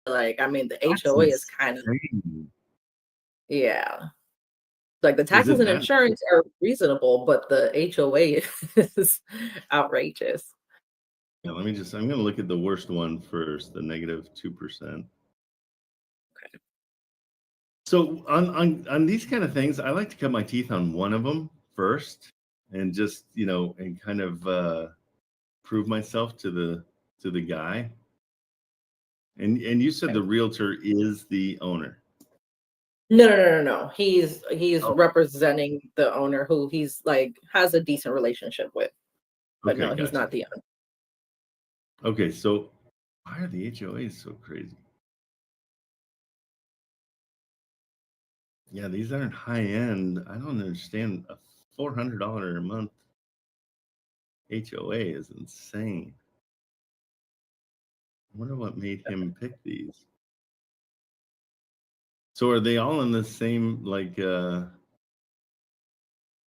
Like, I mean, the That's HOA is kind of, insane. yeah. Like the Is taxes it and that? insurance are reasonable, but the HOA is outrageous. Yeah, I'm going to look at the worst one first, the negative 2%. Okay. So on these kind of things, I like to cut my teeth on one of them first and just, and kind of prove myself to the guy. And you said Okay. the realtor is the owner. No. He's Oh, representing the owner who he's like has a decent relationship with. But okay, no, he's gotcha. not the owner. Okay, so why are the HOAs so crazy? Yeah, these aren't high end. I don't understand. A $400 a month HOA is insane. I wonder what made him pick these. So are they all in the same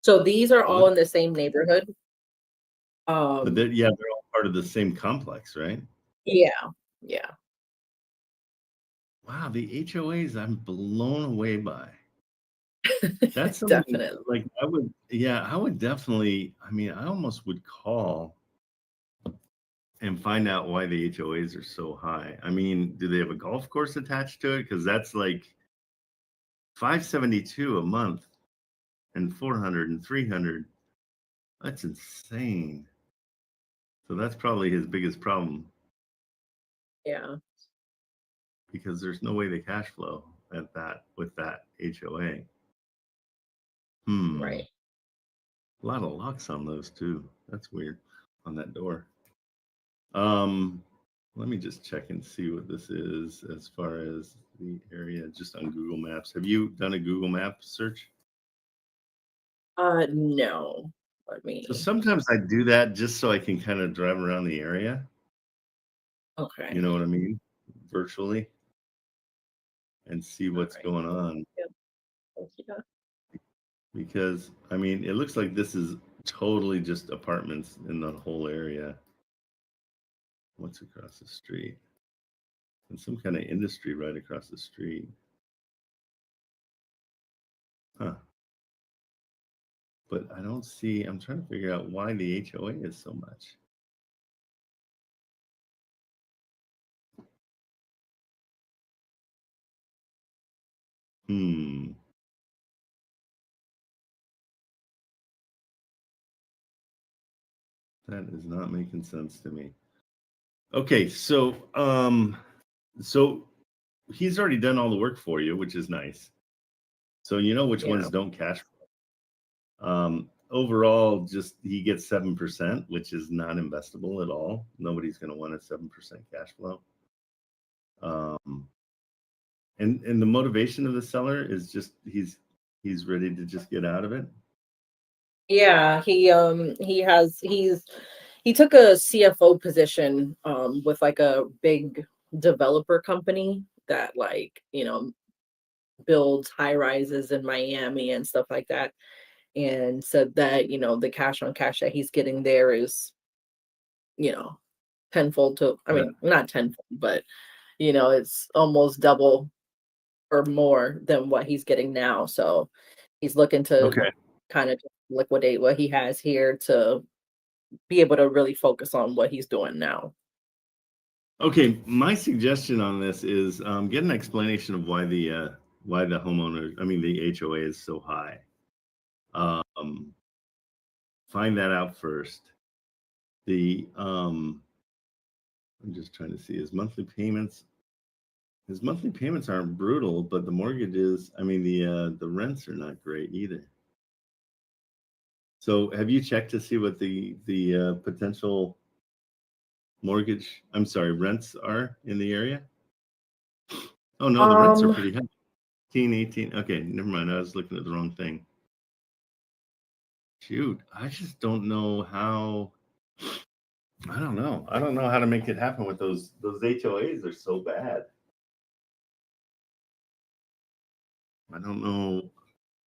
So these are all what? in the same neighborhood. Yeah, they're all part of the same complex, right? Yeah, yeah. Wow, the HOAs I'm blown away by. That's something Definitely. like I would definitely, I mean, I almost would call and find out why the HOAs are so high. I mean, do they have a golf course attached to it? Because that's like $572 a month and 400 and 300. That's insane. So that's probably his biggest problem Yeah, because there's no way to cash flow at that with that HOA. right. A lot of locks on those too. That's weird on that door. Um, Let me just check and see what this is as far as the area just on Google Maps. Have you done a Google Map search? No. Let So me. sometimes I do that just so I can kind of drive around the area. You Okay. know what I mean? Virtually and see All what's right. going on. Yeah. Thank you. Because I mean, it looks like this is totally just apartments in the whole area. What's across the street? And some kind of industry right across the street. Huh. But I don't see, I'm trying to figure out why the HOA is so much. Hmm. That is not making sense to me. Okay, so he's already done all the work for you, which is nice. So you know which Yeah. ones don't cash flow. Overall, just he gets 7%, which is not investable at all. Nobody's going to want a 7% cash flow. And the motivation of the seller is just he's ready to just get out of it. Yeah, he took a CFO position with like a big developer company that like, builds high rises in Miami and stuff like that. And said that, the cash on cash that he's getting there is, you know, tenfold to, I Right. mean, not tenfold, but it's almost double or more than what he's getting now. So he's looking to Okay. kind of liquidate what he has here to be able to really focus on what he's doing now. Okay. My suggestion on this is get an explanation of why the homeowner, I mean the HOA is so high. Find that out first. I'm just trying to see his monthly payments. His monthly payments aren't brutal, but the mortgage is, I mean, the rents are not great either. So have you checked to see what the potential rents are in the area? Oh no, the rents are Um, pretty high. 18. Okay, never mind. I was looking at the wrong thing. Shoot, I just don't know how. I don't know. I don't know how to make it happen with those HOAs are so bad. I don't know.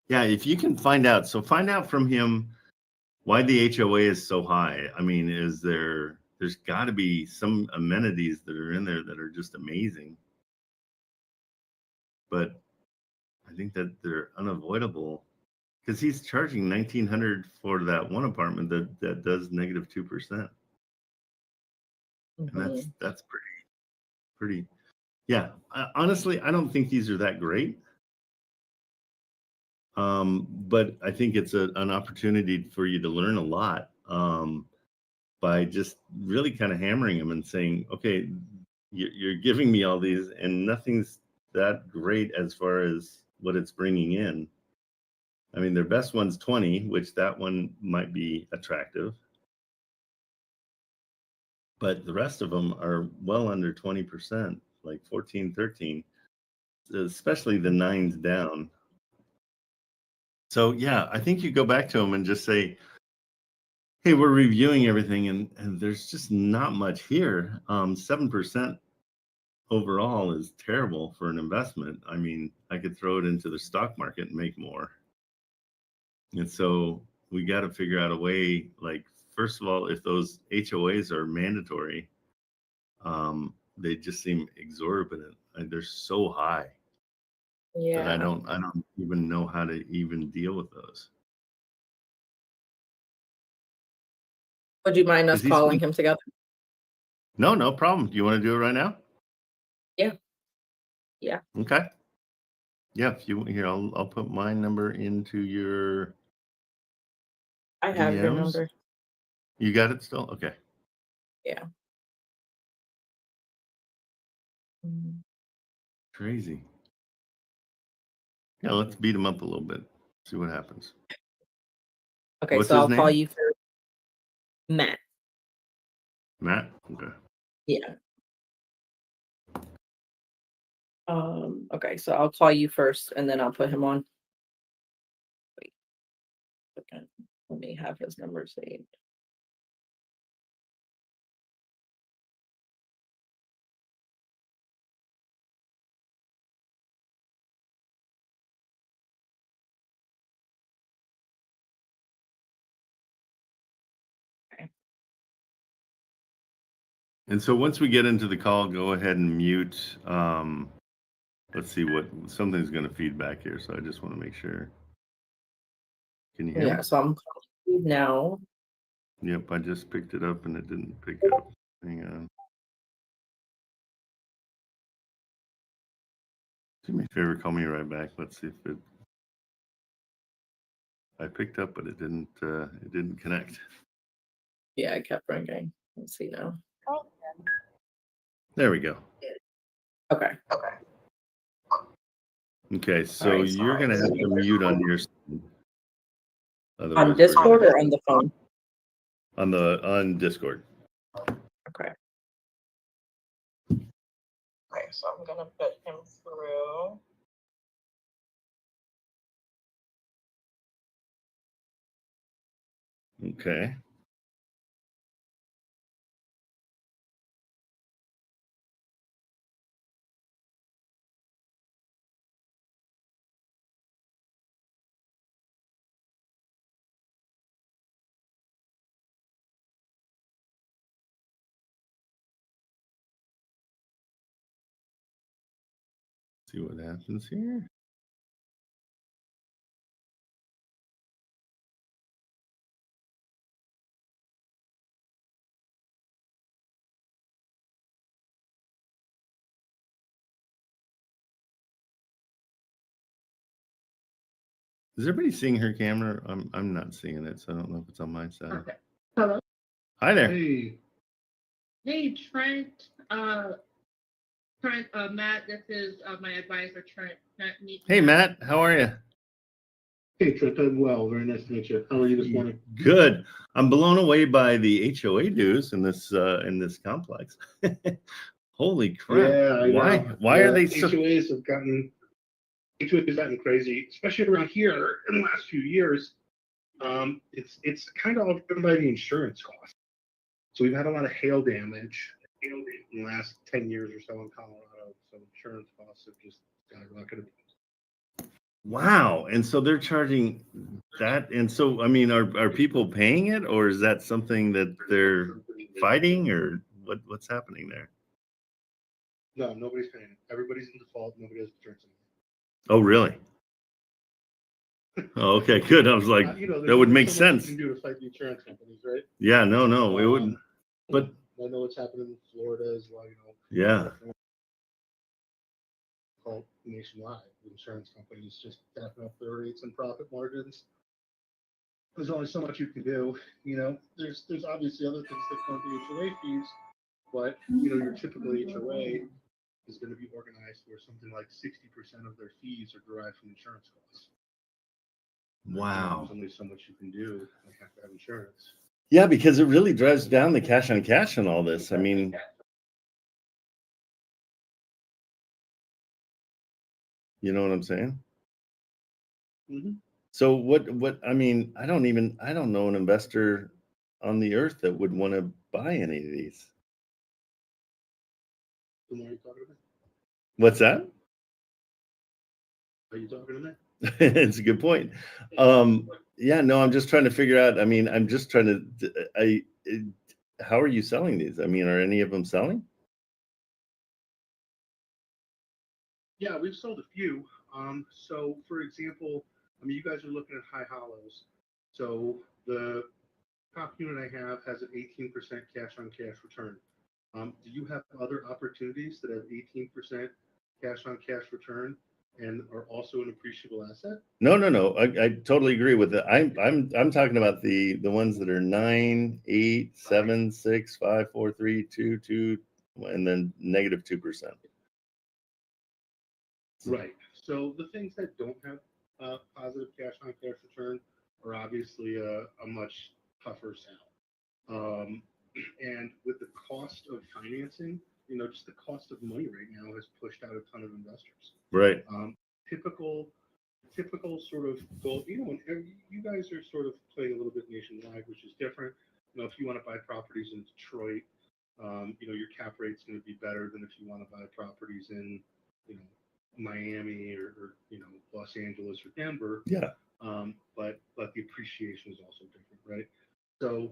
Yeah, if you can find out. So find out from him why the HOA is so high. I mean, there's got to be some amenities that are in there that are just amazing. but I think that they're unavoidable because he's charging $1,900 for that one apartment that does negative 2%, and Mhm. that's pretty. Yeah, honestly, I don't think these are that great. But I think it's an opportunity for you to learn a lot by just really kind of hammering them and saying, okay, you're giving me all these and nothing's that great as far as what it's bringing in. I mean, their best one's 20, which that one might be attractive. But the rest of them are well under 20%, like 14, 13, especially the 9s down. So yeah, I think you go back to them and just say, hey, we're reviewing everything and there's just not much here. 7% overall is terrible for an investment. I mean, I could throw it into the stock market and make more. And so we got to figure out a way, like, first of all, if those HOAs are mandatory, they just seem exorbitant. And they're so high that I Yeah. don't even know how to even deal with those. Would you mind us Because he's calling him together? no problem. Do you want to do it right now? Yeah. Yeah. Okay. Yeah, if you here, I'll put my number into your I have your DMs. number. You got it still? Okay. Yeah. Mm. Crazy. Yeah, let's beat him up a little bit. See what happens. Okay, What's so his I'll call name? you for Matt. Matt? Okay. Yeah. Okay, so I'll call you first and then I'll put him on. Wait, okay. Let me have his number saved. Okay. And so once we get into the call, go ahead and mute. Let's see what something's going to feed back here. So I just want to make sure. Can you hear me? Yeah, so I'm calling you now. Yep, I just picked it up and it didn't pick up. Hang on. Do me a favor, call me right back. Let's see if I picked up, but it didn't connect. Yeah, I kept ringing. Let's see now. There we go. Okay. Okay, so All right. you're gonna have to mute on your side. On Otherwise, Discord or on the phone? on Discord. Okay. Okay, so I'm gonna put him through. Okay. See what happens here. Is everybody seeing her camera? I'm not seeing it, so I don't know if it's on my side. Okay. Hello. Hi there. Hey, Trent. Matt, this is my advisor, Trent. Hey, Matt. How are you? Hey, Trent, I'm well. Very nice to meet you. How are you this morning? Good. I'm blown away by the HOA dues in this complex. Holy crap! Yeah, I Why? know. Why are they so? HOAs have gotten crazy, especially around here in the last few years. It's kind of all driven by the insurance cost. So we've had a lot of hail damage in the last 10 years or so in Colorado. So insurance costs have just skyrocketed. Wow! And so they're charging that, and so I mean, are people paying it, or is that something that they're fighting, or what's happening there? No, nobody's paying it. Everybody's in default. Nobody has insurance anymore. Oh, really? Oh, okay, good. I was like, You know, that would there's make so much sense. you can do to fight the insurance companies, right? Yeah, no, it wouldn't. But I know it's happening in Florida as well. You know, yeah, called nationwide. The insurance companies just tapping up their rates and profit margins. There's only so much you can do. You know, there's obviously other things that come to HOA fees, but you know, your typical HOA is going to be organized where something like 60% of their fees are derived from insurance costs. wow. There's only so much you can do. They have to have insurance. Yeah, because it really drives down the cash on cash and all this. I mean, you know what I'm saying? Mm-hmm. So what, I mean, I don't know an investor on the earth that would want to buy any of these. The more you talking to me, What's that? are you talking to me? It's a good point. Yeah, no, I'm just trying to figure out. I mean, I'm just trying to, how are you selling these? I mean, are any of them selling? Yeah, we've sold a few. So for example, I mean, you guys are looking at high hollows. So the top unit I have has an 18% cash on cash return. Do you have other opportunities that have 18% cash on cash return and are also an appreciable asset? No. I totally agree with it. I'm talking about the ones that are 9, 8, 7, 6, 5, 4, 3, 2, 2, and then negative 2%. Right. So the things that don't have positive cash on cash return are obviously a much tougher sell. And with the cost of financing, you know, just the cost of money right now has pushed out a ton of investors. Right. Typical sort of goal, you know, and you guys are sort of playing a little bit nationwide, which is different. You know, if you want to buy properties in Detroit, you know, your cap rate's going to be better than if you want to buy properties in, you know, Miami or you know, Los Angeles or Denver. Yeah. But the appreciation is also different, right? So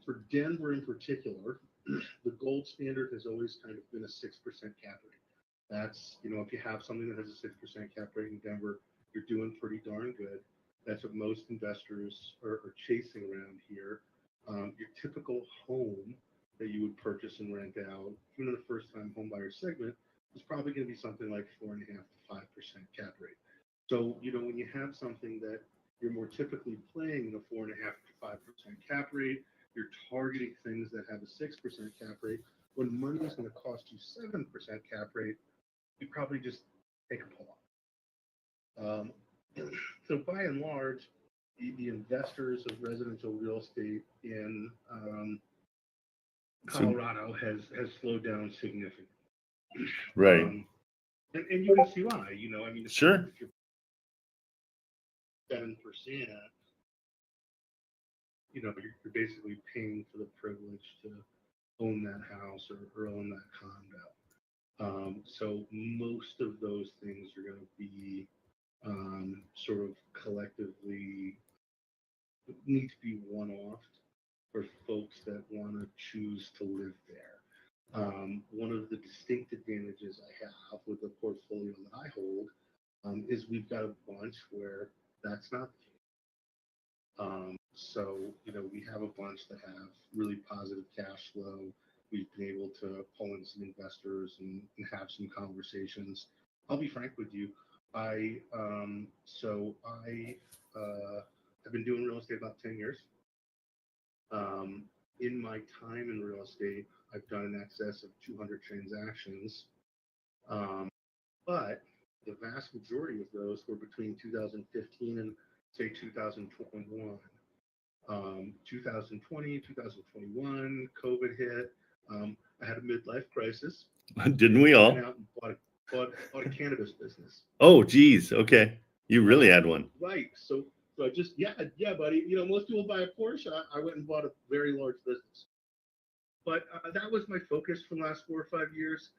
for Denver in particular, the gold standard has always kind of been a 6% cap rate. That's, you know, if you have something that has a 6% cap rate in Denver, you're doing pretty darn good. That's what most investors are chasing around here. Your typical home that you would purchase and rent out, even in the first time home buyer segment, is probably going to be something like 4.5 to 5% cap rate. So, you know, when you have something that you're more typically playing in a 4.5 to 5% cap rate, you're targeting things that have a 6% cap rate. When money is going to cost you 7% cap rate, you probably just take a pause. So by and large, the investors of residential real estate in Colorado has slowed down significantly. Right. And you can see why. You know, I mean, Sure. if you're 7%, you know, you're basically paying for the privilege to own that house or own that condo. So most of those things are going to be sort of collectively need to be one-off for folks that want to choose to live there. One of the distinct advantages I have with the portfolio that I hold is we've got a bunch where that's not the case. So, you know, we have a bunch that have really positive cash flow. We've been able to pull in some investors and have some conversations. I'll be frank with you. I have been doing real estate about 10 years. In my time in real estate, I've done in excess of 200 transactions. But the vast majority of those were between 2015 and say 2021. 2020, 2021, COVID hit. I had a midlife crisis. Didn't we all? Went out and bought a cannabis business. Oh, geez. Okay. You really had one. Right. So I just, yeah, buddy. You know, most people buy a Porsche. I went and bought a very large business. But that was my focus for the last 4 or 5 years.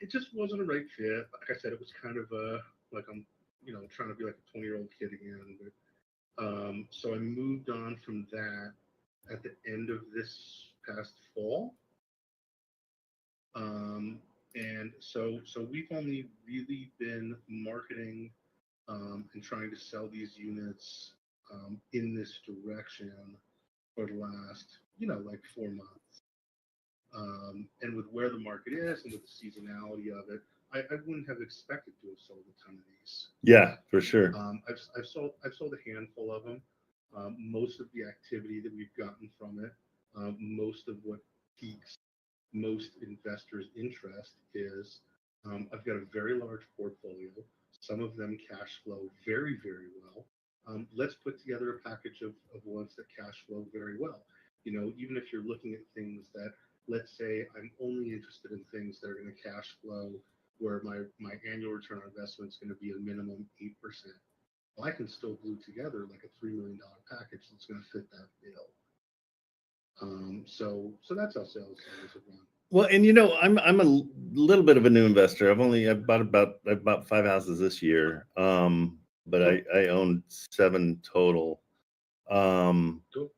It just wasn't a right fit. Like I said, it was kind of like I'm, you know, trying to be like a 20-year-old kid again. But, so I moved on from that at the end of this past fall. And so we've only really been marketing and trying to sell these units in this direction for the last, like 4 months. And with where the market is and with the seasonality of it, I wouldn't have expected to have sold a ton of these. Yeah, for sure. I've sold a handful of them. Most of the activity that we've gotten from it, most of what piques most investors' interest is I've got a very large portfolio. Some of them cash flow very, very well. Let's put together a package of ones that cash flow very well. Even if you're looking at things that, let's say, I'm only interested in things that are going to cash flow where my annual return on investment is going to be a minimum 8%. Well, I can still glue together like a $3 million package that's going to fit that bill. So that's how sales have gone. Well, and I'm a little bit of a new investor. I've bought 5 houses this year. But I own 7 total. Cool.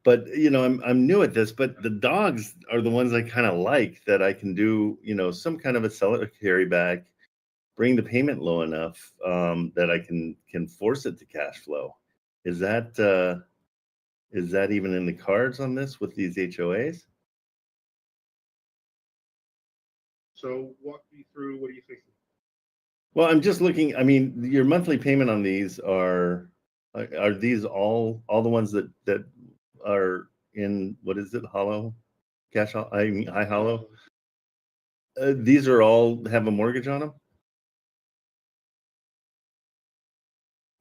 But I'm new at this, but the dogs are the ones I kind of like, that I can do, some kind of a seller carryback, bring the payment low enough that I can force it to cash flow. Is that even in the cards on this with these HOAs? So walk me through, what are you thinking? Well, I'm just looking. I mean, your monthly payment on these are these all the ones that are in, what is it, hollow cash? I mean, high hollow. These are all have a mortgage on them.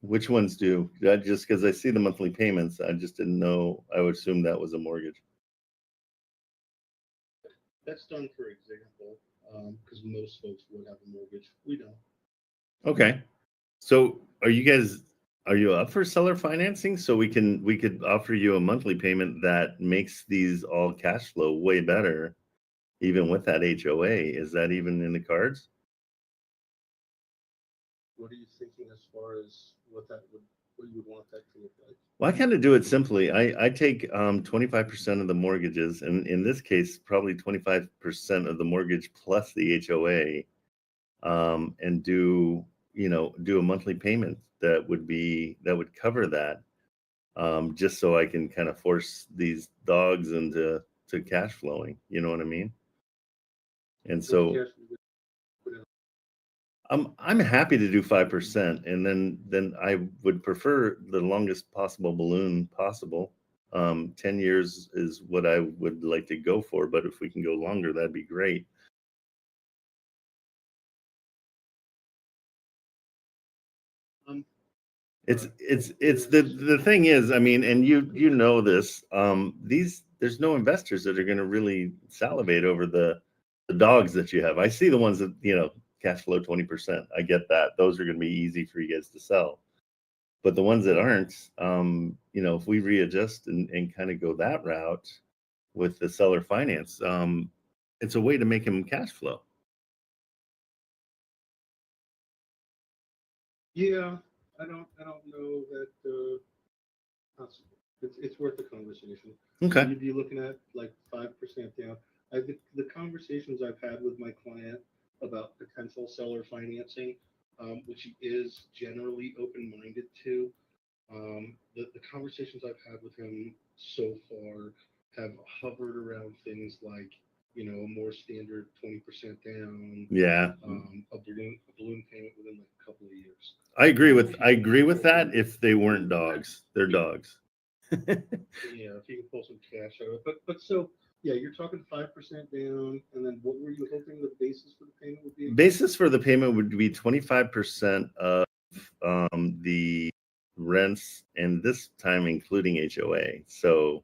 Which ones do? Just because I see the monthly payments, I just didn't know. I would assume that was a mortgage. That's done for example, because most folks would have a mortgage. We don't. Okay. So are you up for seller financing? So we could offer you a monthly payment that makes these all cash flow way better, even with that HOA. Is that even in the cards? What are you thinking as far as what you would want that to look like? Well, I kind of do it simply. I take 25% of the mortgages, and in this case, probably 25% of the mortgage plus the HOA, and do a monthly payment that would cover that, just so I can kind of force these dogs into cash flowing. You know what I mean? And so I'm happy to do 5%, and then I would prefer the longest possible balloon possible. 10 years is what I would like to go for, but if we can go longer, that'd be great. It's the thing is, I mean, and you know this, there's no investors that are going to really salivate over the dogs that you have. I see the ones that cash flow 20%. I get that. Those are going to be easy for you guys to sell. But the ones that aren't, if we readjust and kind of go that route with the seller finance, it's a way to make them cash flow. Yeah, I don't know that it's worth the conversation. Okay. You'd be looking at like 5% down. The conversations I've had with my client about potential seller financing, which he is generally open-minded to, the conversations I've had with him so far have hovered around things like, a more standard 20% down. Yeah. A balloon payment within like a couple of years. I agree with that if they weren't dogs. They're dogs. Yeah, if you can pull some cash out of it. But so yeah, you're talking 5% down, and then what were you hoping the basis for the payment would be? Basis for the payment would be 25% of the rents, and this time including HOA. So,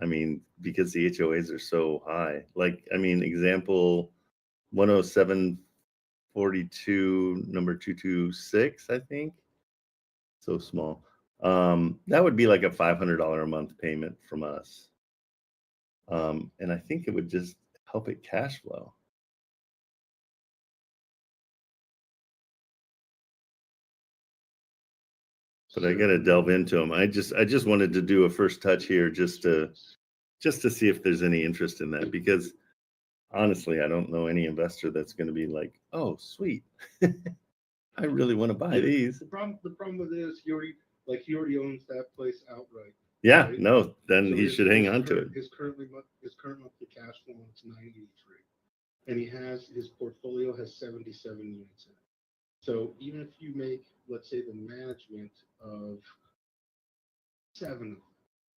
I mean, because the HOAs are so high, like, I mean, example 10742 number 226, I think. So small. That would be like a $500 a month payment from us. And I think it would just help it cash flow. But I got to delve into them. I just wanted to do a first touch here just to see if there's any interest in that, because honestly, I don't know any investor that's going to be like, oh, sweet. I really want to buy these. The problem with this, he already owns that place outright. Yeah, right? no, then So he should hang on to it. His current monthly cash flow is 983, and his portfolio has 77 units in it. So even if you make, let's say, the management of 7 of them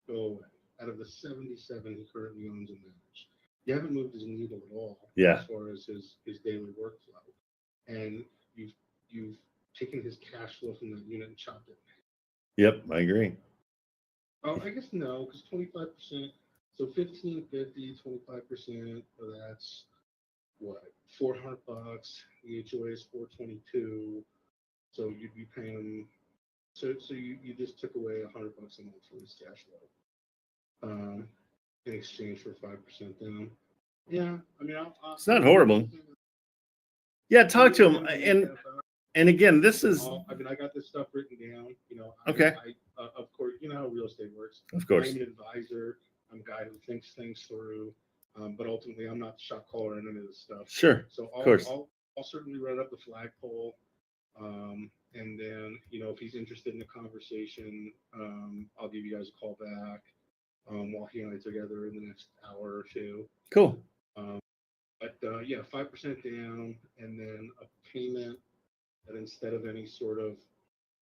go away out of the 77 he currently owns and manages, you haven't moved his needle at all Yeah. as far as his daily workflow, and you've taken his cash flow from that unit and chopped it. Yep, I agree. Oh, I guess no, because 25%, so 1550, 25%, so that's what, $400. The HOA is 422, so you'd be paying him. So you just took away $100 a month from his cash flow, in exchange for 5% down. Yeah, I mean, It's not horrible. Yeah, talk to him. And again, this is. I mean, I got this stuff written down. You know. Okay. Of course, you know how real estate works. Of course. I'm an advisor. I'm a guy who thinks things through. But ultimately, I'm not the shot caller in any of this stuff. Sure. So of course. I'll certainly run up the flagpole. And then, you know, if he's interested in the conversation, I'll give you guys a call back while he and I are together in the next hour or two. Cool. But yeah, 5% down, and then a payment that instead of any sort of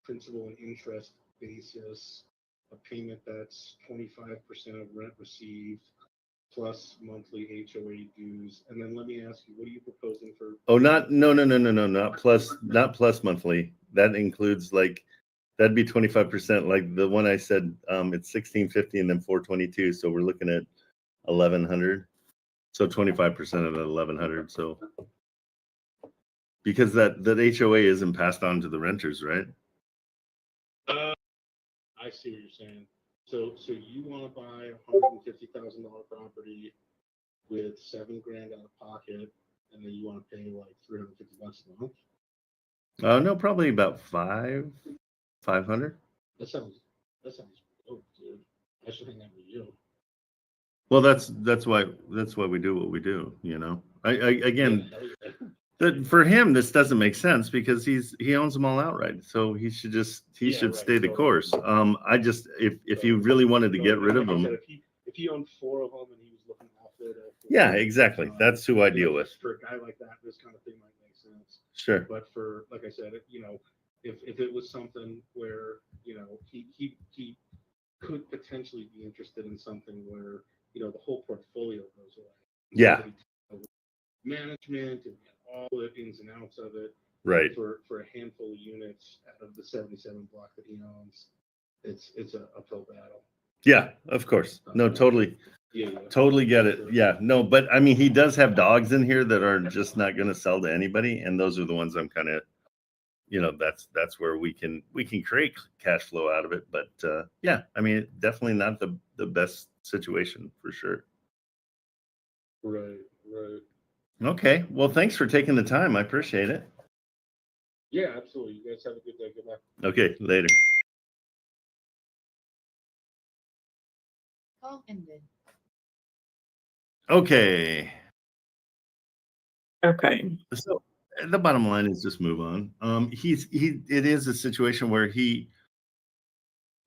principal and interest basis, a payment that's 25% of rent received plus monthly HOA dues. And then let me ask you, what are you proposing for? Oh, no, not plus monthly. That includes that'd be 25%. Like the one I said, it's 1650 and then 422. So we're looking at 1100. So 25% of the 1100. So because that HOA isn't passed on to the renters, right? I see what you're saying. So you want to buy a $150,000 property with $7,000 out of pocket, and then you want to pay like $350 a month? No, probably about 500. That sounds dope, dude. I should hang out with you. Well, that's why we do what we do, you know. Again, for him this doesn't make sense because he owns them all outright, so he should stay the course. I just if you really wanted to get rid of them, if he owned 4 of them and he was looking to outfit it, yeah, exactly. That's who I deal with. For a guy like that, this kind of thing might make sense. Sure. But for, like I said, you know, if it was something where, you know, he could potentially be interested in something where, you know, the whole portfolio goes away. Yeah. Management and all the ins and outs of it. Right. For a handful of units out of the 77 block that he owns, it's a uphill battle. Yeah, of course. No, totally. Yeah. Totally get it. Yeah, no, but I mean, he does have dogs in here that are just not going to sell to anybody, and those are the ones I'm kind of, you know, that's where we can create cash flow out of it. But yeah, I mean, definitely not the best situation for sure. Right. Okay, well, thanks for taking the time. I appreciate it. Yeah, absolutely. You guys have a good day. Good luck. Okay, later. Call ended. Okay. Okay. So the bottom line is just move on. It is a situation where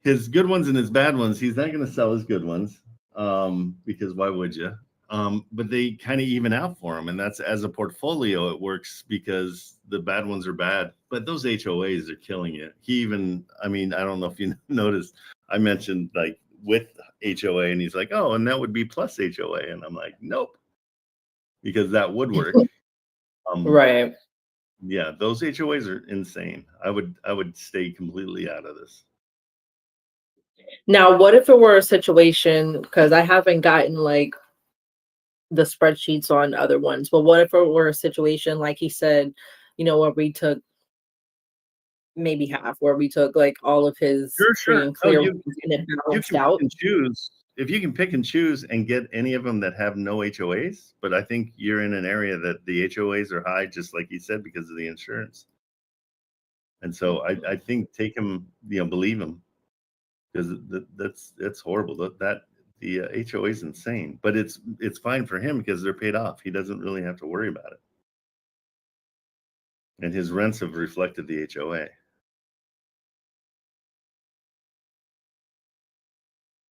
his good ones and his bad ones, he's not going to sell his good ones, because why would you? But they kind of even out for him, and that's, as a portfolio, it works because the bad ones are bad, but those HOAs are killing it. I mean, I don't know if you noticed, I mentioned like with HOA, and he's like, oh, and that would be plus HOA, and I'm like, nope, because that would work. Right. Yeah, those HOAs are insane. I would stay completely out of this. Now, what if it were a situation, because I haven't gotten like the spreadsheets on other ones, but what if it were a situation like he said, you know, where we took maybe half, where we took like all of his free and clear ones and it balanced out? If you can pick and choose and get any of them that have no HOAs, but I think you're in an area that the HOAs are high, just like you said, because of the insurance. And so I think take him, you know, believe him, because that's horrible. That The HOA is insane, but it's fine for him because they're paid off. He doesn't really have to worry about it. And his rents have reflected the HOA.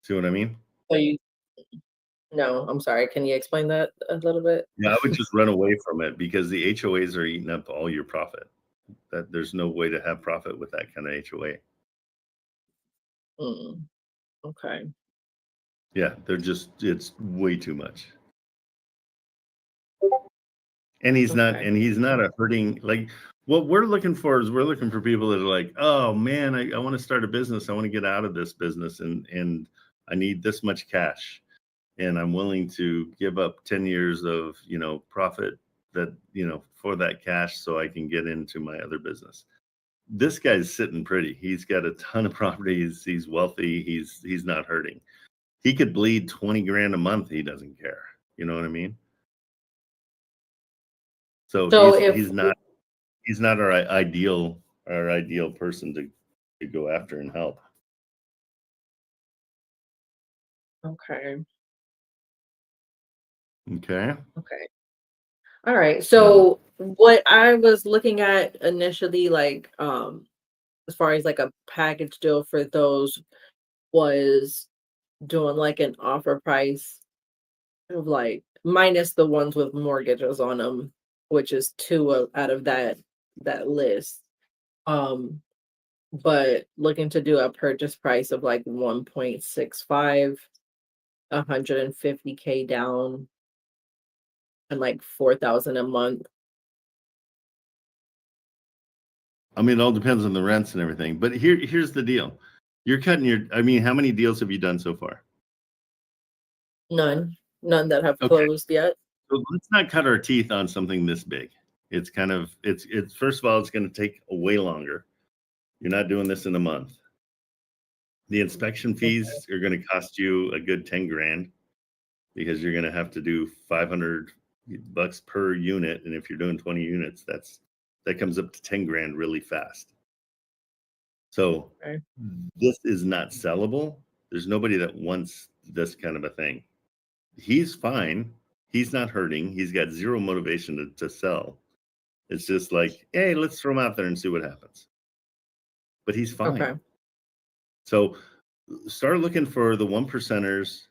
See what I mean? So no, I'm sorry. Can you explain that a little bit? Yeah, I would just run away from it because the HOAs are eating up all your profit. That there's no way to have profit with that kind of HOA. Okay. Yeah, it's way too much. And he's not a hurting, like what we're looking for is we're looking for people that are like, oh man, I want to start a business. I want to get out of this business and I need this much cash. And I'm willing to give up 10 years of, profit that, for that cash so I can get into my other business. This guy's sitting pretty. He's got a ton of properties. He's wealthy. He's not hurting. He could bleed 20 grand a month. He doesn't care. You know what I mean? So he's not our ideal person to go after and help. Okay. Okay. All right. So what I was looking at initially, like, as far as like a package deal for those was doing like an offer price of like minus the ones with mortgages on them, which is 2 out of that list. But looking to do a purchase price of like 1.65, 150K down, and like 4,000 a month. I mean, it all depends on the rents and everything. But here's the deal. You're cutting how many deals have you done so far? None that have closed yet. So let's not cut our teeth on something this big. It's first of all, it's going to take way longer. You're not doing this in a month. The inspection fees are going to cost you a good 10 grand because you're going to have to do $500 per unit. And if you're doing 20 units, that comes up to 10 grand really fast. So this is not sellable. There's nobody that wants this kind of a thing. He's fine. He's not hurting. He's got zero motivation to sell. It's just like, hey, let's throw him out there and see what happens. But he's fine. Okay. So start looking for the 1%ers,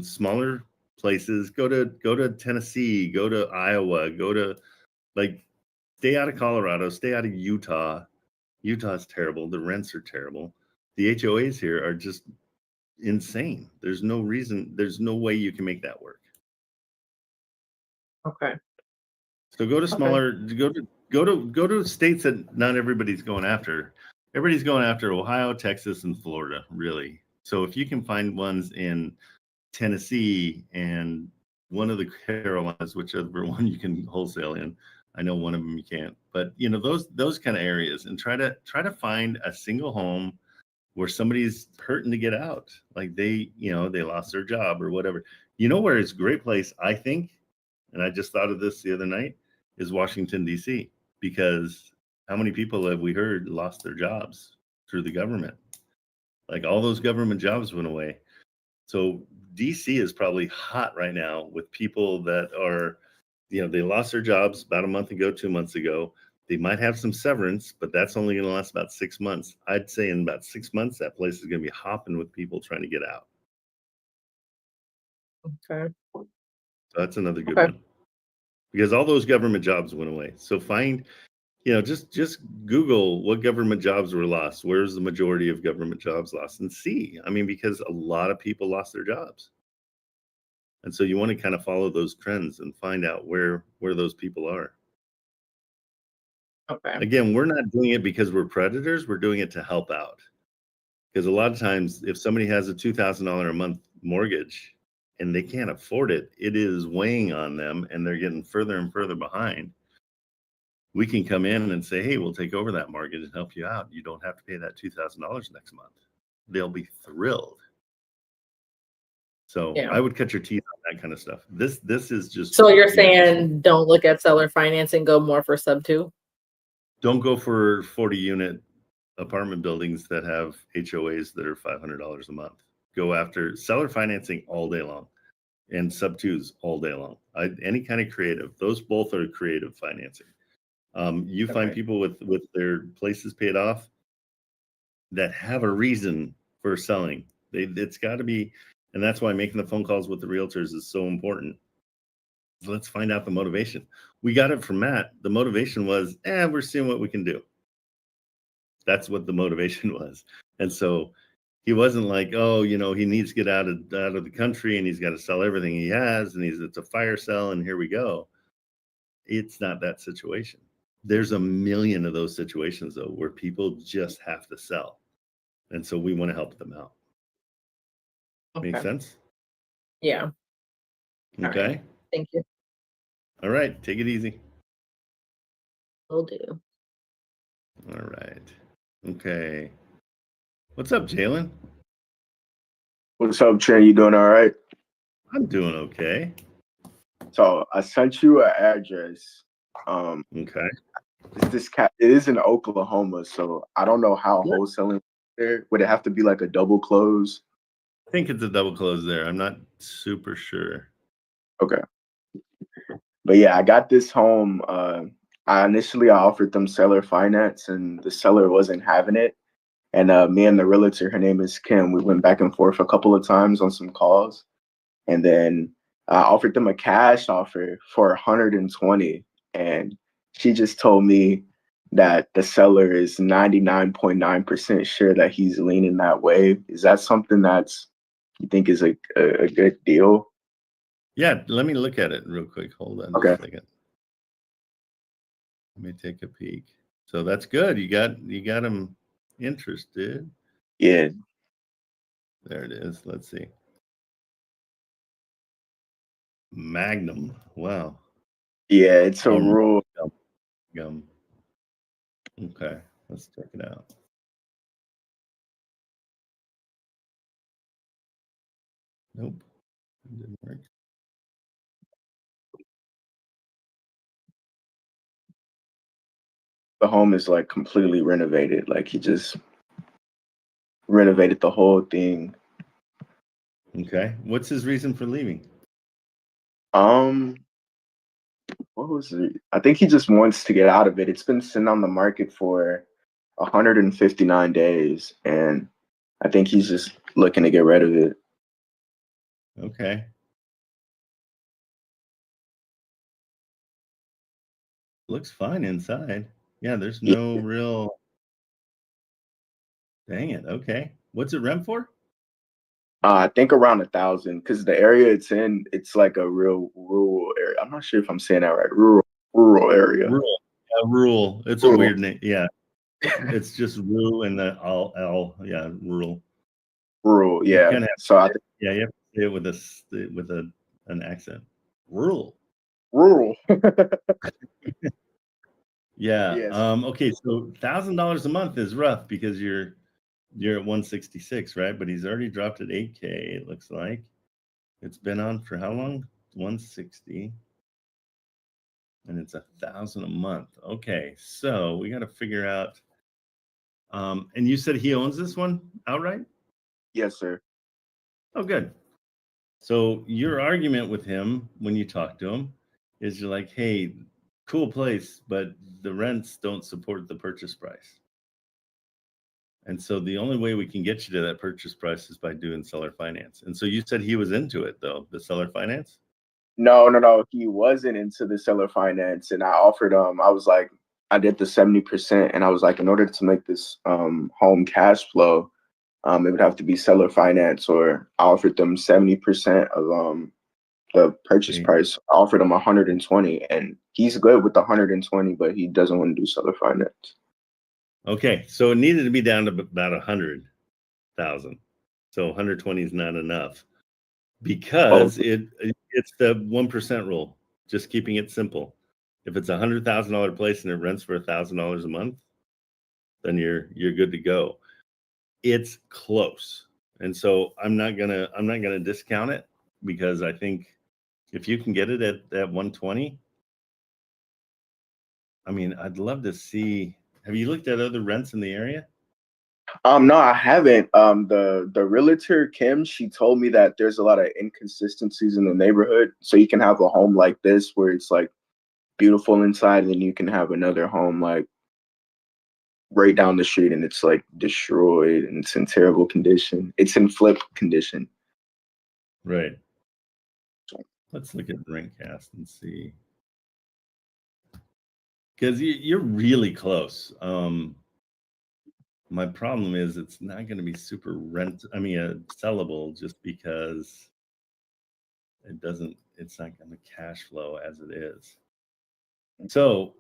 smaller places. Go to Tennessee, go to Iowa, stay out of Colorado, stay out of Utah. Utah's terrible. The rents are terrible. The HOAs here are just insane. There's no way you can make that work. Okay. So go to smaller, go to states that not everybody's going after. Everybody's going after Ohio, Texas, and Florida, really. So if you can find ones in Tennessee and one of the Carolinas, whichever one you can wholesale in, I know one of them you can't, but those kind of areas, and try to find a single home where somebody's hurting to get out, like they lost their job or whatever. Where it's a great place, I think, and I just thought of this the other night, is Washington, D.C., because how many people have we heard lost their jobs through the government? Like all those government jobs went away. So DC is probably hot right now with people that are, they lost their jobs about a month ago, 2 months ago. They might have some severance, but that's only going to last about 6 months. I'd say in about 6 months, that place is going to be hopping with people trying to get out. Okay. So that's another good one. Because all those government jobs went away. So find, just Google what government jobs were lost. Where's the majority of government jobs lost? And see, because a lot of people lost their jobs. And so you want to kind of follow those trends and find out where those people are. Okay. Again, we're not doing it because we're predators. We're doing it to help out. Because a lot of times if somebody has a $2,000 a month mortgage and they can't afford it, it is weighing on them and they're getting further and further behind. We can come in and say, hey, we'll take over that mortgage and help you out. You don't have to pay that $2,000 next month. They'll be thrilled. So I would cut your teeth on that kind of stuff. This is just. So you're saying don't look at seller financing, go more for sub 2? Don't go for 40 unit apartment buildings that have HOAs that are $500 a month. go after seller financing all day long and sub twos all day long. Any kind of creative, those both are creative financing. You find people with their places paid off that have a reason for selling. It's got to be, and that's why making the phone calls with the realtors is so important. Let's find out the motivation. We got it from Matt. The motivation was, we're seeing what we can do. That's what the motivation was. And so he wasn't like, oh, he needs to get out of the country and he's got to sell everything he has and it's a fire sale and here we go. It's not that situation. There's a million of those situations though, where people just have to sell. And so we want to help them out. Okay. Make sense? Yeah. All Okay. right. Thank you. All right. Take it easy. Will do. All right. Okay. What's up, Jalen? What's up, Trent? You doing all right? I'm doing okay. So I sent you an address. Okay. It is in Oklahoma, so I don't know how wholesaling there. Would it have to be like a double close? I think it's a double close there. I'm not super sure. Okay. But yeah, I got this home. I initially offered them seller finance, and the seller wasn't having it. And me and the realtor, her name is Kim, we went back and forth a couple of times on some calls. And then I offered them a cash offer for 120. And she just told me that the seller is 99.9% sure that he's leaning that way. Is that something that's you think is a good deal? Yeah, let me look at it real quick. Hold on Okay. a second. Let me take a peek. So that's good. You got him interested. Yeah. There it is. Let's see. Magnum. Wow. Yeah, it's a rule. Gum. Okay, let's check it out. Nope, it didn't work. The home is like completely renovated. Like he just renovated the whole thing. Okay, what's his reason for leaving? What was it? I think he just wants to get out of it. It's been sitting on the market for 159 days, and I think he's just looking to get rid of it. Okay. Looks fine inside. Yeah, there's no real. Dang it. Okay. What's it rent for? I think around 1,000, because the area it's in, it's like a real rural area. I'm not sure if I'm saying that right. Rural area. Rural. Yeah, rural. It's a weird name. Yeah. It's just rural and the L. Yeah, rural. Rural. Yeah. So I think you have to say it with an accent. Rural. rural. Yeah. Yes. Okay. So $1,000 a month is rough because you're at 166, right? But he's already dropped at 8K. It looks like it's been on for how long? 160, and it's 1,000 a month. Okay. So we got to figure out. And you said he owns this one outright? Yes, sir. Oh, good. So your argument with him when you talk to him is you're like, hey, cool place, but the rents don't support the purchase price. And so the only way we can get you to that purchase price is by doing seller finance. And so you said he was into it though, the seller finance? No. He wasn't into the seller finance, and I offered I was like, I did the 70%, and I was like, in order to make this home cash flow, it would have to be seller finance, or I offered them 70% of the purchase price. I offered him 120, and he's good with the 120, but he doesn't want to do seller finance. Okay, so it needed to be down to about 100,000. So 120 is not enough because it's the 1% rule. Just keeping it simple. If it's $100,000 place and it rents for $1,000 a month, then you're good to go. It's close, and so I'm not gonna discount it because I think if you can get it at 120, I mean, I'd love to see. Have you looked at other rents in the area? No, I haven't. The realtor Kim, she told me that there's a lot of inconsistencies in the neighborhood. So you can have a home like this where it's like beautiful inside, and then you can have another home like right down the street and it's like destroyed and it's in terrible condition. It's in flip condition. Right. Let's look at Rentcast and see. Because you're really close. My problem is it's not going to be super sellable just because it's not going to cash flow as it is. So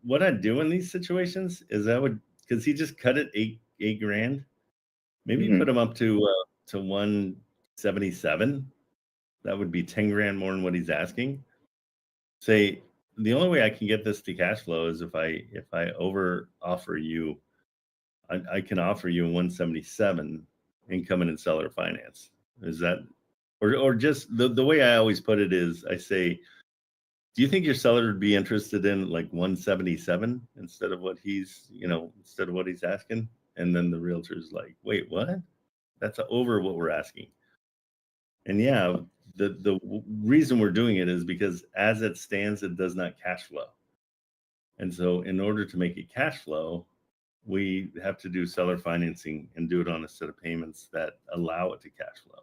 what I'd do in these situations is because he just cut it eight grand, maybe put him up to 177. That would be 10 grand more than what he's asking. Say, the only way I can get this to cash flow is if I over offer you, I can offer you a 177 and come in and seller finance. Is that, or just the way I always put it is I say, do you think your seller would be interested in like 177 instead of what he's asking? And then the realtor's like, wait, what? That's over what we're asking. And yeah, the reason we're doing it is because as it stands, it does not cash flow. And so in order to make it cash flow, we have to do seller financing and do it on a set of payments that allow it to cash flow.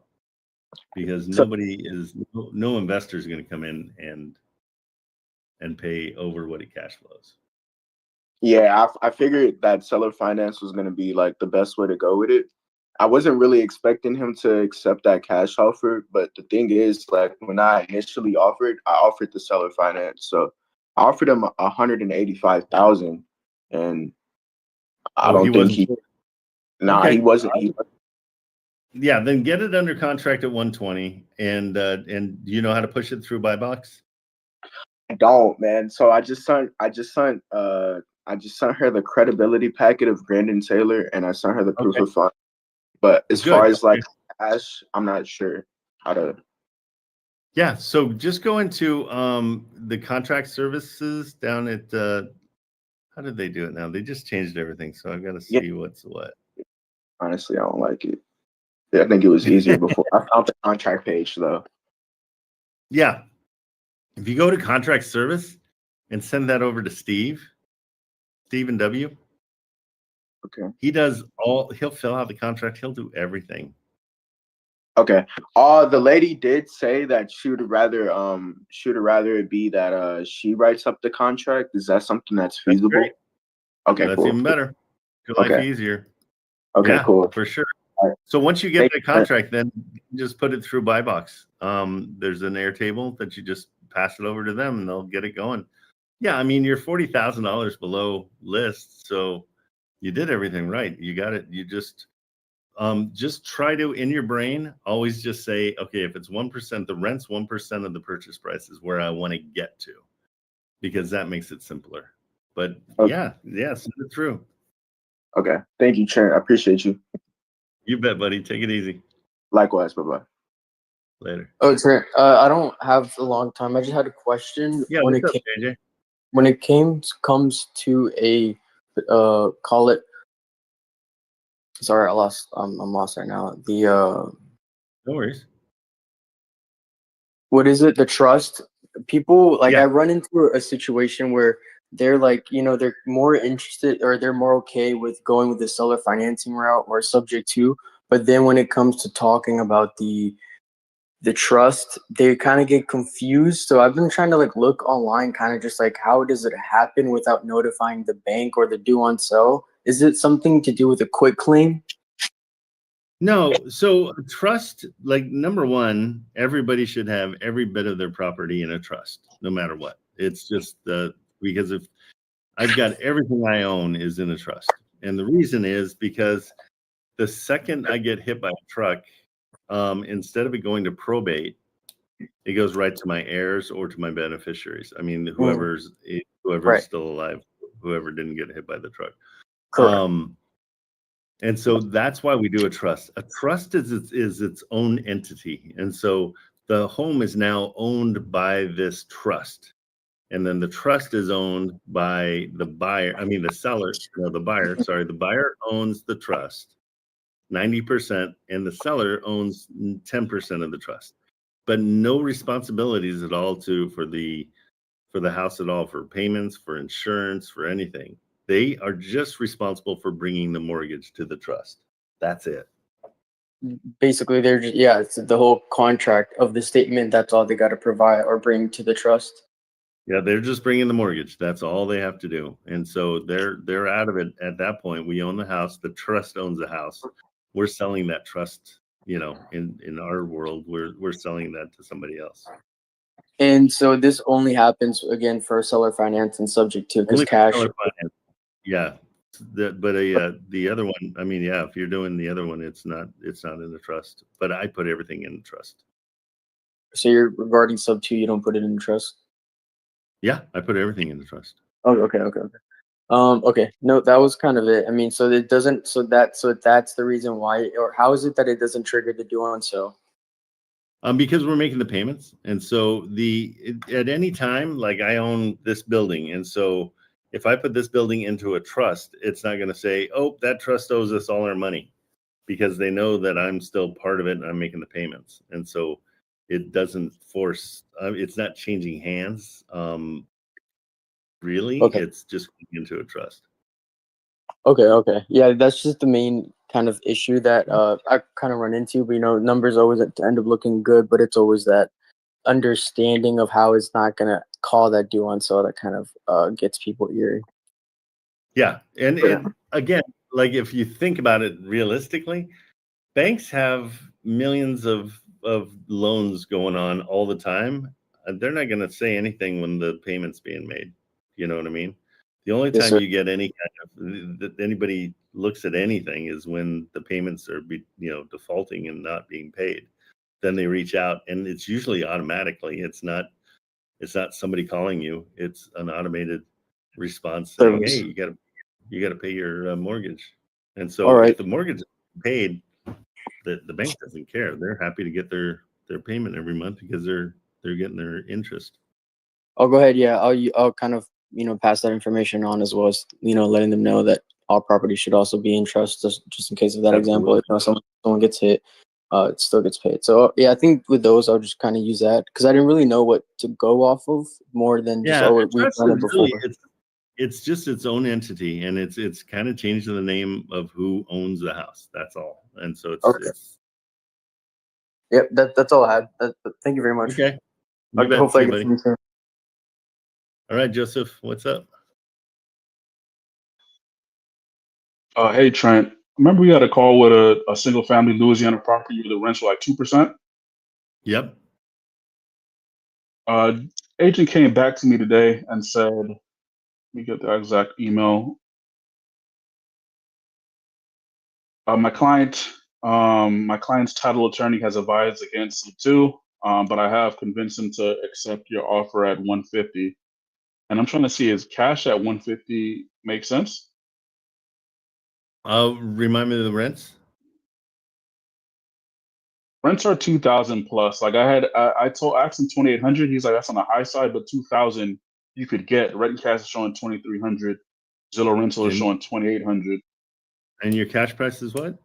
Because no investor is going to come in and pay over what it cash flows. Yeah, I figured that seller finance was going to be like the best way to go with it. I wasn't really expecting him to accept that cash offer, but the thing is, like when I initially offered, I offered the seller finance. So I offered him 185,000, and I don't think he. Nah, okay. he wasn't. Yeah, then get it under contract at 120, and you know how to push it through buy box? I don't, man. So I just sent her the credibility packet of Brandon Taylor, and I sent her the proof of fund. But as far as like cash, I'm not sure how to. Yeah, so just go into the contract services down at how did they do it now? They just changed everything, so I've got to see what's what. Honestly, I don't like it. I think it was easier before. I found the contract page though. Yeah, if you go to contract service and send that over to Stephen W. Okay. He'll fill out the contract. He'll do everything. Okay. The lady did say that she would rather it be that she writes up the contract. Is that something that's feasible? That's okay, that's cool. Even better. Your life easier. Okay, yeah, cool. For sure. Right. So once you get the contract, then you just put it through buy box. There's an Airtable that you just pass it over to them and they'll get it going. Yeah, I mean, you're $40,000 below list, so you did everything right. You got it. You just try to, in your brain, always just say, okay, if it's 1%, the rent's 1% of the purchase price is where I want to get to, because that makes it simpler. But yeah, send it through. Okay. Thank you, Trent. I appreciate you. You bet, buddy. Take it easy. Likewise. Bye-bye. Later. Oh, Trent, I don't have a long time. I just had a question. Yeah, when what's up, JJ? When it comes to a call it. Sorry, I'm lost right now. No worries. What is it? The trust. People like I run into a situation where they're like, they're more interested or they're more okay with going with the seller financing route or subject to, but then when it comes to talking about the trust, they kind of get confused. So I've been trying to like look online, kind of just like how does it happen without notifying the bank or the due on sell? Is it something to do with a quick claim? No. So trust, like number one, everybody should have every bit of their property in a trust, no matter what. It's just because if I've got everything I own is in a trust. And the reason is because the second I get hit by a truck, instead of it going to probate, it goes right to my heirs or to my beneficiaries. I mean, whoever's still alive, whoever didn't get hit by the truck. Correct. And so that's why we do a trust. A trust is its own entity. And so the home is now owned by this trust. and then the trust is owned by the buyer. I mean, the seller, no, the buyer. Sorry, the buyer owns the trust 90%, and the seller owns 10% of the trust, but no responsibilities at all for the house at all, for payments, for insurance, for anything. They are just responsible for bringing the mortgage to the trust. That's it. Basically, they're just, yeah, it's the whole contract of the statement. That's all they got to provide or bring to the trust. Yeah, they're just bringing the mortgage. That's all they have to do. And so they're out of it at that point. We own the house. The trust owns the house. We're selling that trust, in our world, we're selling that to somebody else. And so this only happens again for seller finance and subject to, because Only for cash. seller finance. Yeah. But the other one, I mean, yeah, if you're doing the other one, it's not in the trust. But I put everything in the trust. So you're regarding sub 2, you don't put it in the trust. Yeah, I put everything in the trust. Oh, okay. Okay. No, that was kind of it. I mean, so it doesn't. So that's the reason why, or how is it that it doesn't trigger the due on sale? Because we're making the payments, and so at any time, like I own this building, and so if I put this building into a trust, it's not going to say, "Oh, that trust owes us all our money," because they know that I'm still part of it and I'm making the payments, and so it doesn't force. It's not changing hands. Really, Okay. it's just going into a trust. Okay. Yeah, that's just the main kind of issue that I kind of run into. But numbers always end up looking good, but it's always that understanding of how it's not gonna call that due on sale that kind of gets people eerie. Yeah, and again, like if you think about it realistically, banks have millions of loans going on all the time. They're not going to say anything when the payment's being made. You know what I mean? The only Yes, time sir. you get any kind of that anybody looks at anything is when the payments are defaulting and not being paid. Then they reach out, and it's usually automatically. It's not somebody calling you. It's an automated response saying, Service. "Hey, you got to pay your mortgage." And All so right. if the mortgage is paid, the bank doesn't care. They're happy to get their payment every month because they're getting their interest. I'll go ahead. Yeah, I'll kind of pass that information on, as well as letting them know that all property should also be in trust, just in case of that example. Absolutely. If someone gets hit, it still gets paid. So yeah, I think with those, I'll just kind of use that, because I didn't really know what to go off of more than just Yeah, we've trust done it is before. really it's just its own entity, and it's kind of changed the name of who owns the house. That's all. And so Okay. it's Yep, that's all I had. Thank you very much. okay. You bet. Hopefully See I you, get buddy. some soon. All right, Joseph, what's up? Hey Trent, remember we had a call with a single family Louisiana property where the rents were like 2%? Yep. Agent came back to me today and said, let me get the exact email. My client's title attorney has advised against it too, but I have convinced him to accept your offer at 150. And I'm trying to see, is cash at 150 make sense? Remind me of the rents. Rents are 2,000 plus. Like I asked him 2,800. He's like, that's on the high side, but 2,000 you could get. Rent and cash is showing 2,300. Zillow rental is And, showing 2,800. and your cash price is what?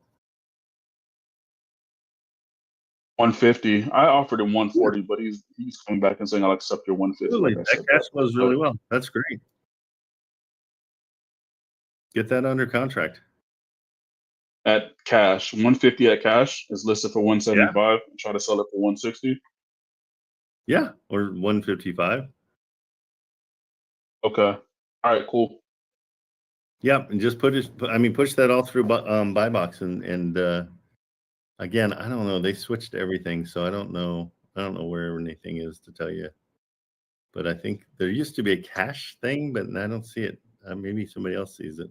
150. I offered him 140, but he's coming back and saying I'll accept your 150. Absolutely. Like I That said, cash flows really well. That's great. Get that under contract. At cash, 150 at cash is listed for 175. Try to sell it for 160. Yeah, or 155. Okay. All right. Cool. Yeah, and just push that all through buy box, and again, I don't know. They switched everything, so I don't know where anything is to tell you. But I think there used to be a cash thing, but I don't see it. Maybe somebody else sees it.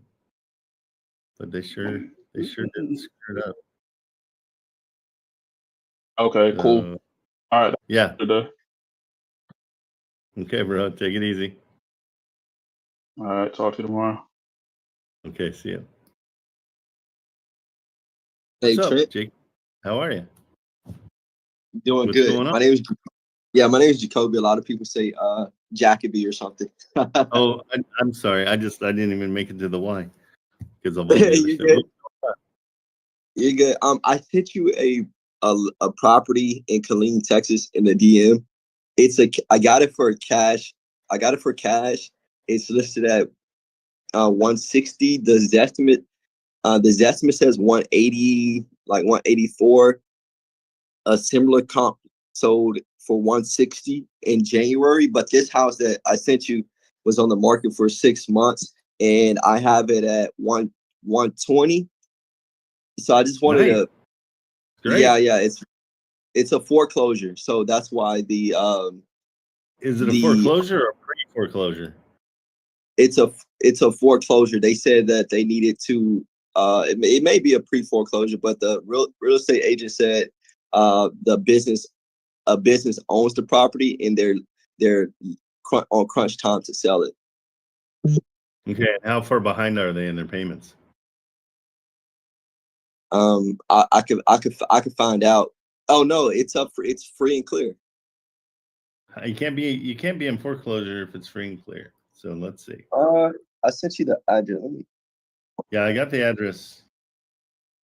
But they sure did screw it up. Okay. Cool. All right. Yeah. Today. Okay, bro. Take it easy. All right. Talk to you tomorrow. Okay. See you. Hey, What's up, Trent. Jake? How are you? Doing What's good. going on? My name is Jacoby. A lot of people say Jacoby or something. Oh, I'm sorry. I didn't even make it to the Y because of all the other You're stuff. good. You're good. I sent you a property in Killeen, Texas, in the DM. I got it for cash. I got it for cash. It's listed at 160. The Zestimate says 180, like 184. A similar comp sold for 160 in January, but this house that I sent you was on the market for 6 months, and I have it at 120. So I just wanted Nice. to, Great. yeah, it's a foreclosure, so that's why Is it a foreclosure or a pre-foreclosure? it's a foreclosure. They said that they needed to. It may be a pre-foreclosure, but the real estate agent said a business owns the property and they're on crunch time to sell it. Okay. How far behind are they in their payments? I could find out. Oh no, it's free and clear. You can't be in foreclosure if it's free and clear. So let's see. I sent you the address. Yeah, I got the address.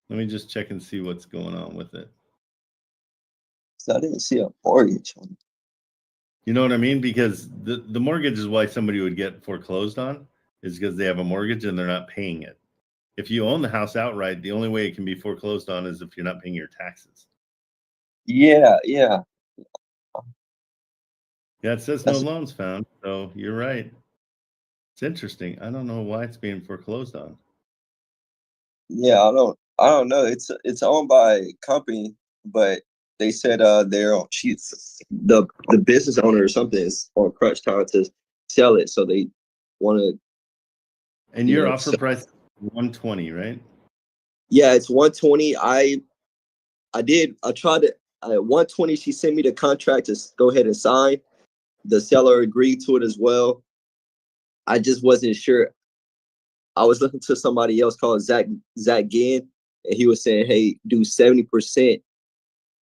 Let me just check and see what's going on with it. So I didn't see a mortgage on it. You know what I mean? Because the mortgage is why somebody would get foreclosed on, is because they have a mortgage and they're not paying it. If you own the house outright, the only way it can be foreclosed on is if you're not paying your taxes. Yeah. Yeah, it says no loans found. So you're right. It's interesting. I don't know why it's being foreclosed on. Yeah, I don't know. It's owned by a company, but they said the business owner or something is on crunch time to sell it, so they want to. And your offer price is 120, right? Yeah, it's 120. I tried it at 120. She sent me the contract to go ahead and sign. The seller agreed to it as well. I just wasn't sure. I was looking to somebody else called Zach Ginn, and he was saying, "Hey, do 70%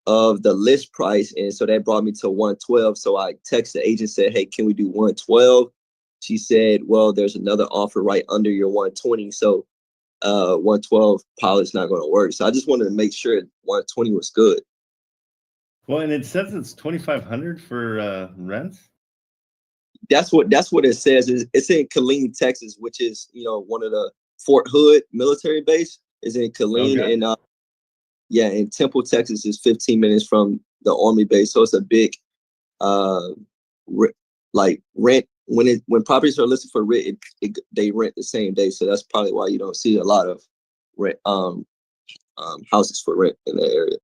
of the list price," and so that brought me to 112. So I texted the agent, said, "Hey, can we do 112?" She said, "Well, there's another offer right under your 120, so 112 pilot's not going to work." So I just wanted to make sure 120 was good. Well, and it says it's 2,500 for rents. That's what it says. It's in Killeen, Texas, which is one of the Fort Hood military base is in Killeen, Okay. and and Temple, Texas is 15 minutes from the Army base, so it's a big like rent when properties are listed for rent, they rent the same day, so that's probably why you don't see a lot of rent houses for rent in the area.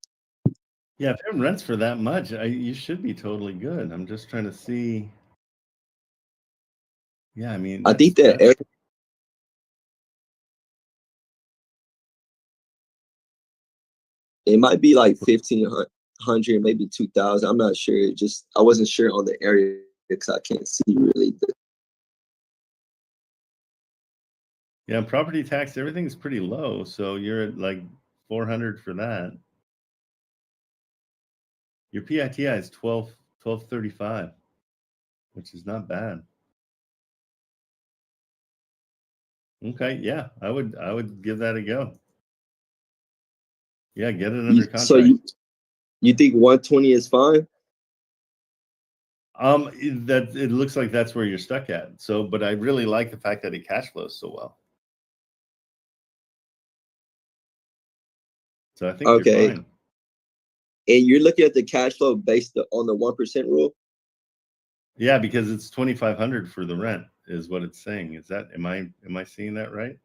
Yeah, if it rents for that much, you should be totally good. I'm just trying to see. Yeah, I mean, I think that area, it might be like 1,500, maybe 2,000. I'm not sure. I wasn't sure on the area because I can't see really. Yeah, property tax, everything's pretty low. So you're at like 400 for that. Your PITI is 1235, which is not bad. Okay, yeah, I would give that a go. Yeah, get it under contract. So you think 120 is fine? That it looks like that's where you're stuck at. So, but I really like the fact that it cash flows so well. So I think you're fine. And you're looking at the cash flow based on the 1% rule? Yeah, because it's 2,500 for the rent is what it's saying. Is that am I seeing that right?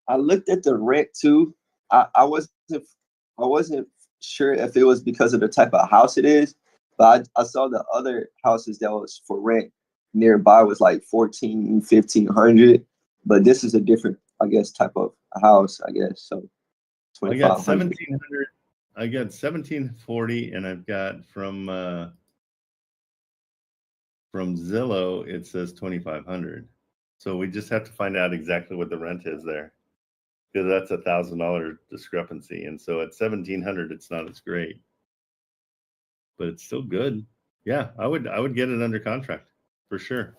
I looked at the rent too. I wasn't sure if it was because of the type of house it is, but I saw the other houses that was for rent nearby was like 1,500. But this is a different, I guess, type of house, I guess. So I got 2,500. 1,700. I got 1,740, and I've got from Zillow it says 2,500. So we just have to find out exactly what the rent is there, because that's $1,000 discrepancy. And so at 1,700, it's not as great, but it's still good. Yeah, I would get it under contract. for sure.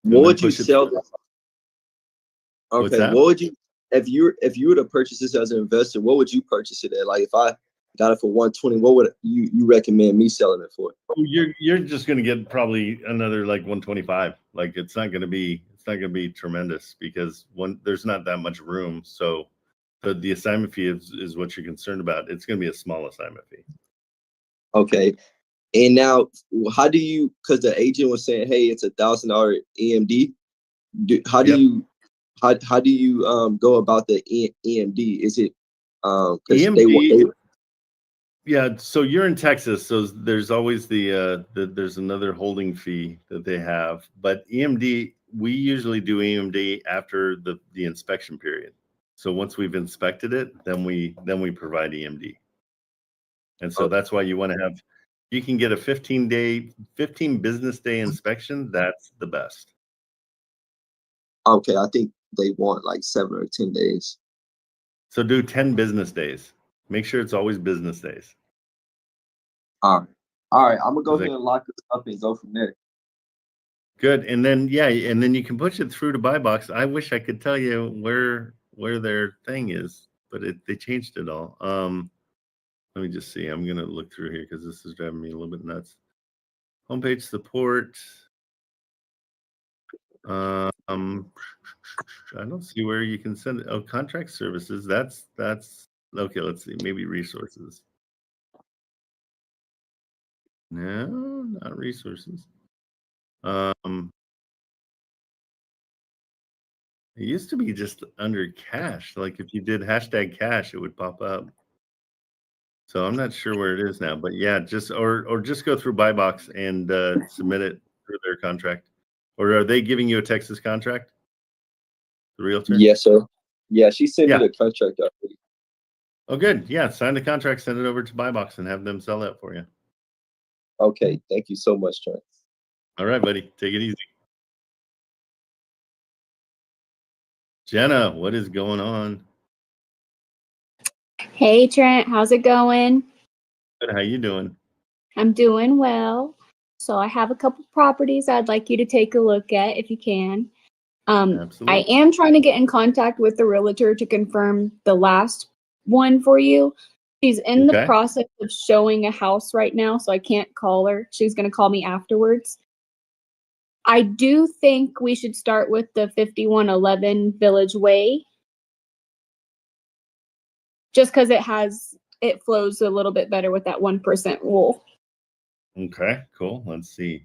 What would you push it sell? through. What's Okay, that? what would you if you were to purchase this as an investor? What would you purchase it at? Like if I got it for 120, what would you recommend me selling it for? You're just going to get probably another like 125. Like it's not going to be tremendous because there's not that much room. So the assignment fee is what you're concerned about. It's going to be a small assignment fee. Okay, and now how do you? Because the agent was saying, hey, it's $1,000 EMD. How do you go about the EMD? Is it because EMD? Yeah, so you're in Texas, so there's always there's another holding fee that they have. But EMD, we usually do EMD after the inspection period. So once we've inspected it, then we provide EMD. And so that's why you want to have, you can get a 15 business day inspection. That's the best. Okay, I think they want like 7 or 10 days. So do 10 business days. Make sure it's always business days. All right. I'm gonna go ahead and lock this up and go from there. Good, and then you can push it through to buy box. I wish I could tell you where their thing is, but they changed it all. Let me just see. I'm gonna look through here because this is driving me a little bit nuts. Homepage support. I don't see where you can send it. Oh, contract services. That's okay. Let's see. Maybe resources. No, not resources. It used to be just under cash. Like if you did #cash, it would pop up. So I'm not sure where it is now, but yeah, just or just go through buy box and submit it through their contract. Or are they giving you a Texas contract? The realtor? Yes, sir. Yeah, she sent me the contract already. Oh, good. Yeah, sign the contract, send it over to buy box, and have them sell that for you. Okay, thank you so much, Trent. All right, buddy. Take it easy. Jenna, what is going on? Hey Trent, how's it going? Good. How you doing? I'm doing well. So I have a couple properties I'd like you to take a look at if you can. Absolutely. I am trying to get in contact with the realtor to confirm the last one for you. She's in the process of showing a house right now, so I can't call her. She's going to call me afterwards. I do think we should start with the 5111 Village Way. Just because it flows a little bit better with that 1% rule. Okay, cool. Let's see.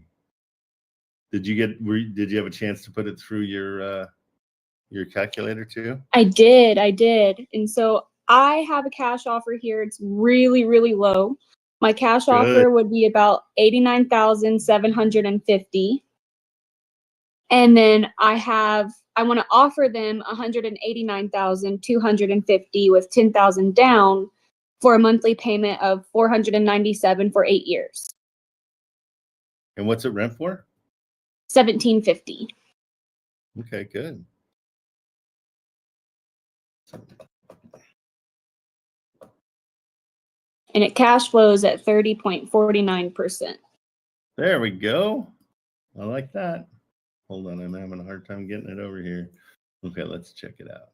Did you have a chance to put it through your calculator too? I did. And so I have a cash offer here. It's really, really low. My cash offer would be about $89,750. And then I want to offer them $189,250 with $10,000 down for a monthly payment of $497 for 8 years. And what's it rent for? $1,750. Okay, good. And it cash flows at 30.49%. There we go. I like that. Hold on, I'm having a hard time getting it over here. Okay, let's check it out.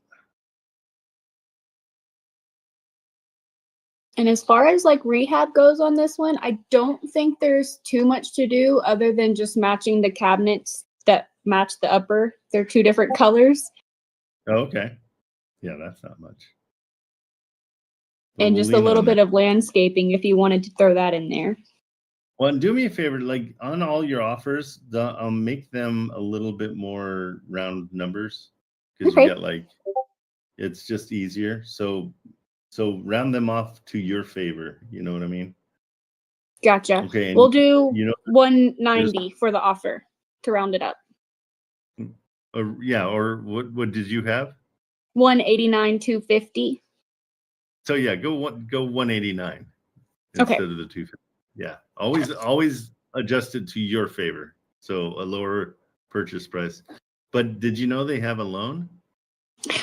And as far as like rehab goes on this one, I don't think there's too much to do other than just matching the cabinets that match the upper. They're two different colors. Oh, okay. Yeah, that's not much. And just a little bit of landscaping if you wanted to throw that in there. Well, do me a favor, like on all your offers, make them a little bit more round numbers because you got like, it's just easier. So round them off to your favor. You know what I mean? Gotcha. Okay. We'll do 190 for the offer to round it up. Or what did you have? 189,250. So yeah, go 189 instead of the 250. Yeah, always adjust it to your favor. So a lower purchase price. But did you know they have a loan?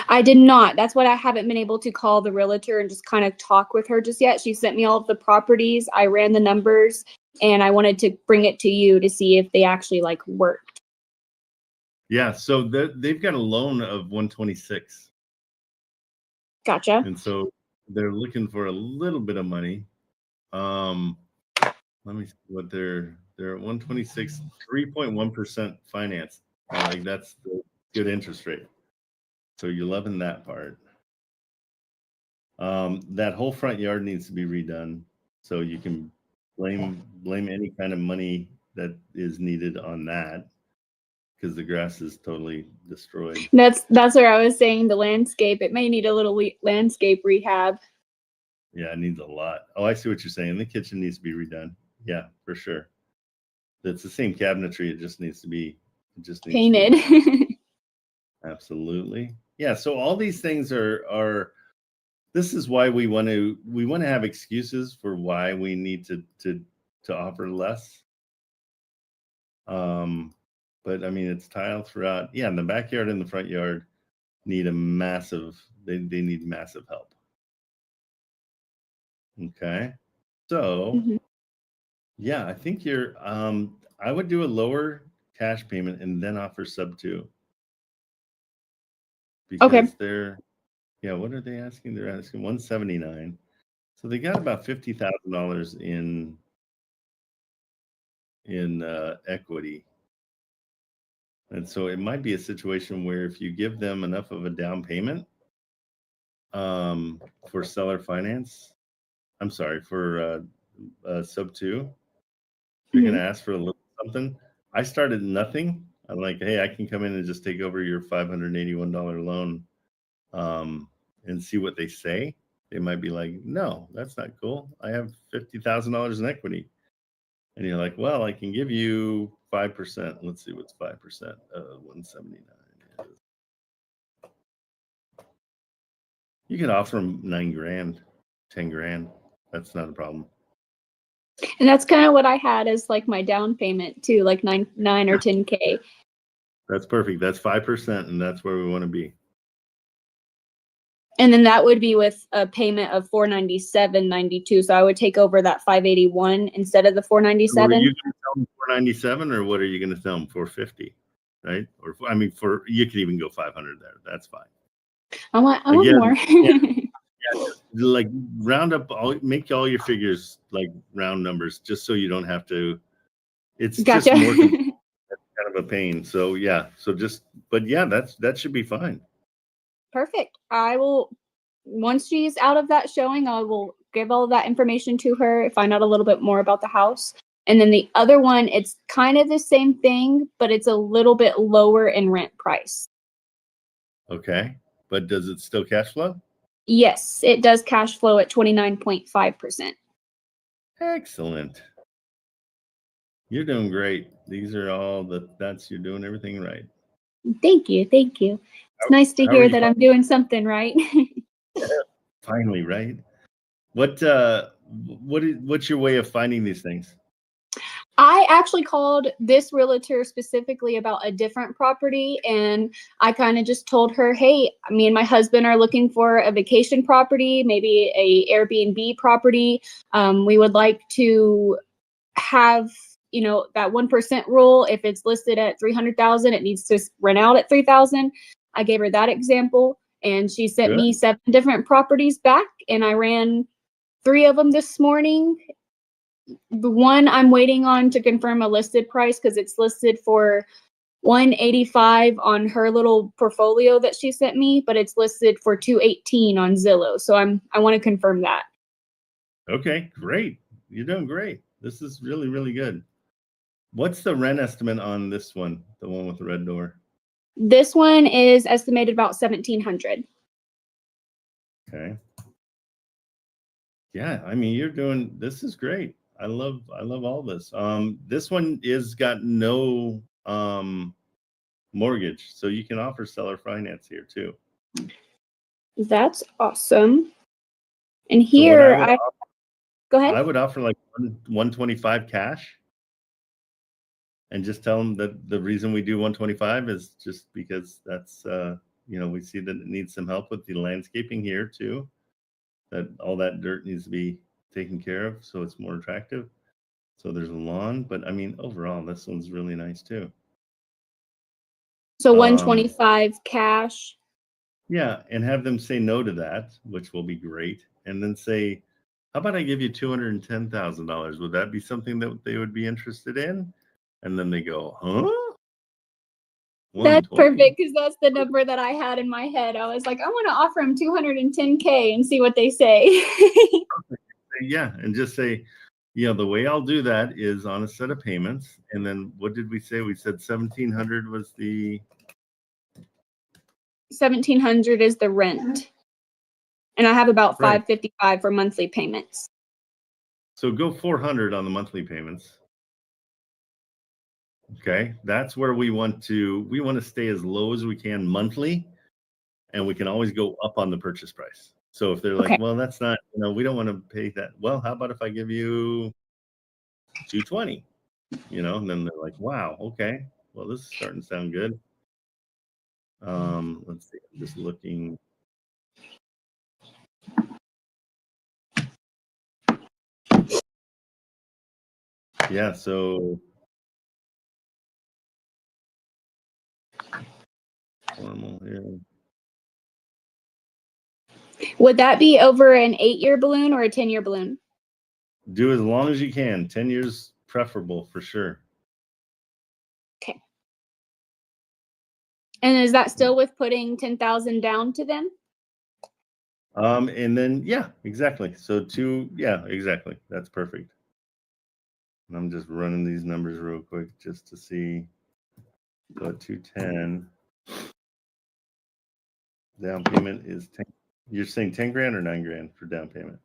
I did not. That's what I haven't been able to call the realtor and just kind of talk with her just yet. She sent me all of the properties. I ran the numbers and I wanted to bring it to you to see if they actually like worked. Yeah, so they've got a loan of 126. Gotcha. And so they're looking for a little bit of money. Let me see what they're at 126, 3.1% finance. Like that's the good interest rate. So you're loving that part. That whole front yard needs to be redone. So you can blame any kind of money that is needed on that, because the grass is totally destroyed. That's where I was saying the landscape. It may need a little landscape rehab. Yeah, it needs a lot. Oh, I see what you're saying. The kitchen needs to be redone. Yeah, for sure. It's the same cabinetry. It just needs to be Painted. Absolutely. Yeah. So all these things are. This is why we want to have excuses for why we need to offer less. But I mean, it's tile throughout. Yeah, and the backyard and the front yard need a massive. They need massive help. Okay. So, yeah, I think you're. I would do a lower cash payment and then offer sub 2. Because they're, yeah, what are they asking? They're asking 179. So they got about $50,000 in equity. And so it might be a situation where if you give them enough of a down payment for seller finance, I'm sorry, for sub 2, you're going to ask for a little something. I started nothing. I'm like, hey, I can come in and just take over your $581 loan and see what they say. They might be like, no, that's not cool. I have $50,000 in equity. And you're like, well, I can give you 5%. Let's see what's 5%. 179 is. You can offer them $9,000, $10,000. That's not a problem. And that's kind of what I had as like my down payment too, like 9 or 10K. That's perfect. That's 5%, and that's where we want to be. And then that would be with a payment of $497.92. So I would take over that $581 instead of the $497. Were you going to tell them $497, or what are you going to tell them? $450, right? Or I mean, you can even go $500 there. That's fine. I want more. Yeah, like round up make all your figures like round numbers, just so you don't have to. It's Gotcha. just more kind of a pain. So yeah, but yeah, that should be fine. Perfect. I will, once she's out of that showing, I will give all of that information to her, find out a little bit more about the house. And then the other one, it's kind of the same thing, but it's a little bit lower in rent price. Okay. But does it still cash flow? Yes, it does cash flow at 29.5%. Excellent. You're doing great. These are all you're doing everything right. Thank you. Thank you. It's nice to hear that I'm doing something right. Finally, right? What's your way of finding these things? I actually called this realtor specifically about a different property, and I kind of just told her, hey, me and my husband are looking for a vacation property, maybe a Airbnb property. We would like to have, that 1% rule. If it's listed at 300,000, it needs to rent out at 3,000. I gave her that example, and she sent me 7 different properties back, and I ran 3 of them this morning. The one I'm waiting on to confirm a listed price because it's listed for $185 on her little portfolio that she sent me, but it's listed for $218 on Zillow. So I want to confirm that. Okay, great. You're doing great. This is really, really good. What's the rent estimate on this one, the one with the red door? This one is estimated about $1,700. Okay. Yeah, I mean, this is great. I love all this. This one is got no mortgage, so you can offer seller finance here too. That's awesome. And here go ahead. I would offer like 125 cash, and just tell them that the reason we do 125 is just because that's we see that it needs some help with the landscaping here too. That all that dirt needs to be taken care of so it's more attractive. So there's a lawn, but I mean, overall, this one's really nice too. So 125 cash. Yeah, and have them say no to that, which will be great. And then say, how about I give you $210,000? Would that be something that they would be interested in? And then they go, huh? That's 120? perfect because that's the number that I had in my head. I was like, I want to offer him 210K and see what they say. Yeah, and just say, the way I'll do that is on a set of payments. And then what did we say? We said 1,700 was the 1,700 is the rent. And I have about Right. 555 for monthly payments. So go 400 on the monthly payments. Okay, that's where we want to stay as low as we can monthly, and we can always go up on the purchase price. So if they're like, Okay. well, that's not, we don't want to pay that. Well, how about if I give you 220? And then they're like, wow, okay, well, this is starting to sound good. Let's see, I'm just looking. Yeah, so normal here. Would that be over an 8-year balloon or a 10-year balloon? Do as long as you can. 10 years preferable for sure. Okay. And is that still with putting 10,000 down to them? And then, yeah, exactly. So exactly. That's perfect. And I'm just running these numbers real quick just to see. So at 210, down payment is 10. You're saying 10 grand or 9 grand for down payment?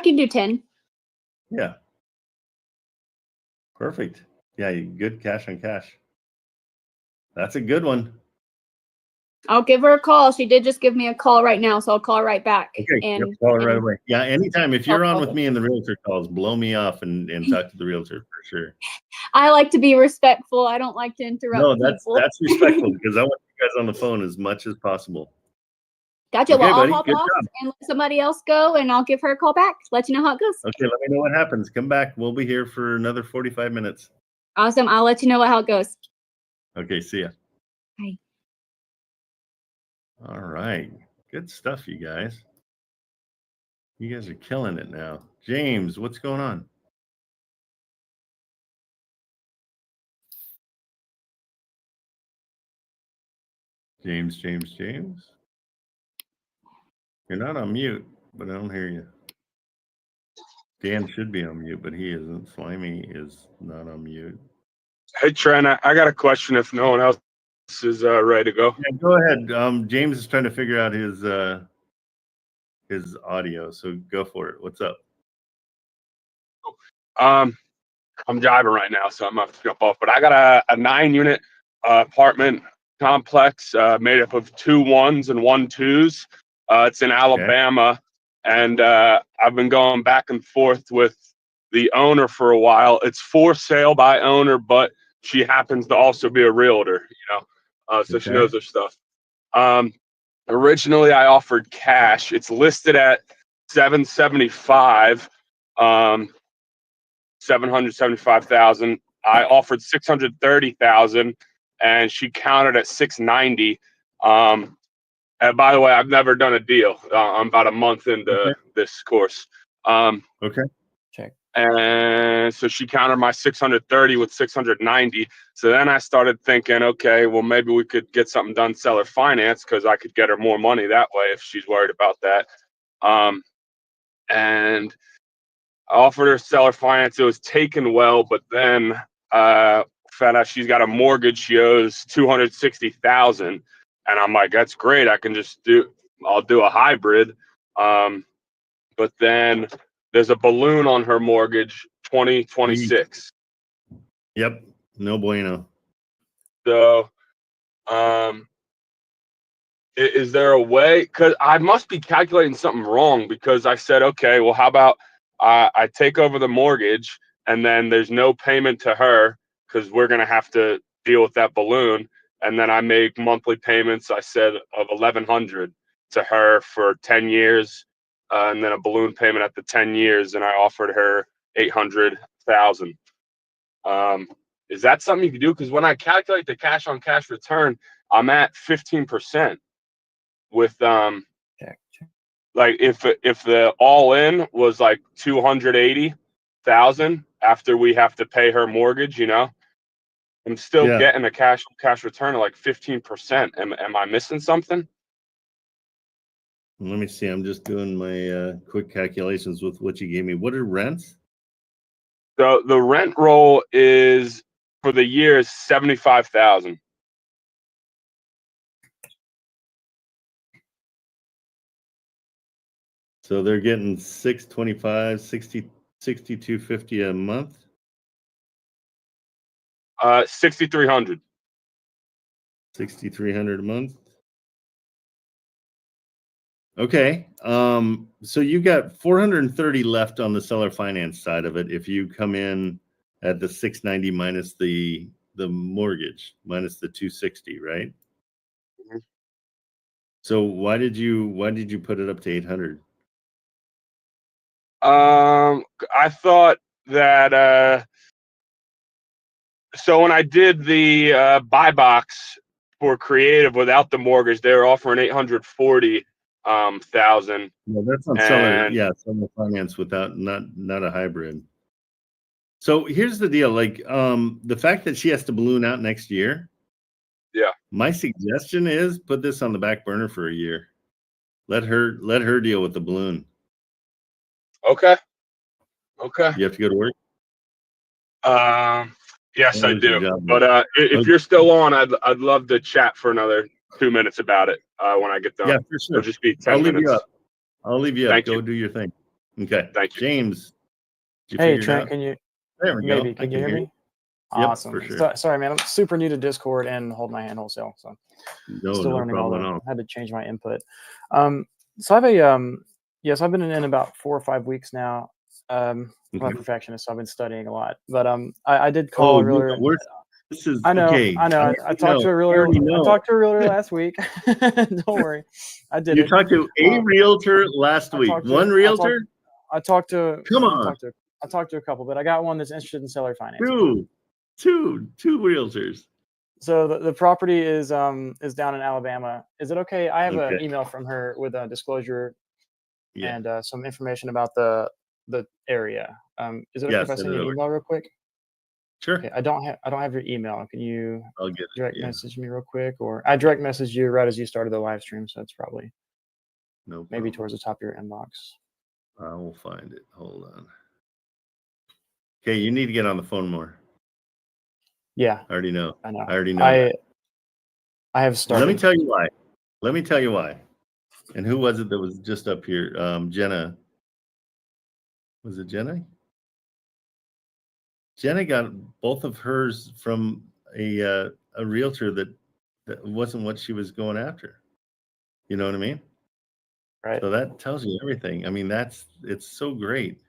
I can do 10. Yeah. Perfect. Yeah, good cash on cash. That's a good one. I'll give her a call. She did just give me a call right now, so I'll call her right back. Okay, And call her right away. Yeah, anytime. If you're on with call me in the realtor calls, blow me off and talk to the realtor for sure. I like to be respectful. I don't like to interrupt No, people. that's respectful because I want you guys on the phone as much as possible. Gotcha. Okay, Well, I'll buddy. hop Good off job. and let somebody else go, and I'll give her a call back. Let you know how it goes. Okay, let me know what happens. Come back. We'll be here for another 45 minutes. Awesome. I'll let you know how it goes. Okay, see ya. Bye. All right. Good stuff, you guys. You guys are killing it now. James, what's going on? James. You're not on mute, but I don't hear you. Dan should be on mute, but he isn't. Slimy is not on mute. Hey, Trent, I got a question if no one else is ready to go. Yeah, go ahead. James is trying to figure out his audio, so go for it. What's up? I'm driving right now, so I'm gonna have to jump off. But I got a 9-unit apartment complex made up of 2 1s and 1 2s. It's in Alabama, and I've been going back and forth with the owner for a while. It's for sale by owner, but she happens to also be a realtor, so she knows her stuff. Originally, I offered cash. It's listed at $775,000. 775,000. I offered 630,000, and she countered at 690. And by the way, I've never done a deal. I'm about a month into this course. Okay. Check. And so she countered my 630 with 690. So then I started thinking, okay, well, maybe we could get something done seller finance because I could get her more money that way if she's worried about that. And I offered her seller finance. It was taken well, but then found out she's got a mortgage. She owes $260,000, and I'm like, that's great. I'll do a hybrid. But then there's a balloon on her mortgage, 2026. Yep. No bueno. So, is there a way? Because I must be calculating something wrong, because I said, okay, well, how about I take over the mortgage and then there's no payment to her because we're going to have to deal with that balloon. And then I make monthly payments, I said, of $1,100 to her for 10 years. And then a balloon payment at the 10 years. And I offered her $800 $1,000. Is that something you can do? Because when I calculate the cash on cash return, I'm at 15% with like if the all in was like 280,000 after we have to pay her mortgage, I'm still getting a cash return of like 15%. Am I missing something? Let me see. I'm just doing my quick calculations with what you gave me. What are rents? The rent roll is for the year is 75,000. So they're getting 625, 6250 a month. 6,300. 6,300 a month. Okay. So you got 430 left on the seller finance side of it. If you come in at the 690 minus the mortgage, minus the 260, right? Mm-hmm. So why did you put it up to 800? I thought that so when I did the buy box for creative without the mortgage, they were offering 840,000. No, that's on seller. Yeah, seller finance without not a hybrid. So here's the deal. Like the fact that she has to balloon out next year. Yeah. My suggestion is put this on the back burner for a year. Let her deal with the balloon. Okay. You have to go to work? Yes, I do. Job, but if you're still on, I'd love to chat for another 2 minutes about it when I get done. Yeah, for sure. It'll just be 10 I'll leave minutes. you up. I'll leave you up. Thank Go you. do your thing. Okay. Thank you. James. Did you Hey, figure it Trent, out? can you There we maybe go. can you hear me? Yep, Awesome. for sure. Sorry, man. I'm super new to Discord and hold my hand wholesale, so No still learning all problem the. at all. Had to change my input. So I have a yes, I've been in about 4 or 5 weeks now. I'm a Okay. perfectionist, so I've been studying a lot. But I did call a realtor. This is I know, okay. I know. I talked to a realtor. I talked to a realtor last week. Don't worry, I did. You talked to a realtor last week. One realtor? I talked to. Come on. I talked to a couple, but I got one that's interested in seller finance. Two realtors. So the property is down in Alabama. Is it okay? I have an email from her with a disclosure and some information about the area. Is it okay if I send you an email real quick? Sure. Okay, I don't have your email. Can you I'll get direct message me real quick, or I direct message you right as you started the live stream, so it's probably maybe towards the top of your inbox. I will find it. Hold on. Okay, you need to get on the phone more. Yeah. I already know. I know. I already know. I have started. Let me tell you why. And who was it that was just up here? Jenna. Was it Jenna? Jenna got both of hers from a realtor that wasn't what she was going after. You know what I mean? Right. So that tells you everything. I mean, it's so great.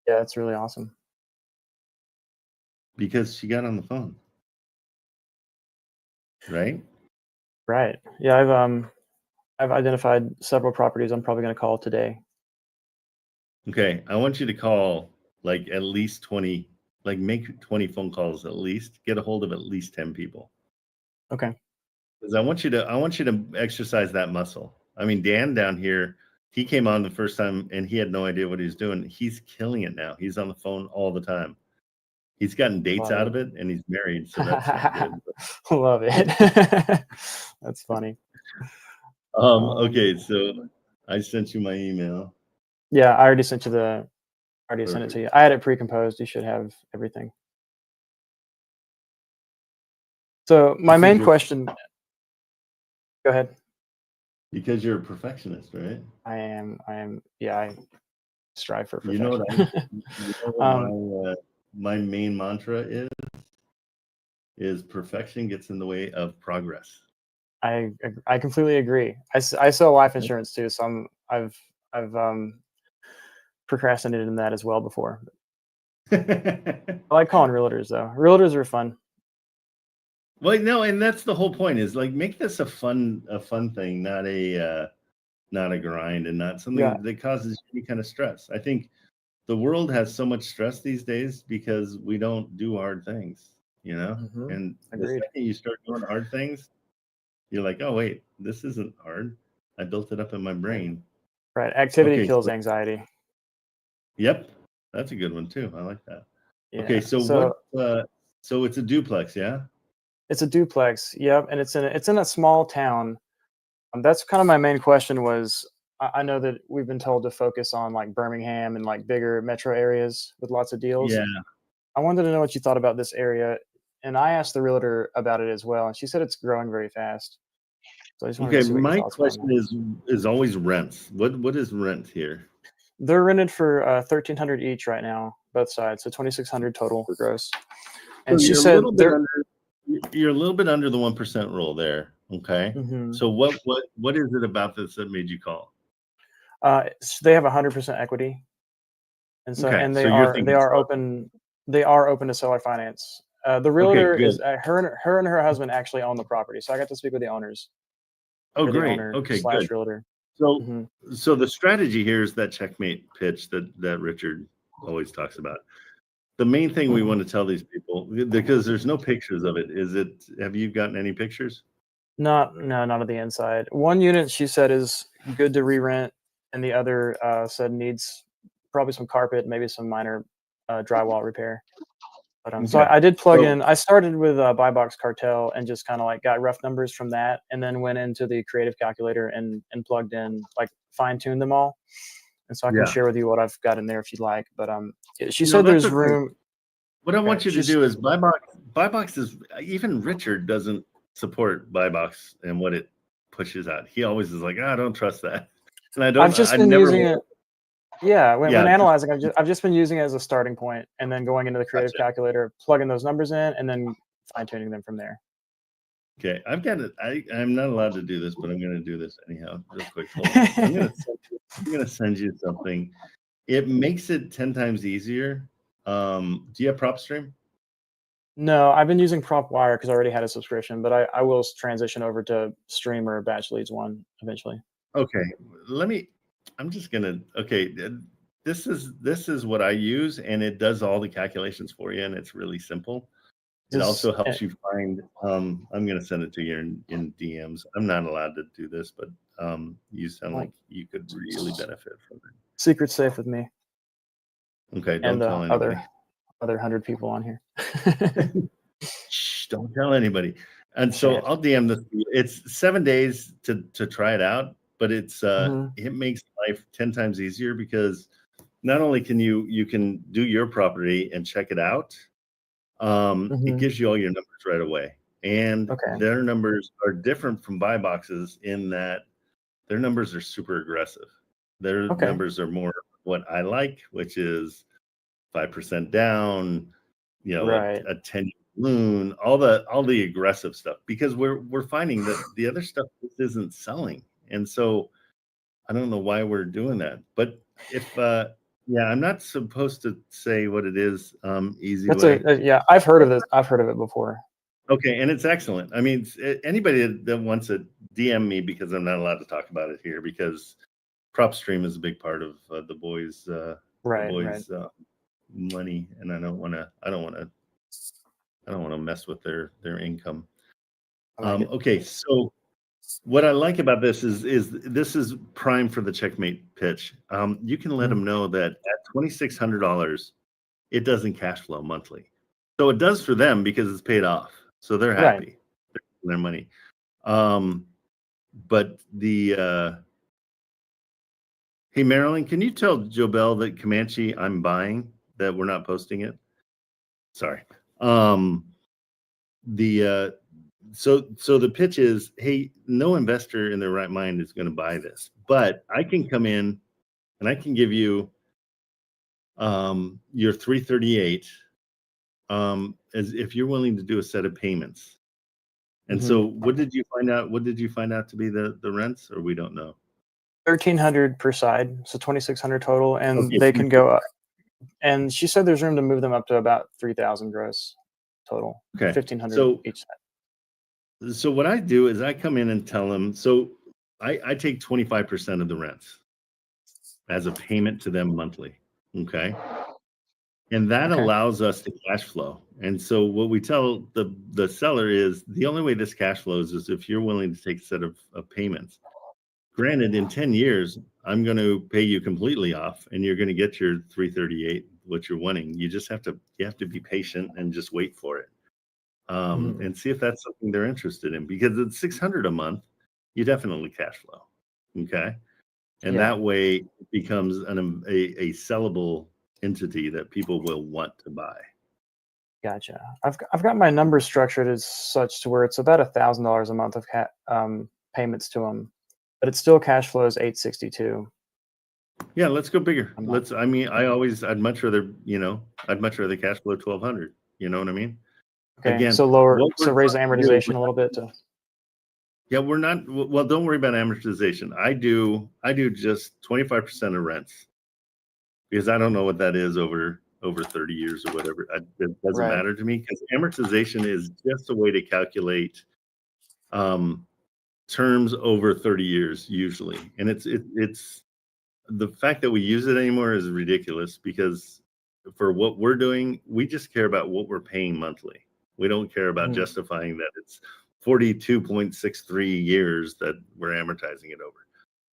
Yeah, it's really awesome. Because she got on the phone. Right? Right. Yeah, I've identified several properties I'm probably going to call today. Okay, I want you to call like at least 20, like make 20 phone calls at least. Get a hold of at least 10 people. Okay. Because I want you to exercise that muscle. I mean, Dan down here, he came on the first time and he had no idea what he was doing. He's killing it now. He's on the phone all the time. He's gotten dates out of it and he's married, so that's not good. Love it. That's funny. Okay, so I sent you my email. Yeah, I already sent you sent it to you. I had it pre-composed. You should have everything. So my main question. Go ahead. Because you're a perfectionist, right? I am. Yeah, I strive for perfection. You know what my main mantra is perfection gets in the way of progress. I completely agree. I sell life insurance too, so I've procrastinated in that as well before. I like calling realtors though. Realtors are fun. Well, no, and that's the whole point is like make this a fun thing, not a grind and not something that causes any kind of stress. I think the world has so much stress these days because we don't do hard things, you know? And the Agreed. second you start doing hard things, you're like, oh, wait, this isn't hard. I built it up in my brain. Right. Activity Okay, kills so- anxiety. Yep. That's a good one too. I like that. Yeah. Okay, so what, so it's a duplex, yeah? It's a duplex. Yep. And it's in a small town. That's kind of my main question was, I know that we've been told to focus on like Birmingham and like bigger metro areas with lots of deals. Yeah. I wanted to know what you thought about this area. And I asked the realtor about it as well. And she said it's growing very fast. So I just wanted to Okay, see what your my thoughts were on question that. is always rents. What is rent here? They're rented for $1,300 each right now, both sides. So $2,600 total gross. And So she you're a said little bit you're a little bit under the 1% rule there. Okay. Mhm. So what is it about this that made you call? They have 100% equity, and so Okay, and so they you're are thinking they are so. open they are open to seller finance. The realtor is her and her husband actually own the property, so I got to speak with the owners. Oh, Or the great. owner Okay, slash good. realtor. So Mhm. so the strategy here is that checkmate pitch that Richard always talks about. The main thing we want to tell these people, because there's no pictures of it, have you gotten any pictures? Not of the inside. One unit she said is good to re-rent, and the other said needs probably some carpet, maybe some minor drywall repair. But so Okay. I did plug So- in. I started with Buy Box Cartel and just kind of like got rough numbers from that, and then went into the creative calculator and plugged in, like fine tuned them all. And so I can Yeah. share with you what I've got in there if you'd like. But she No, said that's there's okay. room. What I want you to just- do is buy box is, even Richard doesn't support buy box and what it pushes out. He always is like, I don't trust that. And I've just been never using it. Yeah, when Yeah, analyzing, I've just been using it as a starting point, and then going into the creative Gotcha. calculator, plugging those numbers in, and then fine tuning them from there. Okay, I've got it. I'm not allowed to do this, but I'm going to do this anyhow. Real quick, hold on. I'm going to send you something. It makes it 10 times easier. Do you have PropStream? No, I've been using PropWire because I already had a subscription, but I will transition over to Stream or Batch Leads one eventually. Okay, I'm just gonna. Okay, this is what I use, and it does all the calculations for you, and it's really simple. It also helps you find. I'm gonna send it to you in DMs. I'm not allowed to do this, but you sound like you could really benefit from it. Secret's safe with me. Okay, don't and tell anybody. other 100 people on here. Shh, don't tell anybody. And so I'll DM this. It's 7 days to try it out, but it's it makes life 10 times easier because not only can you can do your property and check it out, it gives you all your numbers right away. And their numbers are different from buy boxes in that their numbers are super aggressive. Their numbers are more what I like, which is 5% down, you know, a 10 balloon, all the aggressive stuff, because we're finding that the other stuff just isn't selling. And so I don't know why we're doing that. But if I'm not supposed to say what it is. Easy way. Yeah, I've heard of it. I've heard of it before. Okay, and it's excellent. I mean, anybody that wants to DM me, because I'm not allowed to talk about it here, because PropStream is a big part of the boys' money, and I don't want to mess with their income. Okay, so what I like about this is this is prime for the checkmate pitch. You can let them know that at $2,600, it doesn't cash flow monthly. So it does for them because it's paid off. So they're happy. They're getting their money. But the hey, Marilyn, can you tell Jobel that Comanche I'm buying, that we're not posting it? Sorry. So the pitch is, hey, no investor in their right mind is going to buy this, but I can come in and I can give you your 338 as if you're willing to do a set of payments. And so what did you find out? What did you find out to be the rents, or we don't know? 1,300 per side, so 2,600 total, and they can go up. And she said there's room to move them up to about 3,000 gross total. Okay, 1,500 each side. So what I do is I come in and tell them. So I take 25% of the rents as a payment to them monthly. Okay. And that allows us to cash flow. And so what we tell the seller is the only way this cash flows is if you're willing to take a set of payments. Granted, in 10 years, I'm going to pay you completely off and you're going to get your 338, what you're wanting. You just have to be patient and just wait for it. And see if that's something they're interested in, because it's 600 a month, you definitely cash flow. Okay. And that way it becomes a sellable entity that people will want to buy. Gotcha. I've got my numbers structured as such to where it's about $1,000 a month of payments to them, but it still cash flows $862. Yeah, let's go bigger. I'd much rather cash flow 1,200. You know what I mean? Okay. Again, so raise the amortization a little bit to. Yeah, we're not. Well, don't worry about amortization. I do just 25% of rents, because I don't know what that is over 30 years or whatever. It doesn't matter to me, because amortization is just a way to calculate terms over 30 years usually. And it's the fact that we use it anymore is ridiculous, because for what we're doing, we just care about what we're paying monthly. We don't care about justifying that it's 42.63 years that we're amortizing it over,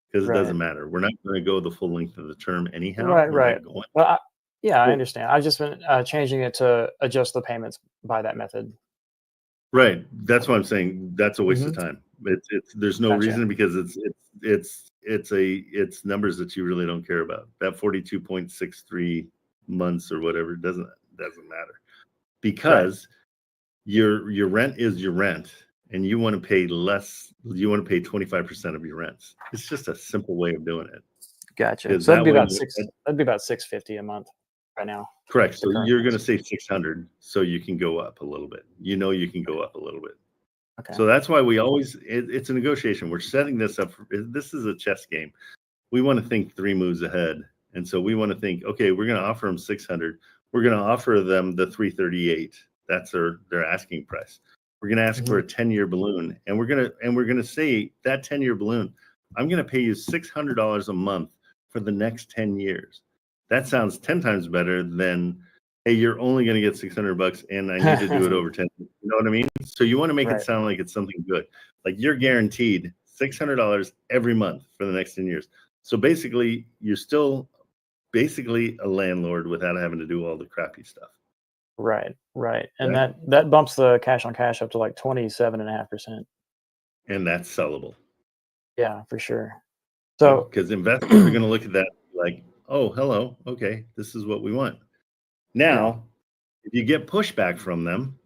because it doesn't matter. We're not going to go the full length of the term anyhow. Right. Well, I understand. I've just been changing it to adjust the payments by that method. Right. That's what I'm saying. That's a waste of time. There's no reason, because it's numbers that you really don't care about. That 42.63 months or whatever doesn't matter, because your rent is your rent, and you want to pay less. You want to pay 25% of your rents. It's just a simple way of doing it. Gotcha. So that'd be about $650 a month right now. Correct. So you're going to say 600, so you can go up a little bit. You can go up a little bit. Okay. So that's why we always, it's a negotiation. We're setting this up. This is a chess game. We want to think 3 moves ahead. And so we want to think, okay, we're going to offer them 600. We're going to offer them the 338. That's their asking price. We're going to ask for a 10-year balloon, and we're going to say that 10-year balloon, I'm going to pay you $600 a month for the next 10 years. That sounds 10 times better than, hey, you're only going to get $600 and I need to do it over 10. You know what I mean? So you want to make it sound like it's something good. Like you're guaranteed $600 every month for the next 10 years. So basically, you're still basically a landlord without having to do all the crappy stuff. Right. And that bumps the cash on cash up to like 27.5%. And that's sellable. Yeah, for sure. So because investors are going to look at that like, oh, hello, okay, this is what we want. Now, if you get pushback from them,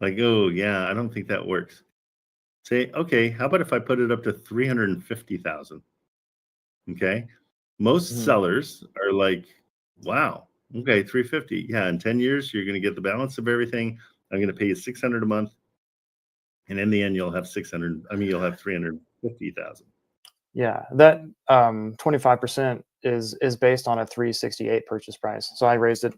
like, oh yeah, I don't think that works. Say, okay, how about if I put it up to 350,000? Okay. Most sellers are like, wow, okay, 350. Yeah, in 10 years, you're going to get the balance of everything. I'm going to pay you 600 a month. And in the end, you'll have 350,000. Yeah, that 25% is based on a 368 purchase price. So I raised it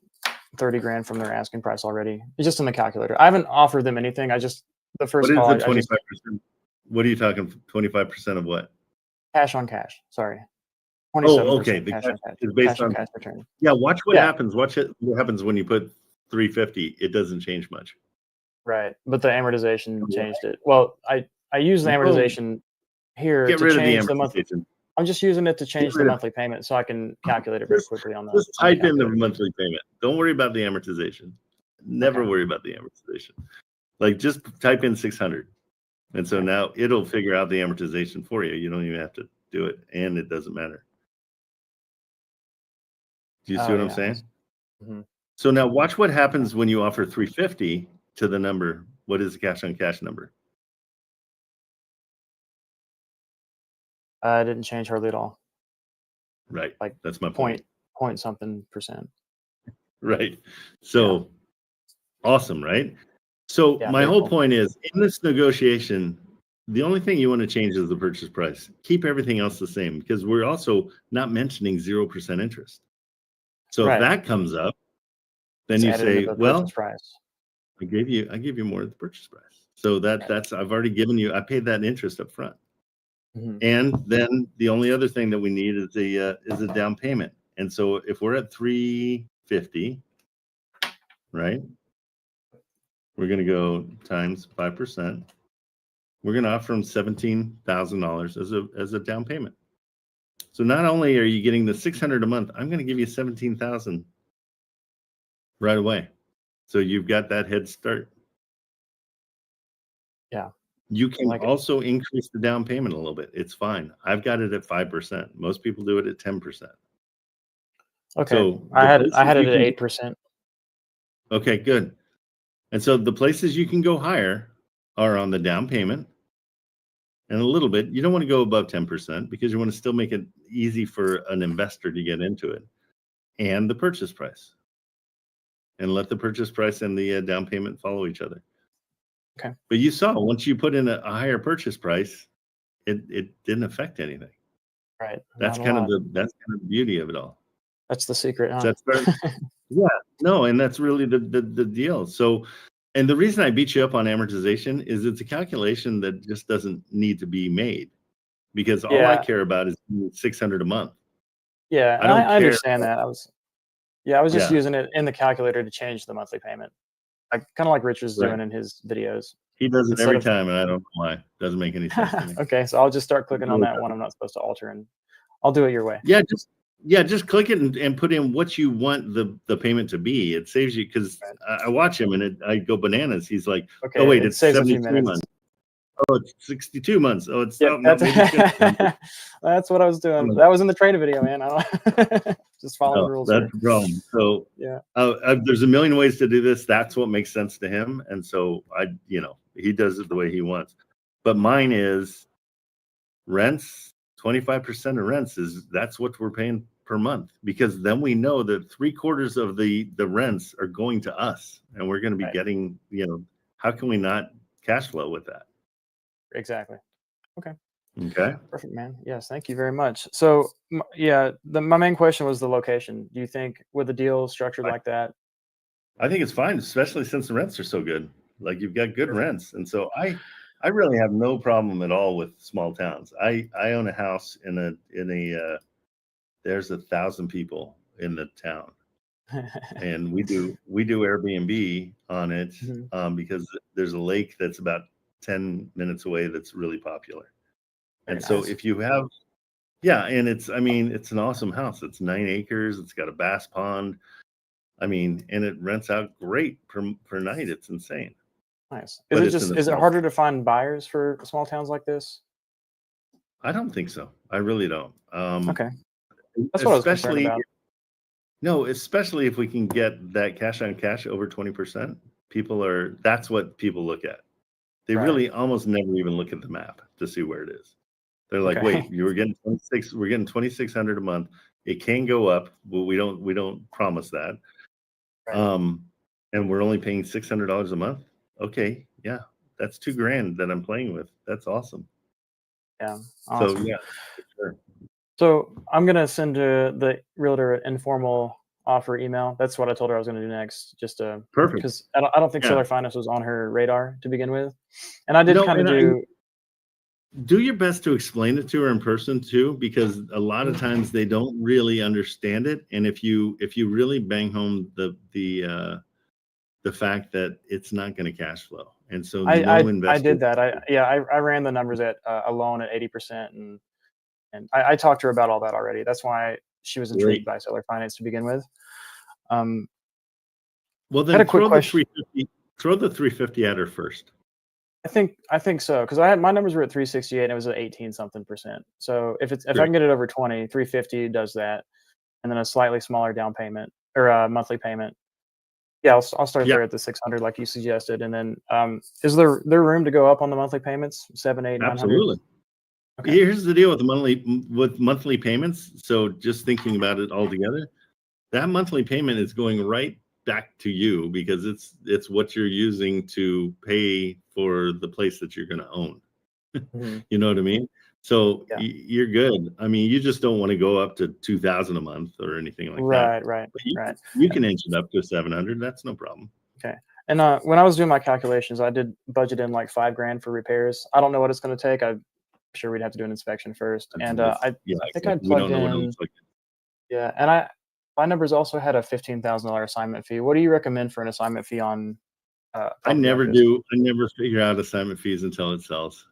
30 grand from their asking price already. It's just in the calculator. I haven't offered them anything. The first call. What is the 25%? What are you talking? 25% of what? Cash on cash. Sorry. Oh, okay. The cash is based on cash return. Yeah, watch what happens. Watch what happens when you put 350. It doesn't change much. Right, but the amortization changed it. Well, I use the amortization here to change the monthly. I'm just using it to change the monthly payment, so I can calculate it very quickly on that. Just type in the monthly payment. Don't worry about the amortization. Never worry about the amortization. Like just type in 600, and so now it'll figure out the amortization for you. You don't even have to do it, and it doesn't matter. Do you see what I'm saying? Mm-hmm. So now watch what happens when you offer 350 to the number. What is the cash on cash number? It didn't change hardly at all. Right. Like that's my point. Point something percent. Right. So awesome, right? So my whole point is, in this negotiation, the only thing you want to change is the purchase price. Keep everything else the same, because we're also not mentioning 0% interest. So if that comes up, then you say, well, price. I gave you more of the purchase price. So that's I've already given you. I paid that interest up front. And then the only other thing that we need is a down payment. And so if we're at 350, right? We're going to go times 5%. We're going to offer them $17,000 as a down payment. So not only are you getting the $600 a month, I'm going to give you $17,000 right away. So you've got that head start. Yeah. You can also increase the down payment a little bit. It's fine. I've got it at 5%. Most people do it at 10%. Okay. So I had it at 8%. Okay, good. And so the places you can go higher are on the down payment and a little bit. You don't want to go above 10% because you want to still make it easy for an investor to get into it, and the purchase price. And let the purchase price and the down payment follow each other. Okay. But you saw once you put in a higher purchase price, it didn't affect anything. Right. That's kind of the beauty of it all. That's the secret, huh? That's very, yeah, no, and that's really the deal. So, and the reason I beat you up on amortization is it's a calculation that just doesn't need to be made, because all I care about is $600 a month. Yeah, I understand that. I was just Yeah. using it in the calculator to change the monthly payment. Kind of like Richard's doing in his videos. He does it every time, and I don't know why. Doesn't make any sense to me. Okay, so I'll just start clicking on that one I'm not supposed to alter, and I'll do it your way. Just click it and put in what you want the payment to be. It saves you, because I watch him and I go bananas. He's like, okay, oh wait, it's 72 minutes. months. Oh, it's 62 months. Oh, it's that's what I was doing. That was in the trader video, man. I don't just follow the rules. That's the problem. So there's a million ways to do this. That's what makes sense to him, and so he does it the way he wants. But mine is rents. 25% of rents that's what we're paying per month, because then we know that 3/4 of the rents are going to us, and we're going to be getting, how can we not cash flow with that? Exactly. Okay. Perfect, man. Yes, thank you very much. So my main question was the location. Do you think with a deal structured like that? I think it's fine, especially since the rents are so good. Like, you've got good rents, and so I really have no problem at all with small towns. I own a house in a there's 1,000 people in the town, and we do Airbnb on it because there's a lake that's about 10 minutes away that's really popular. Very and so nice. if you have, and it's an awesome house. It's 9 acres. It's got a bass pond. And it rents out great per night. It's insane. Nice. Is it harder to find buyers for small towns like this? I don't think so. I really don't. Okay. That's what I was concerned about. No, especially if we can get that cash on cash over 20%. That's what people look at. They really almost never even look at the map to see where it is. They're like, wait, we're getting 26, we're getting $2,600 a month. It can go up, but we don't promise that. And we're only paying $600 a month. Okay, yeah, that's $2,000 that I'm playing with. That's awesome. Yeah. Awesome. So sure. So I'm gonna send the realtor an informal offer email. That's what I told her I was gonna do next. Just perfect, because I don't think seller finance was on her radar to begin with, and I did kind of do your best to explain it to her in person too, because a lot of times they don't really understand it. And if you really bang home the fact that it's not going to cash flow, and so I did that. I ran the numbers at a loan at 80%, and I talked to her about all that already. That's why she was intrigued by seller finance to begin with. Well, then throw the 350 at her first. I think so, because my numbers were at 368 and it was at 18-something%. So if I can get it over 20, 350 does that, and then a slightly smaller down payment or a monthly payment. Yeah, I'll start there at the 600 like you suggested, and then is there room to go up on the monthly payments? 7, 8, 900? Absolutely. Okay. Here's the deal with monthly payments. So just thinking about it all together, that monthly payment is going right back to you, because it's what you're using to pay for the place that you're going to own. You know what I mean? So you're good. You just don't want to go up to 2,000 a month or anything like that. Right. You can inch it up to 700. That's no problem. Okay. And when I was doing my calculations, I did budget in like $5,000 for repairs. I don't know what it's going to take. I'm sure we'd have to do an inspection first. And I think I plugged in. Yeah, and my numbers also had a $15,000 assignment fee. What do you recommend for an assignment fee on? I never do. I never figure out assignment fees until it sells,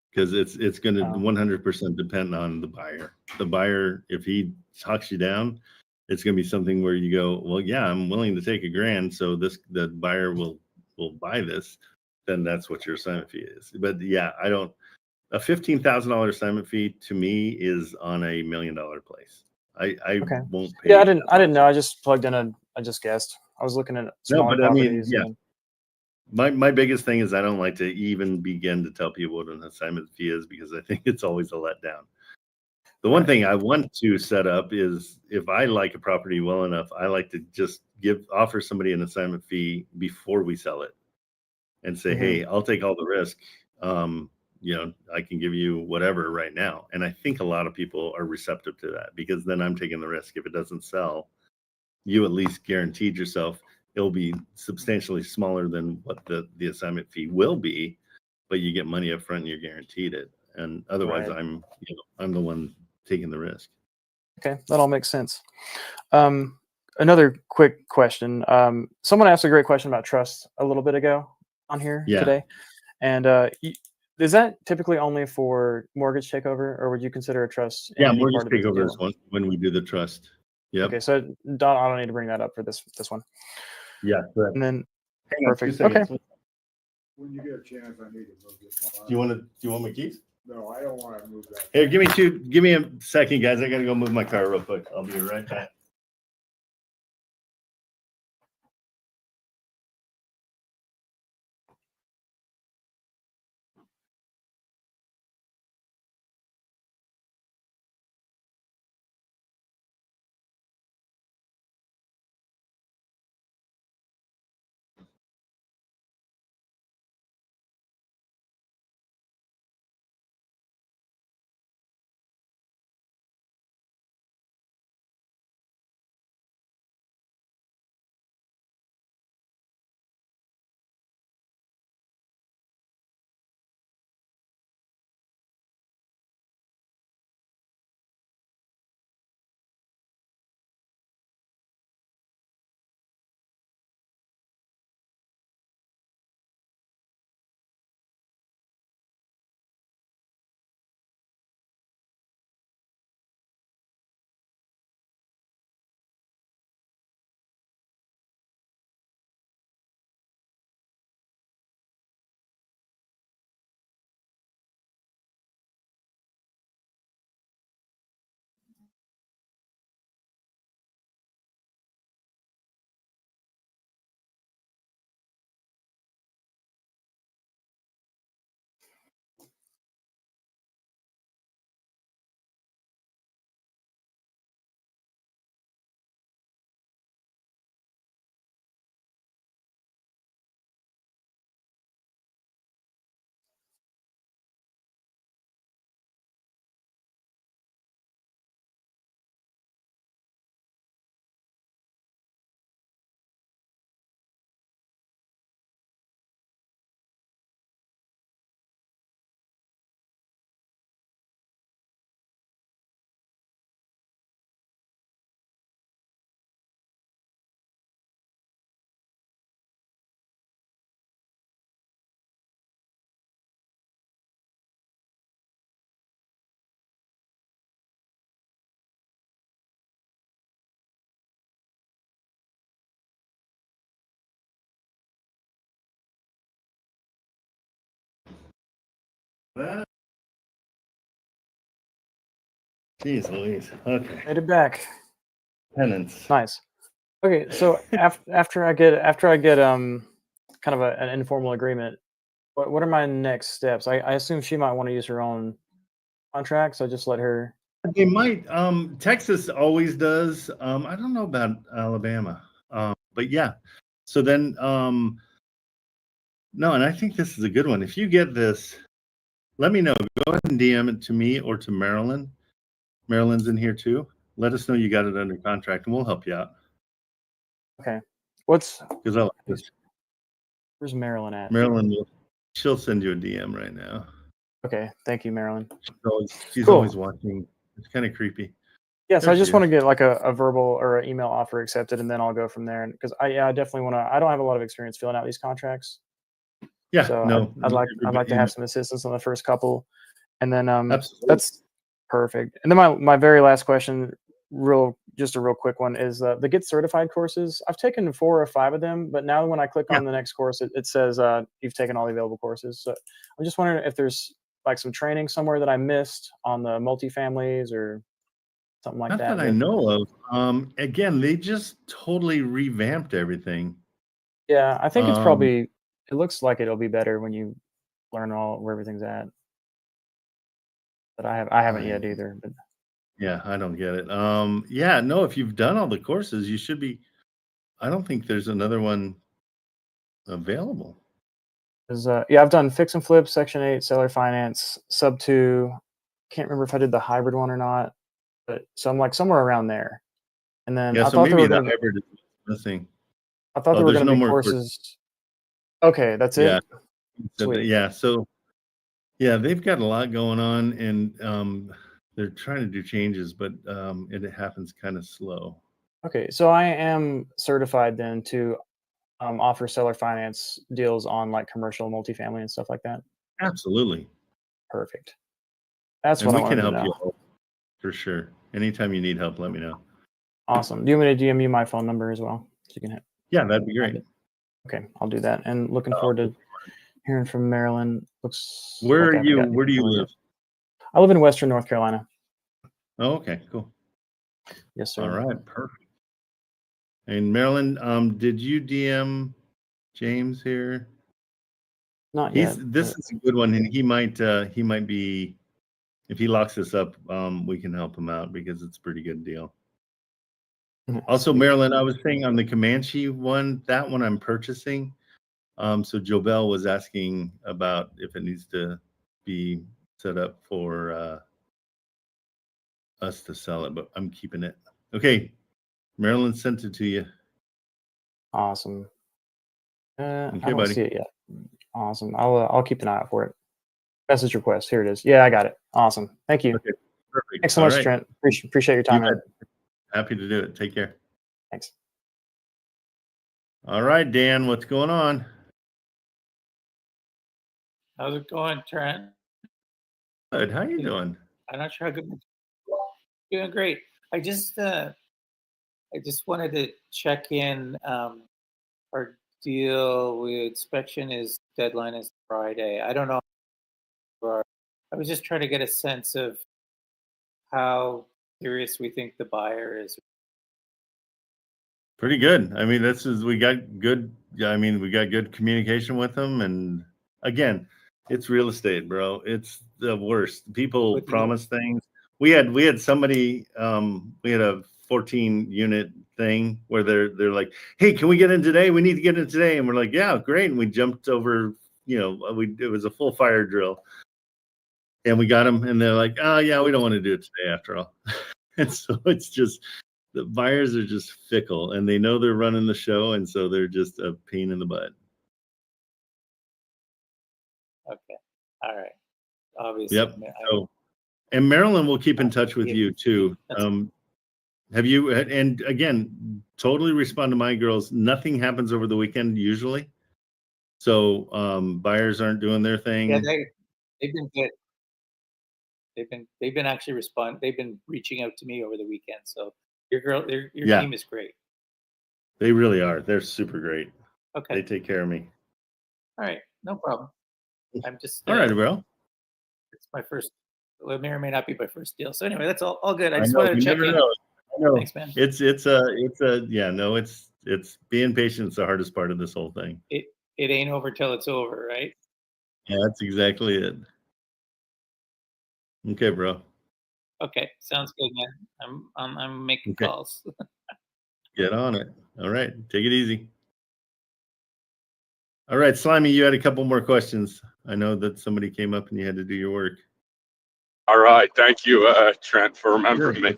because it's going to 100% depend on the buyer. The buyer, if he talks you down, it's going to be something where you go, well, yeah, I'm willing to take $1,000, so the buyer will buy this. Then that's what your assignment fee is. But yeah, I don't. A $15,000 assignment fee to me is on a $1 million place. I won't pay. Yeah, I didn't know. I just plugged in I just guessed. I was looking at smaller properties. I mean, yeah. My biggest thing is I don't like to even begin to tell people what an assignment fee is, because I think it's always a letdown. The one thing I want to set up is, if I like a property well enough, I like to just offer somebody an assignment fee before we sell it, and say, hey, I'll take all the risk. I can give you whatever right now. And I think a lot of people are receptive to that, because then I'm taking the risk. If it doesn't sell, you at least guaranteed yourself it'll be substantially smaller than what the assignment fee will be, but you get money up front and you're guaranteed it. And otherwise I'm the one taking the risk. Okay, that all makes sense. Another quick question. Someone asked a great question about trust a little bit ago on here today. And is that typically only for mortgage takeover, or would you consider a trust? Yeah, mortgage takeover is when we do the trust. Yeah. Okay, so I don't need to bring that up for this one. Yeah, correct. And then perfect. Okay. When you get a chance, I need to move this. Do you want my keys? No, I don't want to move that. Here, give me a second, guys. I gotta go move my car real quick. I'll be right back. Jeez Louise. Okay. Made it back. Penance. Nice. Okay, so after I get kind of an informal agreement, what are my next steps? I assume she might want to use her own contract, so just let her. They might. Texas always does. I don't know about Alabama. But yeah. So then no, and I think this is a good one. If you get this, let me know. Go ahead and DM it to me or to Marilyn. Marilyn's in here too. Let us know you got it under contract, and we'll help you out. Okay. Because I like this. Where's Marilyn at? Marilyn, she'll send you a DM right now. Okay. Thank you, Marilyn. She's always watching. It's kind of creepy. Yeah, so There I she just want to is. get like a verbal or an email offer accepted, and then I'll go from there. Because I definitely want to. I don't have a lot of experience filling out these contracts, Yeah, so no, I'd like everybody, to have some assistance on the first couple, and then absolutely. that's perfect. And then my very last question, just a real quick one, is the Get Certified courses. I've taken 4 or 5 of them, but now when I click Yeah. on the next course, it says you've taken all the available courses. So I'm just wondering if there's like some training somewhere that I missed on the multifamilies or something like Not that. that I know of. Again, they just totally revamped everything. Yeah, I think it's Um, probably. It looks like it'll be better when you learn all where everything's at. But I haven't yet either. But yeah, I don't get it. Yeah, no, if you've done all the courses, you should be. I don't think there's another one available. yeah, I've done fix and flip, Section 8, seller finance, sub 2. Can't remember if I did the hybrid one or not, but so I'm like somewhere around there. And then Yeah, I so thought there maybe were the going to hybrid is missing. I thought Oh, there were there's going to no be more courses. Okay, that's Yeah. it. Sweet. Yeah, so yeah, they've got a lot going on, and they're trying to do changes, but it happens kind of slow. Okay, so I am certified then to offer seller finance deals on like commercial multifamily and stuff like that. Absolutely. Perfect. That's And what I we can wanted to help know. you out for sure. Anytime you need help, let me know. Awesome. Do you want me to DM you my phone number as well? So you can hit. Yeah, that'd be great. Okay, I'll do that. And looking forward to hearing from Maryland. Looks Where like I are haven't you? got any Where do you further live? yet. I live in Western North Carolina. Oh, okay, cool. Yes, sir. All right, perfect. And Maryland, did you DM James here? Not yet. This is a good one, and he might be, if he locks this up, we can help him out because it's a pretty good deal. Also, Maryland, I was saying on the Comanche one, that one I'm purchasing. So Jobel was asking about if it needs to be set up for us to sell it, but I'm keeping it. Okay, Maryland sent it to you. Awesome. I Okay, don't buddy. see it yet. Awesome. I'll keep an eye out for it. Message request. Here it is. Yeah, I got it. Awesome. Thank you. Okay, perfect. Thanks so All much, right. Trent. Appreciate your time. You bet. Happy to do it. Take care. Thanks. All right, Dan, what's going on? How's it going, Trent? Good. How you doing? I'm not sure how good. Doing great. I just wanted to check in. Our deal with inspection is deadline is Friday. I don't know. I was just trying to get a sense of how serious we think the buyer is. Pretty good. I mean, we got good. I mean, we got good communication with them, and again, it's real estate, bro. It's the worst. People promise things. We had somebody. We had a 14 unit thing where they're like, "Hey, can we get in today? We need to get in today." And we're like, "Yeah, great." And we jumped over. It was a full fire drill, and we got them. And they're like, "Oh yeah, we don't want to do it today after all." And so it's just. The buyers are just fickle, and they know they're running the show, and so they're just a pain in the butt. Okay. All right. Obviously. Yep. So, and Marilyn will keep in touch with you too. Have you? And again, totally respond to my girls. Nothing happens over the weekend usually, so buyers aren't doing their thing. Yeah, they've been good. They've been actually responding. They've been reaching out to me over the weekend. So your team is great. They really are. They're super great. Okay. They take care of me. All right, no problem. I'm just all right, bro. It's my first. Well, it may or may not be my first deal. So anyway, that's all good. I I just know, wanted to check never in. know. I know. Thanks, man. It's being patient is the hardest part of this whole thing. It ain't over till it's over, right? Yeah, that's exactly it. Okay, bro. Okay, sounds good, man. I'm making calls. Get on it. All right, take it easy. All right, Slimy, you had a couple more questions. I know that somebody came up and you had to do your work. All right, thank you, Trent, for remembering me.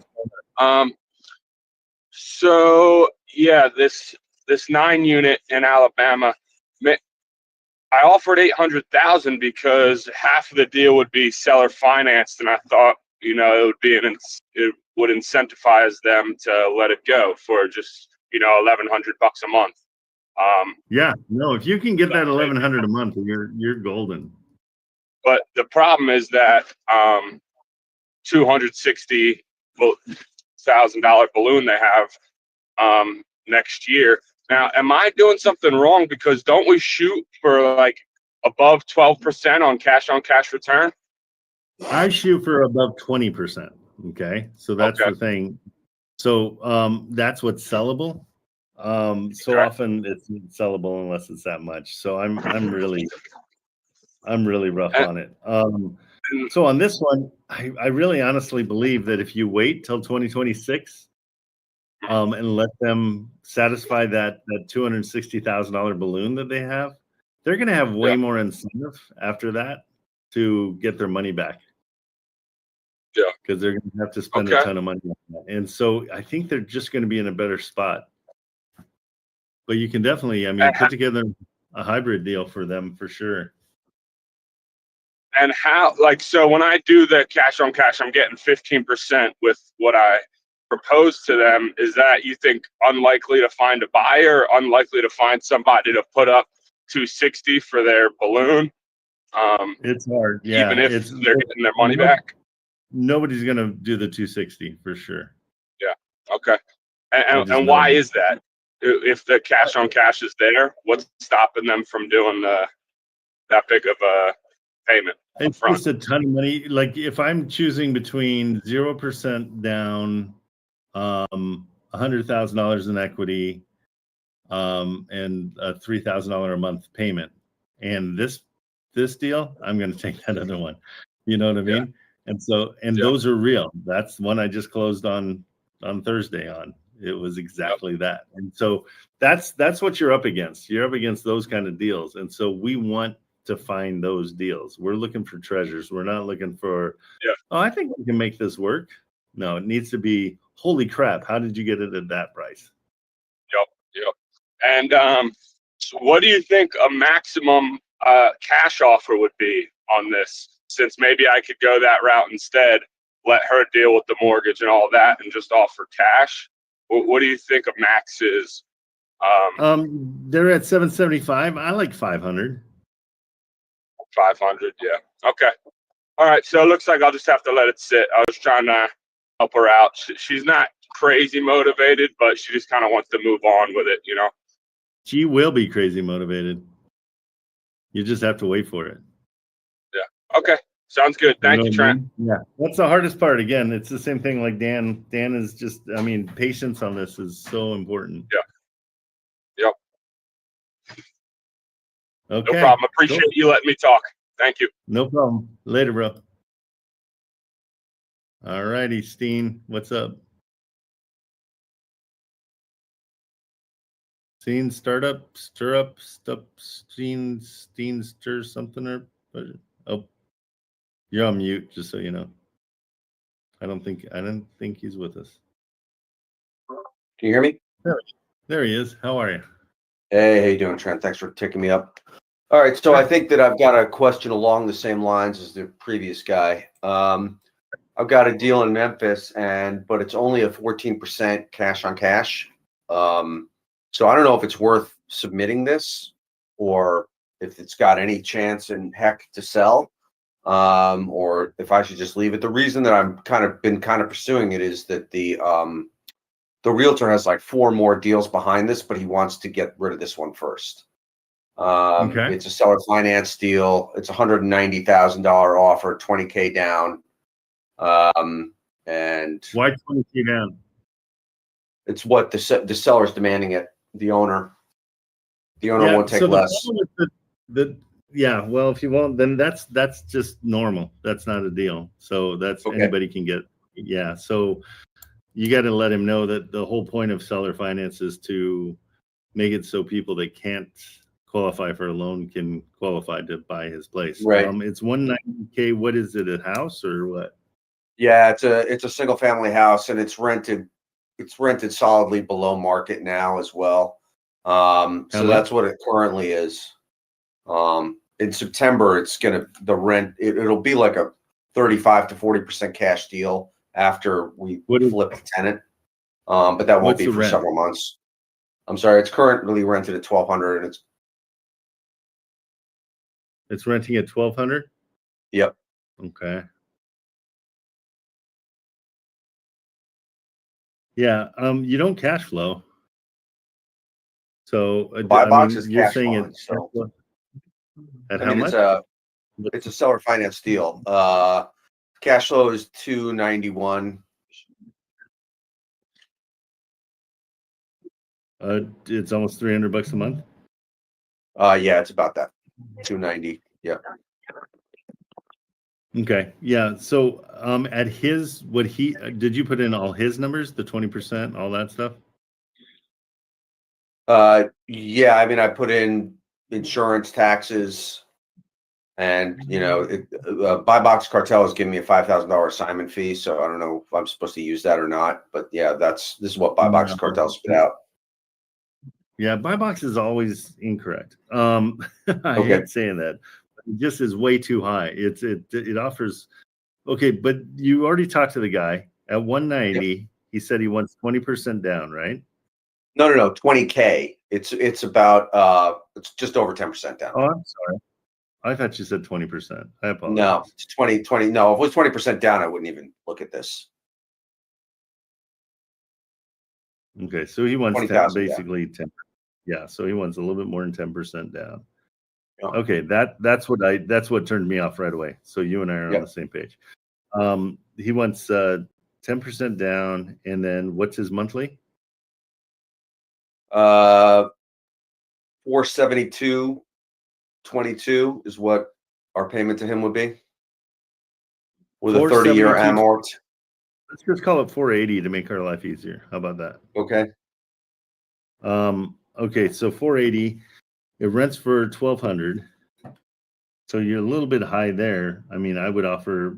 So yeah, this 9 unit in Alabama, I offered 800,000 because half of the deal would be seller financed, and I thought, it would be would incentivize them to let it go for just, $1,100 a month. Yeah, no, if you can get that 1,100 a month, you're golden. But the problem is that $260,000 balloon they have next year. Now, am I doing something wrong? Because don't we shoot for like above 12% on cash return? I shoot for above 20%. Okay, so that's the thing. So that's what's sellable. So often it's not sellable unless it's that much. So I'm really rough on it. So on this one, I really honestly believe that if you wait till 2026 and let them satisfy that $260,000 balloon that they have, they're going to have way more incentive after that to get their money back. Yeah, because they're going to have to spend a ton of money on that. And so I think they're just going to be in a better spot. But you can definitely, put together a hybrid deal for them for sure. And how, so when I do the cash on cash, I'm getting 15% with what I propose to them. Is that, you think, unlikely to find a buyer, unlikely to find somebody to put up 260 for their balloon? It's hard. Yeah. Even if they're getting their money back? Nobody's going to do the 260 for sure. Yeah. Okay. And why is that? If the cash on cash is there, what's stopping them from doing that big of a payment? It's just a ton of money. Like if I'm choosing between 0% down, $100,000 in equity, and a $3,000 a month payment, and this deal, I'm going to take that other one. You know what I mean? Yeah. And so, those are real. That's one I just closed on Thursday on. It was exactly that. And so that's what you're up against. You're up against those kind of deals. And so we want to find those deals. We're looking for treasures. We're not looking for, I think we can make this work. No, it needs to be, holy crap, how did you get it at that price? Yep. And so what do you think a maximum cash offer would be on this? Since maybe I could go that route instead, let her deal with the mortgage and all that and just offer cash. What do you think a max is? They're at 775. I like 500. 500, yeah. Okay. All right. So it looks like I'll just have to let it sit. I was trying to help her out. She's not crazy motivated, but she just kind of wants to move on with it, She will be crazy motivated. You just have to wait for it. Yeah. Okay. Sounds good. Thank you, Trent. Yeah. That's the hardest part. Again, it's the same thing like Dan. Dan is just, patience on this is so important. Yeah. Yep. Okay. No problem. Appreciate you letting me talk. Thank you. No problem. Later, bro. All righty, Steen. What's up? Steen, stir something or you're on mute, just so you know. I don't think he's with us. Can you hear me? There he is. How are you? Hey, how you doing, Trent? Thanks for ticking me up. All right, so I think that I've got a question along the same lines as the previous guy. I've got a deal in Memphis, but it's only a 14% cash on cash. So I don't know if it's worth submitting this or if it's got any chance in heck to sell, or if I should just leave it. The reason that I'm been pursuing it is that the realtor has like 4 more deals behind this, but he wants to get rid of this one first. Okay. It's a seller finance deal. It's $190,000 offer, $20K down. And why $20K down? It's what the seller's demanding it. The owner won't take less. Well, if you won't, then that's just normal. That's not a deal. So that's anybody can get. Yeah. So you got to let him know that the whole point of seller finance is to make it so people that can't qualify for a loan can qualify to buy his place. Right. It's $190K. What is it? A house or what? Yeah, it's a single family house, and it's rented. It's rented solidly below market now as well. So that's what it currently is. In September, it'll be like a 35 to 40% cash deal after we What is- flip the tenant. But that won't What's be the for rent? several months. I'm sorry, it's currently rented at 1,200, and It's renting at 1,200. yep. Okay. Yeah. You don't cash flow. So Buy I box mean, is you're cash saying flowing, it's so at I how mean much? it's a seller finance deal. Cash flow is 291. It's almost $300 a month. Yeah, it's about that. 290. Yeah. Okay. Yeah. So at his, did you put in all his numbers, the 20%, all that stuff? Yeah, I mean, I put in insurance, taxes, and Buy Box Cartel is giving me a $5,000 assignment fee, so I don't know if I'm supposed to use that or not. But yeah, this is what Buy Box Cartel spit out. Yeah, Buy Box is always incorrect. I Okay. hate saying that. It just is way too high. It offers okay, but you already talked to the guy at 190. Yep. He said he wants 20% down, right? No, 20K. It's about it's just over 10% down. Oh, I'm sorry. I thought you said 20%. I apologize. No, it's 20. No, if it was 20% down, I wouldn't even look at this. Okay, so he wants 20,000 basically 10. Yeah, so he wants a little bit more than 10% down. Yeah. Okay, that's what turned me off right away. So you and I are on the same page. He wants 10% down, and then what's his monthly? 472.22 is what our payment to him would be with a 30-year amort. Let's just call it 480 to make our life easier. How about that? Okay. Okay, so 480. It rents for 1,200. So you're a little bit high there. I mean, I'd offer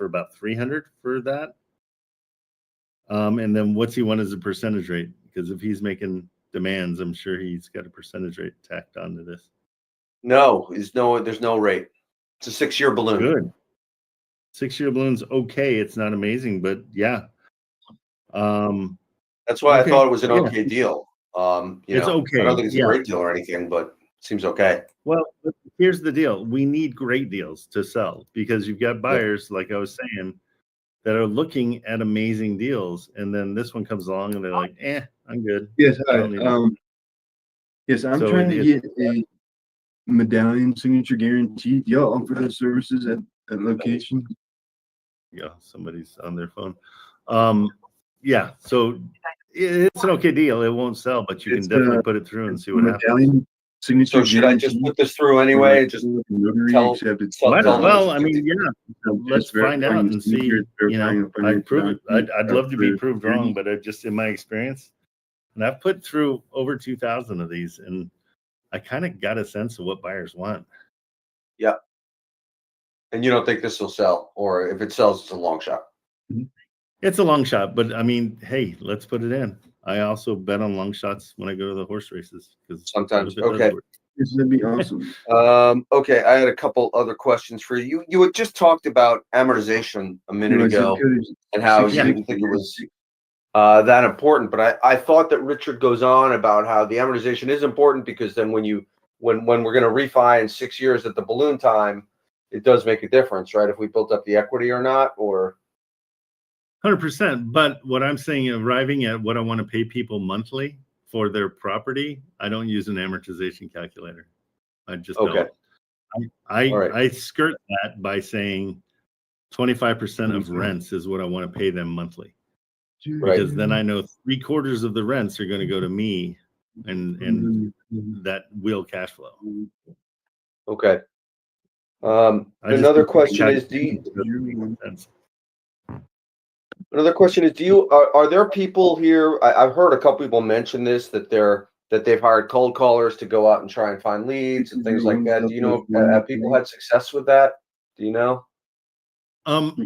about 300 for that. And then what's he want as a percentage rate? Because if he's making demands, I'm sure he's got a percentage rate tacked onto this. No, there's no rate. It's a 6-year balloon. Good. 6-year balloon's okay. It's not amazing, but yeah. That's why I thought it was an okay deal. It's okay. I don't think it's a great deal or anything, but it seems okay. Well, here's the deal. We need great deals to sell because you've got buyers, like I was saying, that are looking at amazing deals, and then this one comes along and they're like, I'm good. Yes, I hi. don't need it." Yes, I'm So trying to get a medallion signature guarantee. Do y'all offer those services at location? Yeah, somebody's on their phone. Yeah, so it's an okay deal. It won't sell, but you can definitely put it through and see what happens. Signature So should I just put this through anyway? Just tell well, I mean, yeah. Let's find out and see. I'd prove it. I'd love to be proved wrong, but just in my experience, and I've put through over 2,000 of these, and I kind of got a sense of what buyers want. Yeah. And you don't think this will sell, or if it sells, it's a long shot. It's a long shot, but I mean, hey, let's put it in. I also bet on long shots when I go to the horse races because sometimes. Okay. This would be awesome. Okay, I had a couple other questions for you. You had just talked about amortization a minute ago and how you didn't think it was that important, but I thought that Richard goes on about how the amortization is important because then when we're going to refi in 6 years at the balloon time, it does make a difference, right? If we built up the equity or not, or 100%. But what I'm saying, arriving at what I want to pay people monthly for their property, I don't use an amortization calculator. I just don't. I skirt that by saying 25% of rents is what I want to pay them monthly. Because then I know 3/4 of the rents are going to go to me and that will cash flow. Okay. Another question is, are there people here? I've heard a couple people mention this, that they've hired cold callers to go out and try and find leads and things like that. Do you know if have people had success with that? Do you know?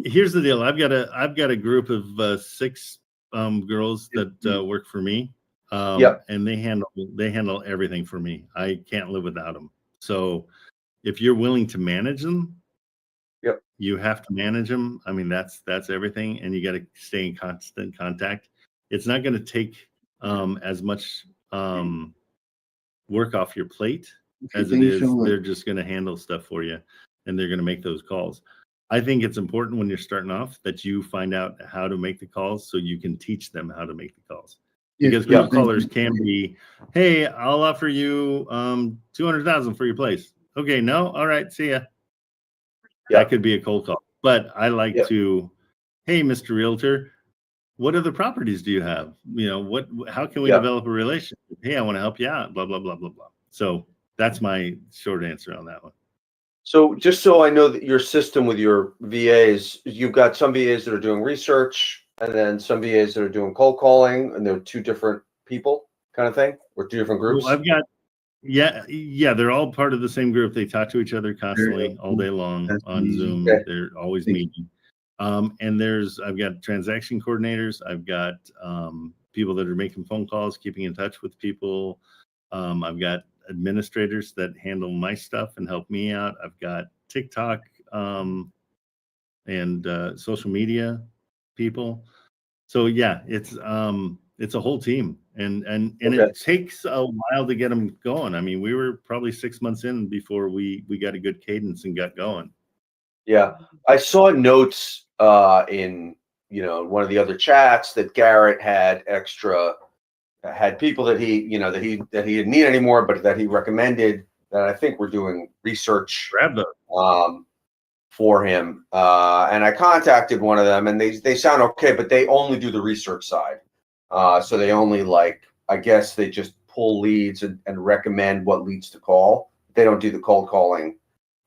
Here's the deal. I've got a group of 6 girls that work for me. And they handle everything for me. I can't live without them. So if you're willing to manage them, You have to manage them. I mean, that's everything, and you got to stay in constant contact. It's not going to take as much work off your plate as it is. They're just going to handle stuff for you, and they're going to make those calls. I think it's important when you're starting off that you find out how to make the calls so you can teach them how to make the calls. Because cold callers can be, hey, I'll offer you $200,000 for your place. Okay, no, all right, see ya. That could be a cold call. But I like to, hey, Mr. Realtor, what other properties do you have? You know, how can we develop a relationship? Hey, I want to help you out, blah, blah, blah, blah, blah. So that's my short answer on that one. So just so I know that your system with your VAs, you've got some VAs that are doing research and then some VAs that are doing cold calling, and they're two different people kind of thing, or two different groups? Well, I've got, they're all part of the same group. They talk to each other constantly all day long on Zoom. They're always meeting. And I've got transaction coordinators. I've got people that are making phone calls, keeping in touch with people. I've got administrators that handle my stuff and help me out. I've got TikTok and social media people. So yeah, it's a whole team, and it takes a while to get them going. I mean, we were probably 6 months in before we got a good cadence and got going. Yeah, I saw notes in one of the other chats that Garrett had people that he didn't need anymore, but that he recommended, that I think were doing research for him. And I contacted one of them, and they sound okay, but they only do the research side. So they only I guess they just pull leads and recommend what leads to call. They don't do the cold calling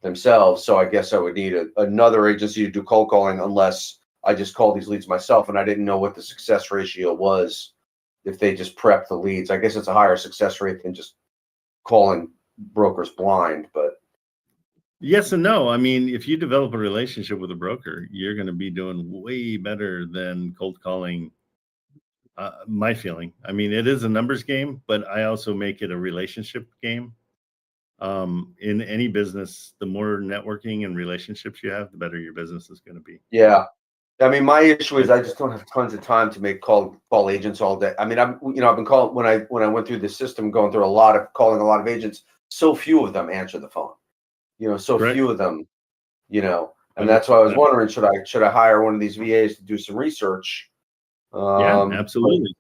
themselves. So I guess I would need another agency to do cold calling, unless I just call these leads myself. And I didn't know what the success ratio was if they just prep the leads. I guess it's a higher success rate than just calling brokers blind, but. Yes and no. I mean, if you develop a relationship with a broker, you're going to be doing way better than cold calling. My feeling. I mean, it is a numbers game, but I also make it a relationship game. In any business, the more networking and relationships you have, the better your business is going to be. Yeah. I mean, my issue is I just don't have tons of time to make call agents all day. I mean, I've been calling when I calling through the system, going through calling a lot of agents. So few of them answer the phone. Few of them. And that's why I was wondering, should I hire one of these VAs to do some research? Yeah, absolutely.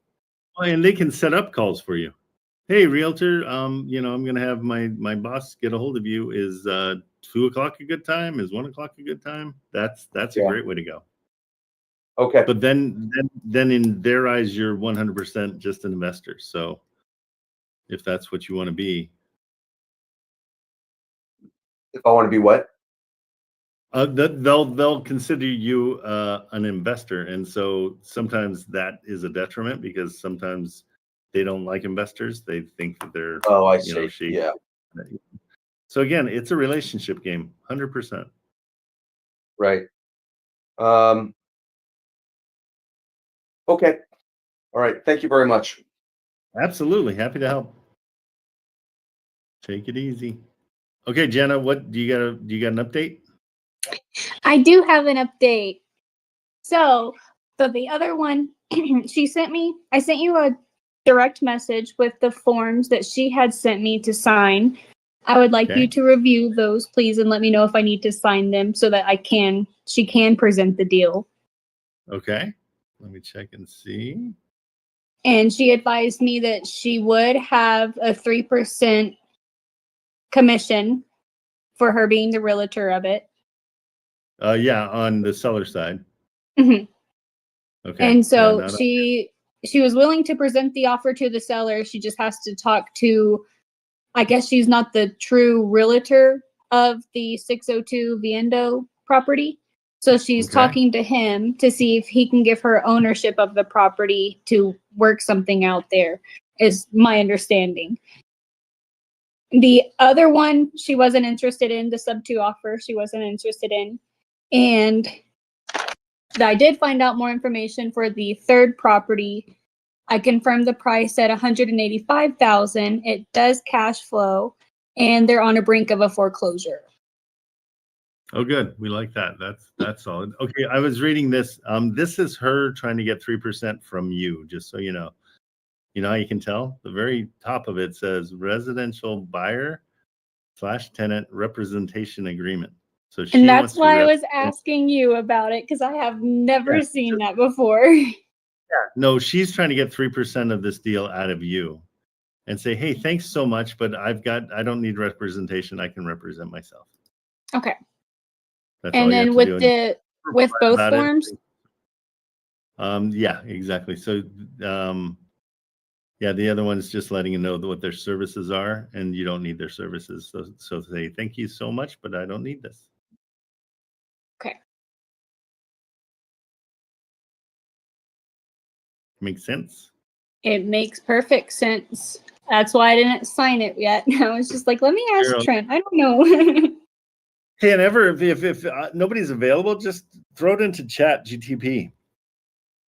And they can set up calls for you. Hey, realtor, I'm going to have my boss get a hold of you. Is 2 o'clock a good time? Is 1 o'clock a good time? That's a great way to go. Okay. But then in their eyes, you're 100% just an investor. So if that's what you want to be. If I want to be what? They'll consider you an investor, and so sometimes that is a detriment, because sometimes they don't like investors. They think that they're I see. Yeah. So again, it's a relationship game, 100%. Right. Okay. All right. Thank you very much. Absolutely, happy to help. Take it easy. Okay, Jenna, what do you got an update? I do have an update. So the other one, I sent you a direct message with the forms that she had sent me to sign. I would like you to review those, please, and let me know if I need to sign them so that she can present the deal. Okay, let me check and see. And she advised me that she would have a 3% commission for her being the realtor of it. On the seller side. Mm-hmm. Okay. And so she was willing to present the offer to the seller. She just has to talk to, I guess she's not the true realtor of the 602 Viendo property. So she's talking to him to see if he can give her ownership of the property to work something out there, is my understanding. The other one she wasn't interested in, the sub 2 offer she wasn't interested in. And I did find out more information for the third property. I confirmed the price at $185,000. It does cash flow, and they're on a brink of a foreclosure. Oh, good. We like that. That's solid. Okay, I was reading this. This is her trying to get 3% from you, just so you know. You know how you can tell? The very top of it says residential buyer / tenant representation agreement. So she And wants that's to why I was asking you about it, because I have never seen that before. No, she's trying to get 3% of this deal out of you and say, hey, thanks so much, but I don't need representation. I can represent myself. Okay. That's and all you have then to with do. with both About it. forms? Yeah, exactly. So yeah, the other one is just letting you know what their services are, and you don't need their services. So say thank you so much, but I don't need this. Okay. Makes sense? It makes perfect sense. That's why I didn't sign it yet. I was just like, let me ask Trent. I don't know. Hey, and ever if nobody's available, just throw it into chat GTP.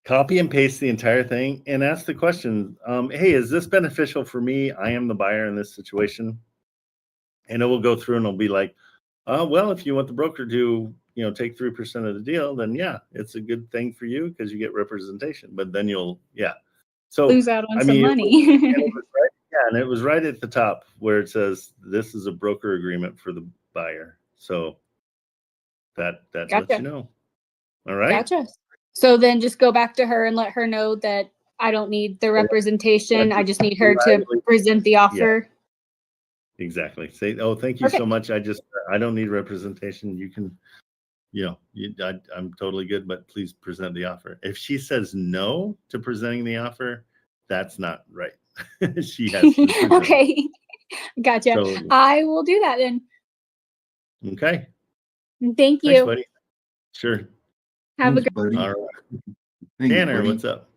Copy and paste the entire thing and ask the question, hey, is this beneficial for me? I am the buyer in this situation. And it will go through and it'll be like, well, if you want the broker to, take 3% of the deal, then yeah, it's a good thing for you because you get representation. But then you'll, So lose out on some it money. was right, and it was right at the top where it says this is a broker agreement for the buyer. So that Gotcha. lets you know. All right. Gotcha. So then just go back to her and let her know that I don't need the representation. I just need her to present the offer. Yeah, exactly. Say, oh, thank you so much. I don't need representation. You can, I'm totally good, but please present the offer. If she says no to presenting the offer, that's not right. She has to present. Okay. Gotcha. So, I will do that then. Okay. Thank you. Thanks, buddy. Sure. Have Thanks, a good buddy. All right. Thank you, Tanner, buddy. what's up?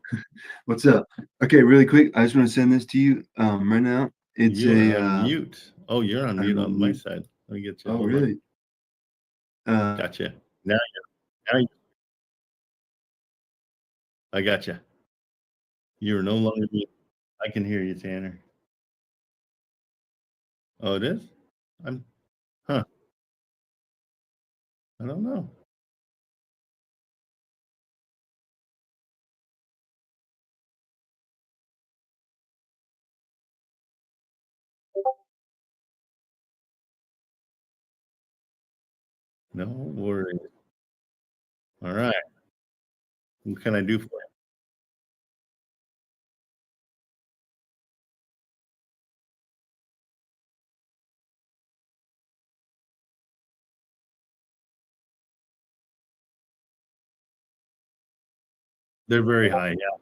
What's up? Okay, really quick. I just want to send this to you right now. It's You're on mute. Oh, you're on mute I'm on on my mute. side. Let me get you. Oh, Hold really? on. Gotcha. Now I got you. You're no longer mute. I can hear you, Tanner. Oh, it is? I don't know. No worries. All right. What can I do for you? They're very high, yeah.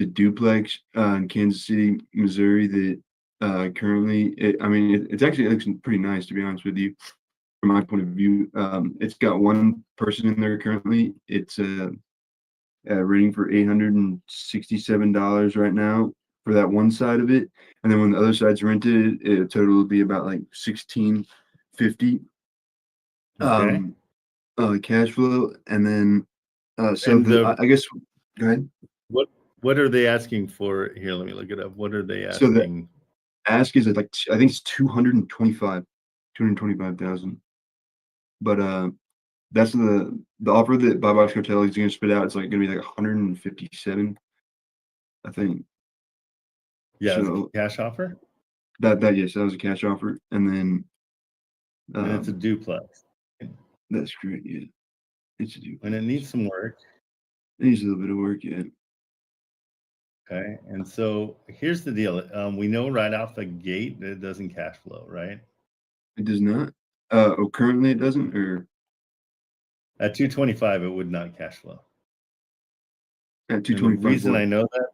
the duplex in Kansas City, Missouri that currently, it's actually, it looks pretty nice, to be honest with you, from my point of view. It's got one person in there currently. It's renting for $867 right now for that one side of it. And then when the other side's rented, total will be about like $1,650. Okay. Cash flow. And then, so And I guess, go ahead. What are they asking for here? Let me look it up. What are they So asking? the ask is like, I think it's 225,000. But that's the offer that Bob Box Hotel is going to spit out. It's like going to be like 157, I think. Yeah, So cash offer? Yes, that was a cash offer. And then And it's a duplex. That's great, yeah. It's a duplex. And it needs some work. It needs a little bit of work, yeah. Okay. And so here's the deal. We know right off the gate that it doesn't cash flow, right? It does not. Currently it doesn't, or at 225 it would not cash flow. At 225. The reason I know that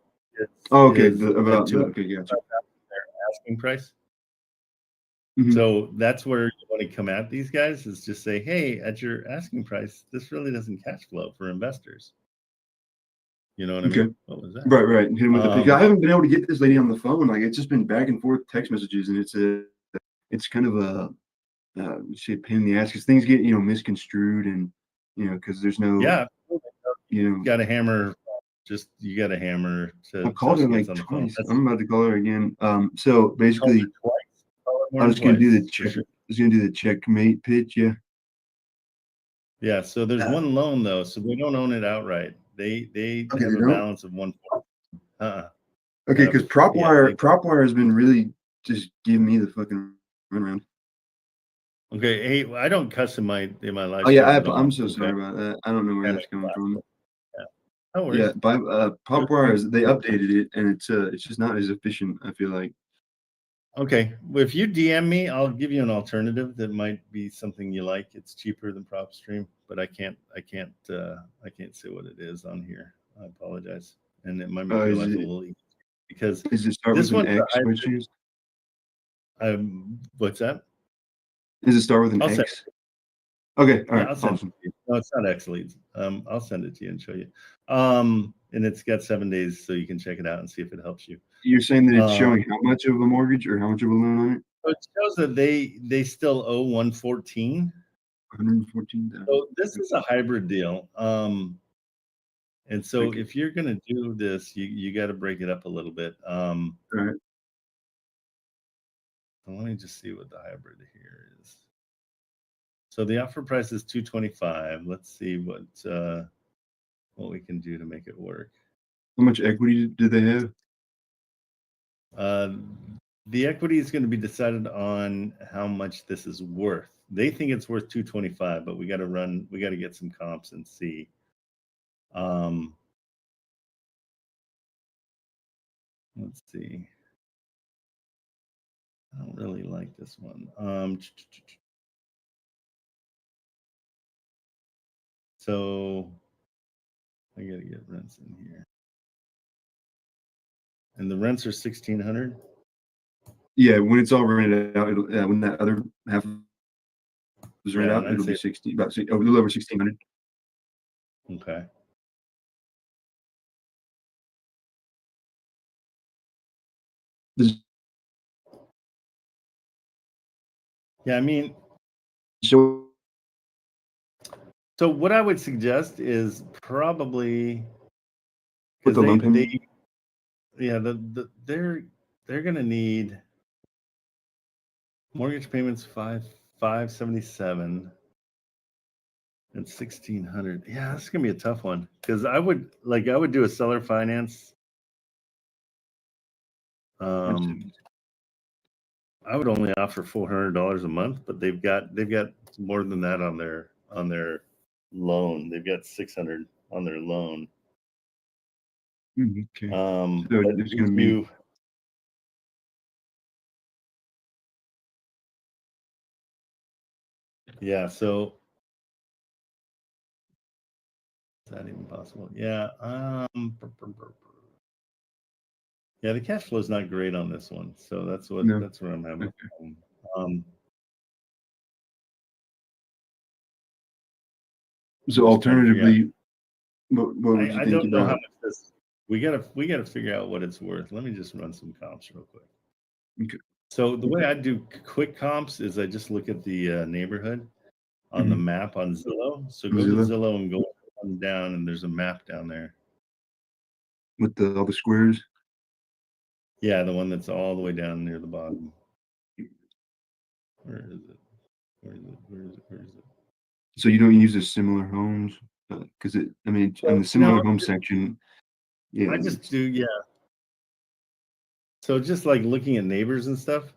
okay, is okay, gotcha. their asking price. So that's where you want to come at these guys, is just say, hey, at your asking price, this really doesn't cash flow for investors. You know what I mean? What was that? Right. Hit him with the pick. I haven't been able to get this lady on the phone. Like, it's just been back and forth text messages, and it's kind of a pain in the ass because things get misconstrued, and because there's no you got to hammer Just you got a hammer to. I called her like on the twice. phone. I'm about to call her again. So basically, I was gonna do the check. I was gonna do the checkmate pitch. Yeah. Yeah. So there's one loan though, so they don't own it outright. They Okay, have they a don't? balance of 140. Okay, because PropWire PropWire has been really just giving me the fucking runaround. Okay, hey, I don't cuss in my live. Oh yeah, streams at all, I'm so okay? sorry about that. I don't know where that's coming from. Yeah. No worries. Yeah, by PropWire they updated it and it's just not as efficient, I feel like. Okay, well, if you DM me, I'll give you an alternative that might be something you like. It's cheaper than PropStream, but I can't say what it is on here. I apologize, and it might make your life a little easier because does it start this with one's an X by chance? What's that? Does it start with an X? Okay, all right, I'll send awesome. it to you. No, it's not X leads. I'll send it to you and show you. And it's got 7 days, so you can check it out and see if it helps you. You're saying that it's showing how much of a mortgage or how much of a loan on it? So it shows that they still owe 114. 114,000. So this is a hybrid deal. And so if you're gonna do this, you got to break it up a little bit. All right. So let me just see what the hybrid here is. So the offer price is 225. Let's see what we can do to make it work. How much equity do they have? The equity is going to be decided on how much this is worth. They think it's worth 225, but we got to get some comps and see. Let's see. I don't really like this one. So I got to get rents in here. And the rents are 1,600. Yeah, when it's all rented out, it'll when that other half is rented out, it'll be 60, a little over 1,600. Okay. Yeah, I mean, so what I would suggest is probably with the loan payment. They're gonna need mortgage payments 577 and 1,600. Yeah, that's gonna be a tough one because I would do a seller finance. I would only offer $400 a month, but they've got more than that on their loan. They've got 600 on their loan. Okay. So there's going to be. Yeah. So is that even possible? Yeah. Yeah, the cash flow is not great on this one, so that's what I'm having. So alternatively, what would you think don't know about? how much this. We gotta figure out what it's worth. Let me just run some comps real quick. Okay. So the way I do quick comps is I just look at the neighborhood on the map on Zillow. So go to Zillow and go down, and there's a map down there with all the squares. Yeah, the one that's all the way down near the bottom. Where is it? Where is it? So you don't use the similar homes because in the similar home section. Yeah, I just do. Yeah. So just like looking at neighbors and stuff,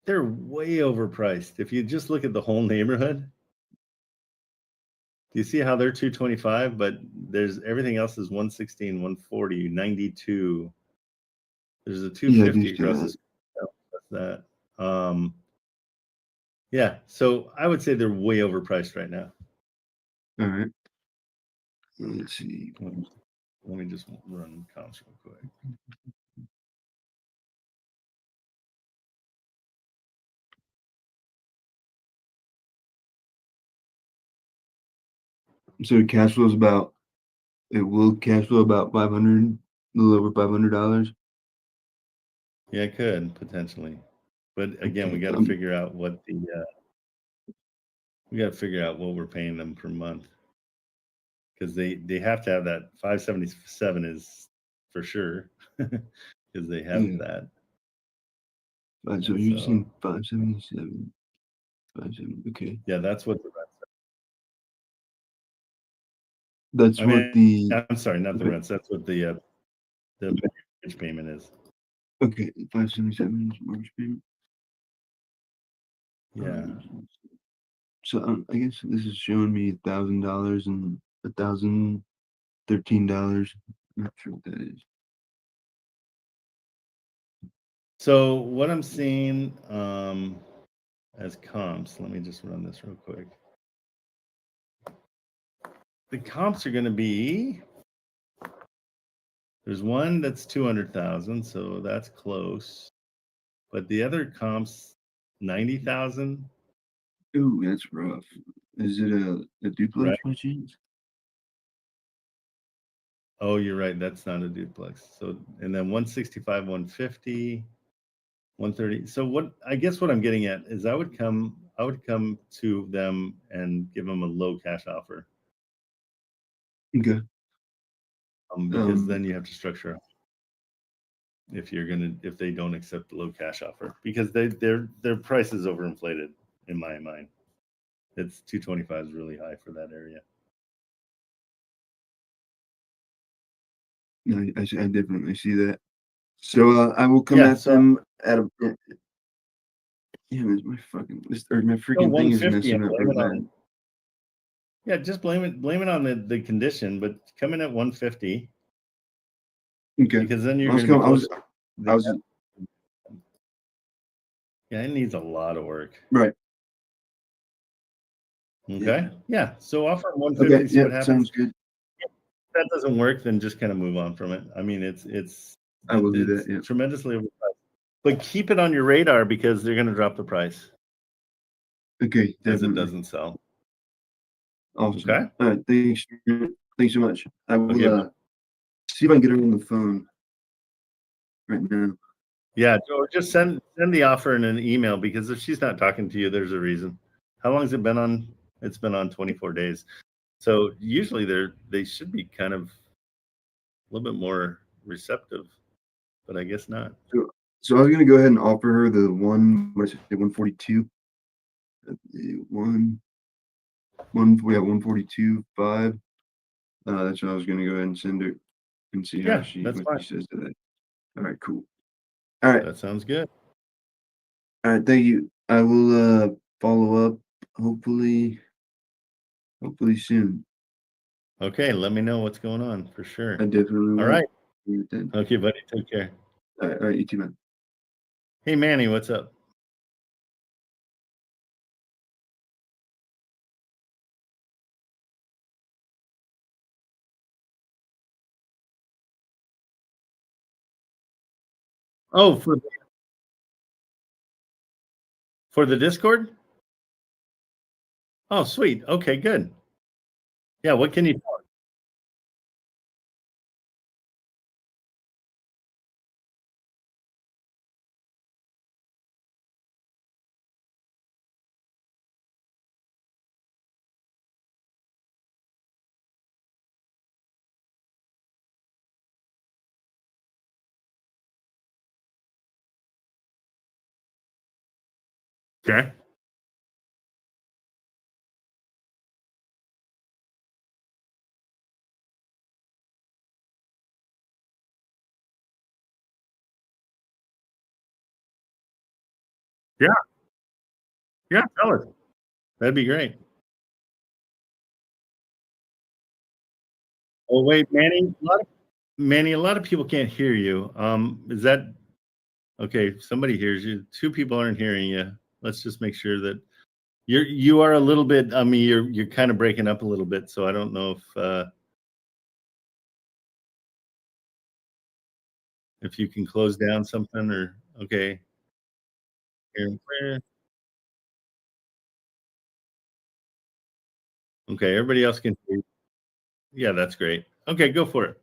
they're way overpriced. If you just look at the whole neighborhood, do you see how they're 225, but there's everything else is 116, 140, 92. There's a 250 across the street. That's that. Yeah, so I would say they're way overpriced right now. All right. Let's see. Let me just run comps real quick. So cash flow is about. It will cash flow about 500, a little over $500. Yeah, it could potentially, but again, we got to figure out what we got to figure out what we're paying them per month, because they have to have that 577 is for sure because they have that. So you're saying 577. 57. Okay. Yeah, that's what the rent. That's I'm sorry, not the rents. That's what the mortgage payment is. Okay, 577 is mortgage payment. Yeah. So I guess this is showing me $1,000 and $1,013. I'm not sure what that is. So what I'm seeing as comps, let me just run this real quick. The comps are going to be, there's one that's 200,000, so that's close. But the other comps, 90,000. Ooh, that's rough. Is it a duplex by chance? Oh, you're right. That's not a duplex. So, and then 165, 150, 130. So what, I guess what I'm getting at is I would come to them and give them a low cash offer. Okay. Because then you have to structure if they don't accept the low cash offer, because their price is overinflated in my mind. It's 225 is really high for that area. No, I definitely see that. So I will come at them at a. Yeah, my freaking thing is messing up real bad. Yeah, just blame it on the condition, but come in at 150. Okay. Because then you're going to be close. Yeah, it needs a lot of work. Right. Okay. Yeah. So offer 150. Okay. See what happens. Sounds good. If that doesn't work, then just kind of move on from it. I mean, I will do that. Yeah. Tremendously overpriced. But keep it on your radar because they're going to drop the price. Okay. As it doesn't sell. Awesome. Okay. All right. Thanks so much. I will see if I can get her on the phone right now. Yeah, or just send the offer in an email, because if she's not talking to you, there's a reason. How long has it been on? It's been on 24 days. So usually they should be kind of a little bit more receptive, but I guess not. So I was gonna go ahead and offer her the 142. 142.5. That's what I was gonna go ahead and send her and see how she says to that. All right, cool. All right. That sounds good. All right, thank you. I will follow up hopefully soon. Okay, let me know what's going on for sure. I definitely will. All right. Okay, buddy. Take care. All right, you too, man. Hey, Manny, what's up? Oh, for the Discord? Oh, sweet. Okay, good. Yeah, what can you tell us? Okay. Yeah. Yeah, tell us. That'd be great. Oh, wait, Manny, a lot of people can't hear you. Is that okay? Somebody hears you. Two people aren't hearing you. Let's just make sure that you are a little bit. I mean, you're kind of breaking up a little bit, so I don't know if you can close down something or okay. Okay, everybody else can hear you. Yeah, that's great. Okay, go for it.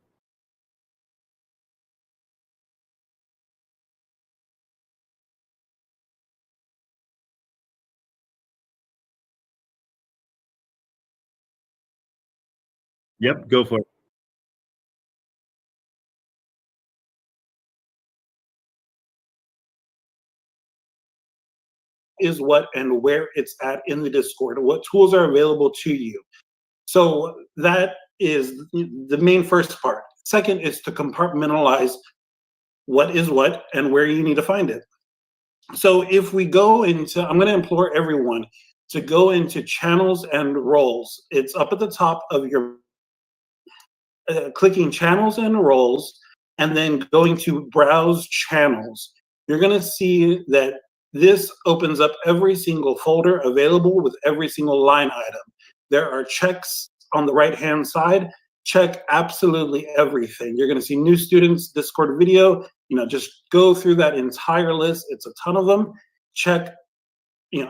Yep, go for it. Is what and where it's at in the Discord, what tools are available to you. So that is the main first part. Second is to compartmentalize what is what and where you need to find it. So if we go into, I'm going to implore everyone to go into channels and roles. It's up at the top of your, clicking channels and roles, and then going to browse channels. You're going to see that this opens up every single folder available with every single line item. There are checks on the right-hand side. Check absolutely everything. You're going to see new students, Discord video. Just go through that entire list. It's a ton of them. Check,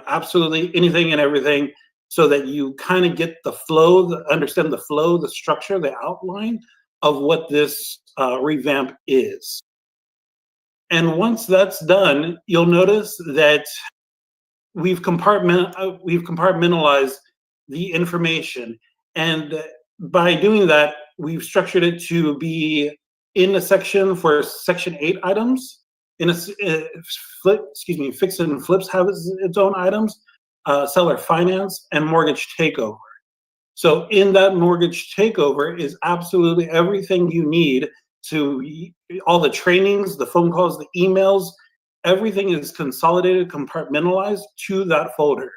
absolutely anything and everything, so that you kind of get the flow, understand the flow, the structure, the outline of what this revamp is. And once that's done, you'll notice that we've compartmentalized the information. And by doing that, we've structured it to be in a section for Section 8 items. Fix and Flips have its own items, seller finance, and mortgage takeover. So in that mortgage takeover is absolutely everything you need to, all the trainings, the phone calls, the emails, everything is consolidated, compartmentalized to that folder.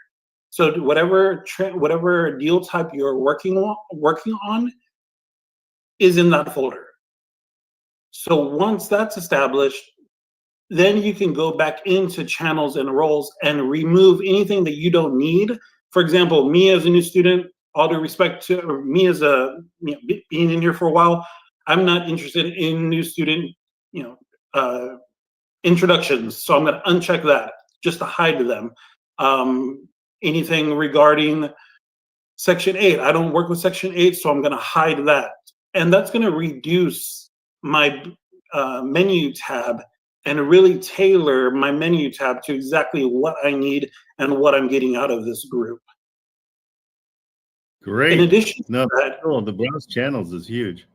So whatever deal type you're working on is in that folder. So once that's established, then you can go back into channels and roles and remove anything that you don't need. For example, me as a new student, all due respect to me as being in here for a while, I'm not interested in new student, introductions. So I'm going to uncheck that just to hide them. Anything regarding Section 8, I don't work with Section 8, so I'm going to hide that. And that's going to reduce my menu tab and really tailor my menu tab to exactly what I need and what I'm getting out of this group. Great. In addition to that, the browse channels is huge.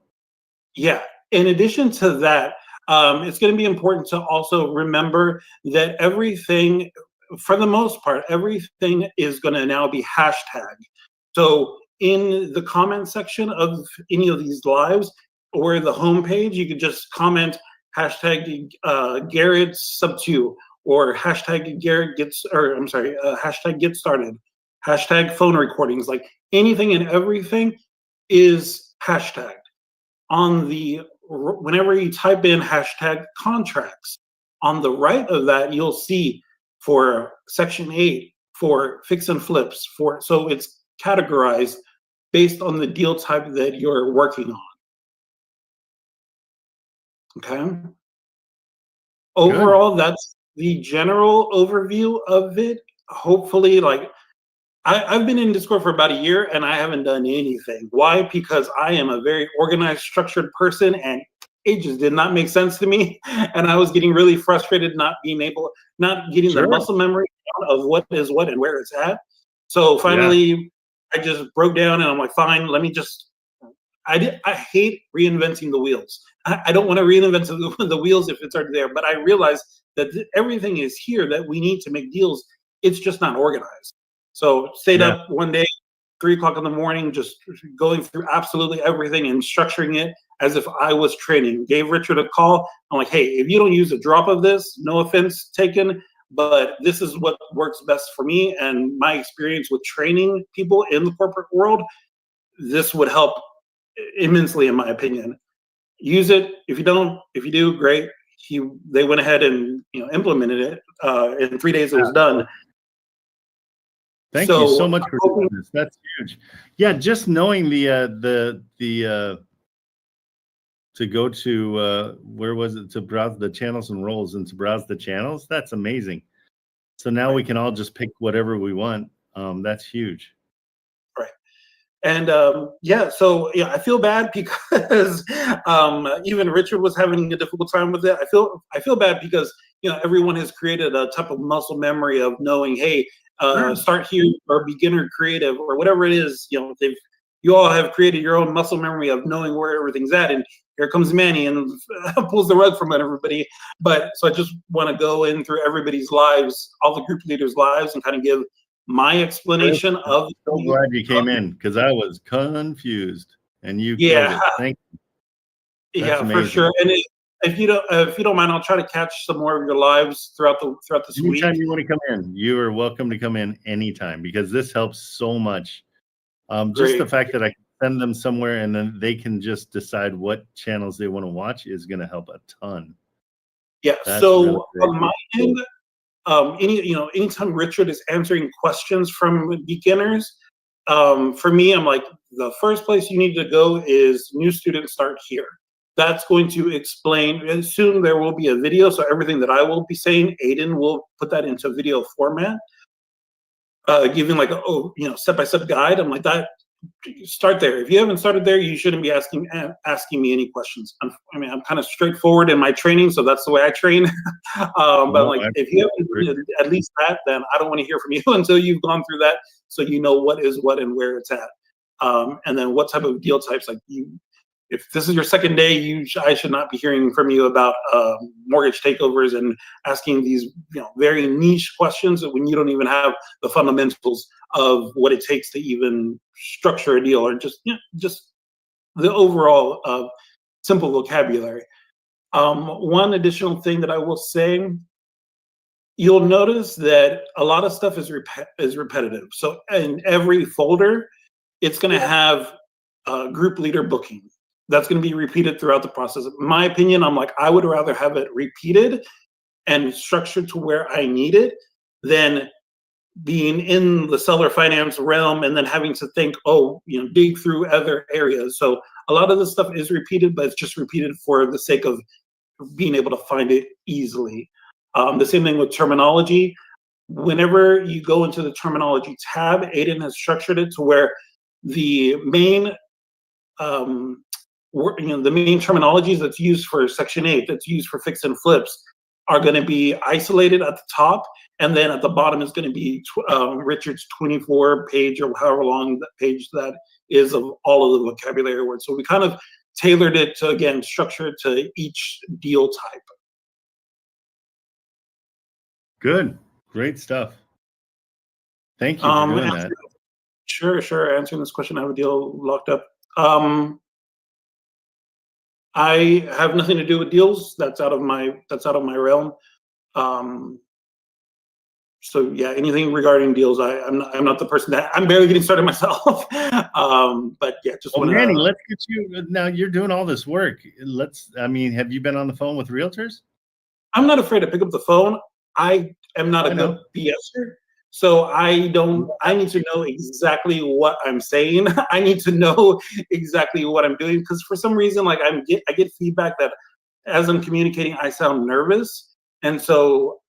Yeah. In addition to that, it's going to be important to also remember that everything, for the most part, everything is going to now be hashtagged. So in the comment section of any of these lives or the homepage, you could just comment hashtag Garrett sub2 or hashtag Garrett gets, or I'm sorry, hashtag get started, hashtag phone recordings, like anything and everything is hashtagged. On the, whenever you type in hashtag contracts, on the right of that, you'll see for Section 8, for fix and flips, so it's categorized based on the deal type that you're working on. Okay. Overall, that's the general overview of it. Hopefully, like, I've been in Discord for about a year and I haven't done anything. Why? Because I am a very organized, structured person and it just did not make sense to me. And I was getting really frustrated not getting the muscle memory of what is what and where it's at. So finally, I just broke down and I'm like, fine, let me just, I hate reinventing the wheels. I don't want to reinvent the wheels if it's already there, but I realized that everything is here that we need to make deals. It's just not organized. So stayed up one day, 3 o'clock in the morning, just going through absolutely everything and structuring it as if I was training. Gave Richard a call. I'm like, hey, if you don't use a drop of this, no offense taken, but this is what works best for me and my experience with training people in the corporate world. This would help immensely, in my opinion. Use it. If you don't, if you do, great. They went ahead and implemented it. In 3 days, it was done. Thank you so much for doing this. That's huge. Yeah, just knowing to go to where was it, to browse the channels and roles and to browse the channels. That's amazing. So now we can all just pick whatever we want. That's huge. Right. And so I feel bad because even Richard was having a difficult time with it. I feel bad because everyone has created a type of muscle memory of knowing, hey, start here or beginner creative or whatever it is. you all have created your own muscle memory of knowing where everything's at. And here comes Manny and pulls the rug from everybody. But so I just want to go in through everybody's lives, all the group leaders' lives, and kind of give my explanation of. I'm so glad you came in because I was confused and you Yeah. killed it. Thank you. That's Yeah, amazing. for sure. And if you don't mind, I'll try to catch some more of your lives throughout this week. Anytime you want to come in, you are welcome to come in anytime because this helps so much. Just the fact that I can send them somewhere and then they can just decide what channels they want to watch is going to help a ton. Yeah. That's so really on my end, anytime Richard is answering questions from beginners, for me, I'm like, the first place you need to go is new students start here. That's going to explain, and soon there will be a video. So everything that I will be saying, Aiden will put that into video format, giving like a step-by-step guide. I'm like, that start there. If you haven't started there, you shouldn't be asking me any questions. I'm kind of straightforward in my training, so that's the way I train. But like, if you haven't at least that, then I don't want to hear from you until you've gone through that, so you know what is what and where it's at, and then what type of deal types. Like if this is your second day, I should not be hearing from you about mortgage takeovers and asking these very niche questions when you don't even have the fundamentals of what it takes to even structure a deal, or just the overall simple vocabulary. One additional thing that I will say, you'll notice that a lot of stuff is repetitive. So in every folder, it's going to have a group leader booking. That's going to be repeated throughout the process. In my opinion, I'm like, I would rather have it repeated and structured to where I need it than being in the seller finance realm and then having to think, dig through other areas. So a lot of this stuff is repeated, but it's just repeated for the sake of being able to find it easily. The same thing with terminology. Whenever you go into the terminology tab, Aiden has structured it to where the main the main terminologies that's used for Section 8, that's used for fix and flips, are going to be isolated at the top, and then at the bottom is going to be Richard's 24-page or however long that page that is of all of the vocabulary words. So we kind of tailored it to, again, structure it to each deal type. Good. Great stuff. Thank you for doing that. Sure. Answering this question, I have a deal locked up. I have nothing to do with deals. That's out of my realm. So yeah, anything regarding deals, I'm not the person that I'm barely getting started myself. But yeah, just want to. Manny, let's get you now. You're doing all this work. Have you been on the phone with realtors? I'm not afraid to pick up the phone. I am not a good BSer. So I need to know exactly what I'm saying. I need to know exactly what I'm doing, because for some reason, like I get feedback that as I'm communicating, I sound nervous. And so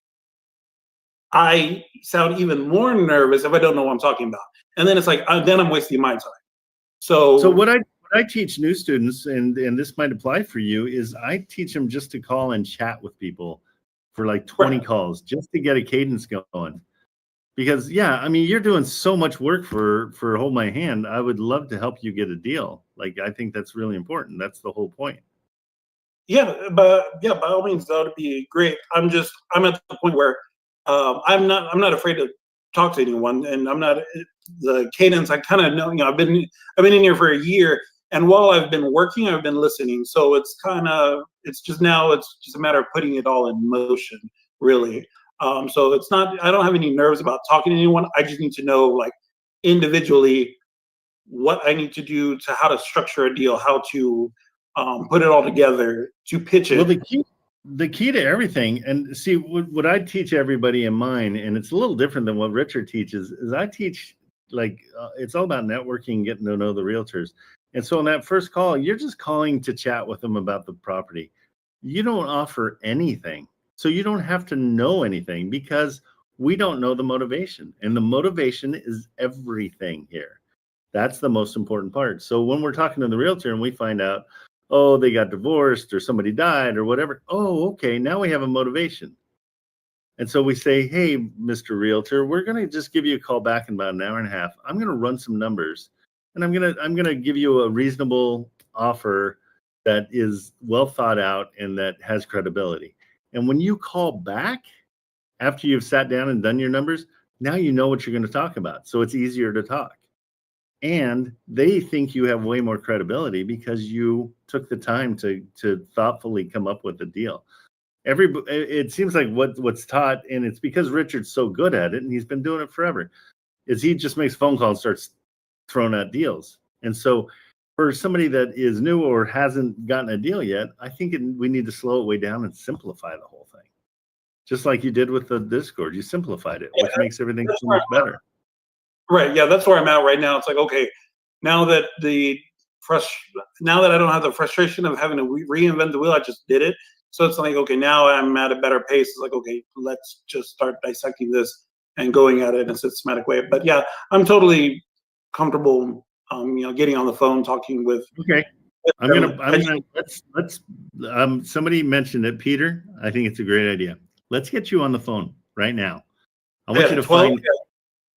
I sound even more nervous if I don't know what I'm talking about. And then it's like, then I'm wasting my time. So what I teach new students, and this might apply for you, is I teach them just to call and chat with people for like 20 calls just to get a cadence going. Because you're doing so much work for Hold My Hand. I would love to help you get a deal. Like, I think that's really important. That's the whole point. Yeah, by all means, that would be great. I'm at the point where I'm not afraid to talk to anyone, and I'm not the cadence. I kind of know. I've been in here for a year, and while I've been working, I've been listening. So it's just a matter of putting it all in motion, really. So it's not, I don't have any nerves about talking to anyone. I just need to know, like, individually what I need to do to how to structure a deal, how to put it all together, to pitch it. Well, the key to everything, and see what I teach everybody in mine, and it's a little different than what Richard teaches, is I teach it's all about networking, getting to know the realtors. And so on that first call, you're just calling to chat with them about the property. You don't offer anything. So you don't have to know anything, because we don't know the motivation, and the motivation is everything here. That's the most important part. So when we're talking to the realtor and we find out, they got divorced or somebody died or whatever. Okay, now we have a motivation. And so we say, hey, Mr. Realtor, we're going to just give you a call back in about an hour and a half. I'm going to run some numbers and I'm gonna give you a reasonable offer that is well thought out and that has credibility. And when you call back after you've sat down and done your numbers, now you know what you're going to talk about. So it's easier to talk. And they think you have way more credibility because you took the time to thoughtfully come up with a deal. It seems like what's taught, and it's because Richard's so good at it and he's been doing it forever, is he just makes phone calls, starts throwing out deals. And so for somebody that is new or hasn't gotten a deal yet, I think we need to slow it way down and simplify the whole thing. Just like you did with the Discord, you simplified it, which makes everything so much better. Right. Yeah, that's where I'm at right now. It's like, okay, now that I don't have the frustration of having to reinvent the wheel, I just did it. So it's like, okay, now I'm at a better pace. It's like, okay, let's just start dissecting this and going at it in a systematic way. But yeah, I'm totally comfortable, getting on the phone, talking with. Okay. Let's somebody mentioned it, Peter. I think it's a great idea. Let's get you on the phone right now. I want you to find.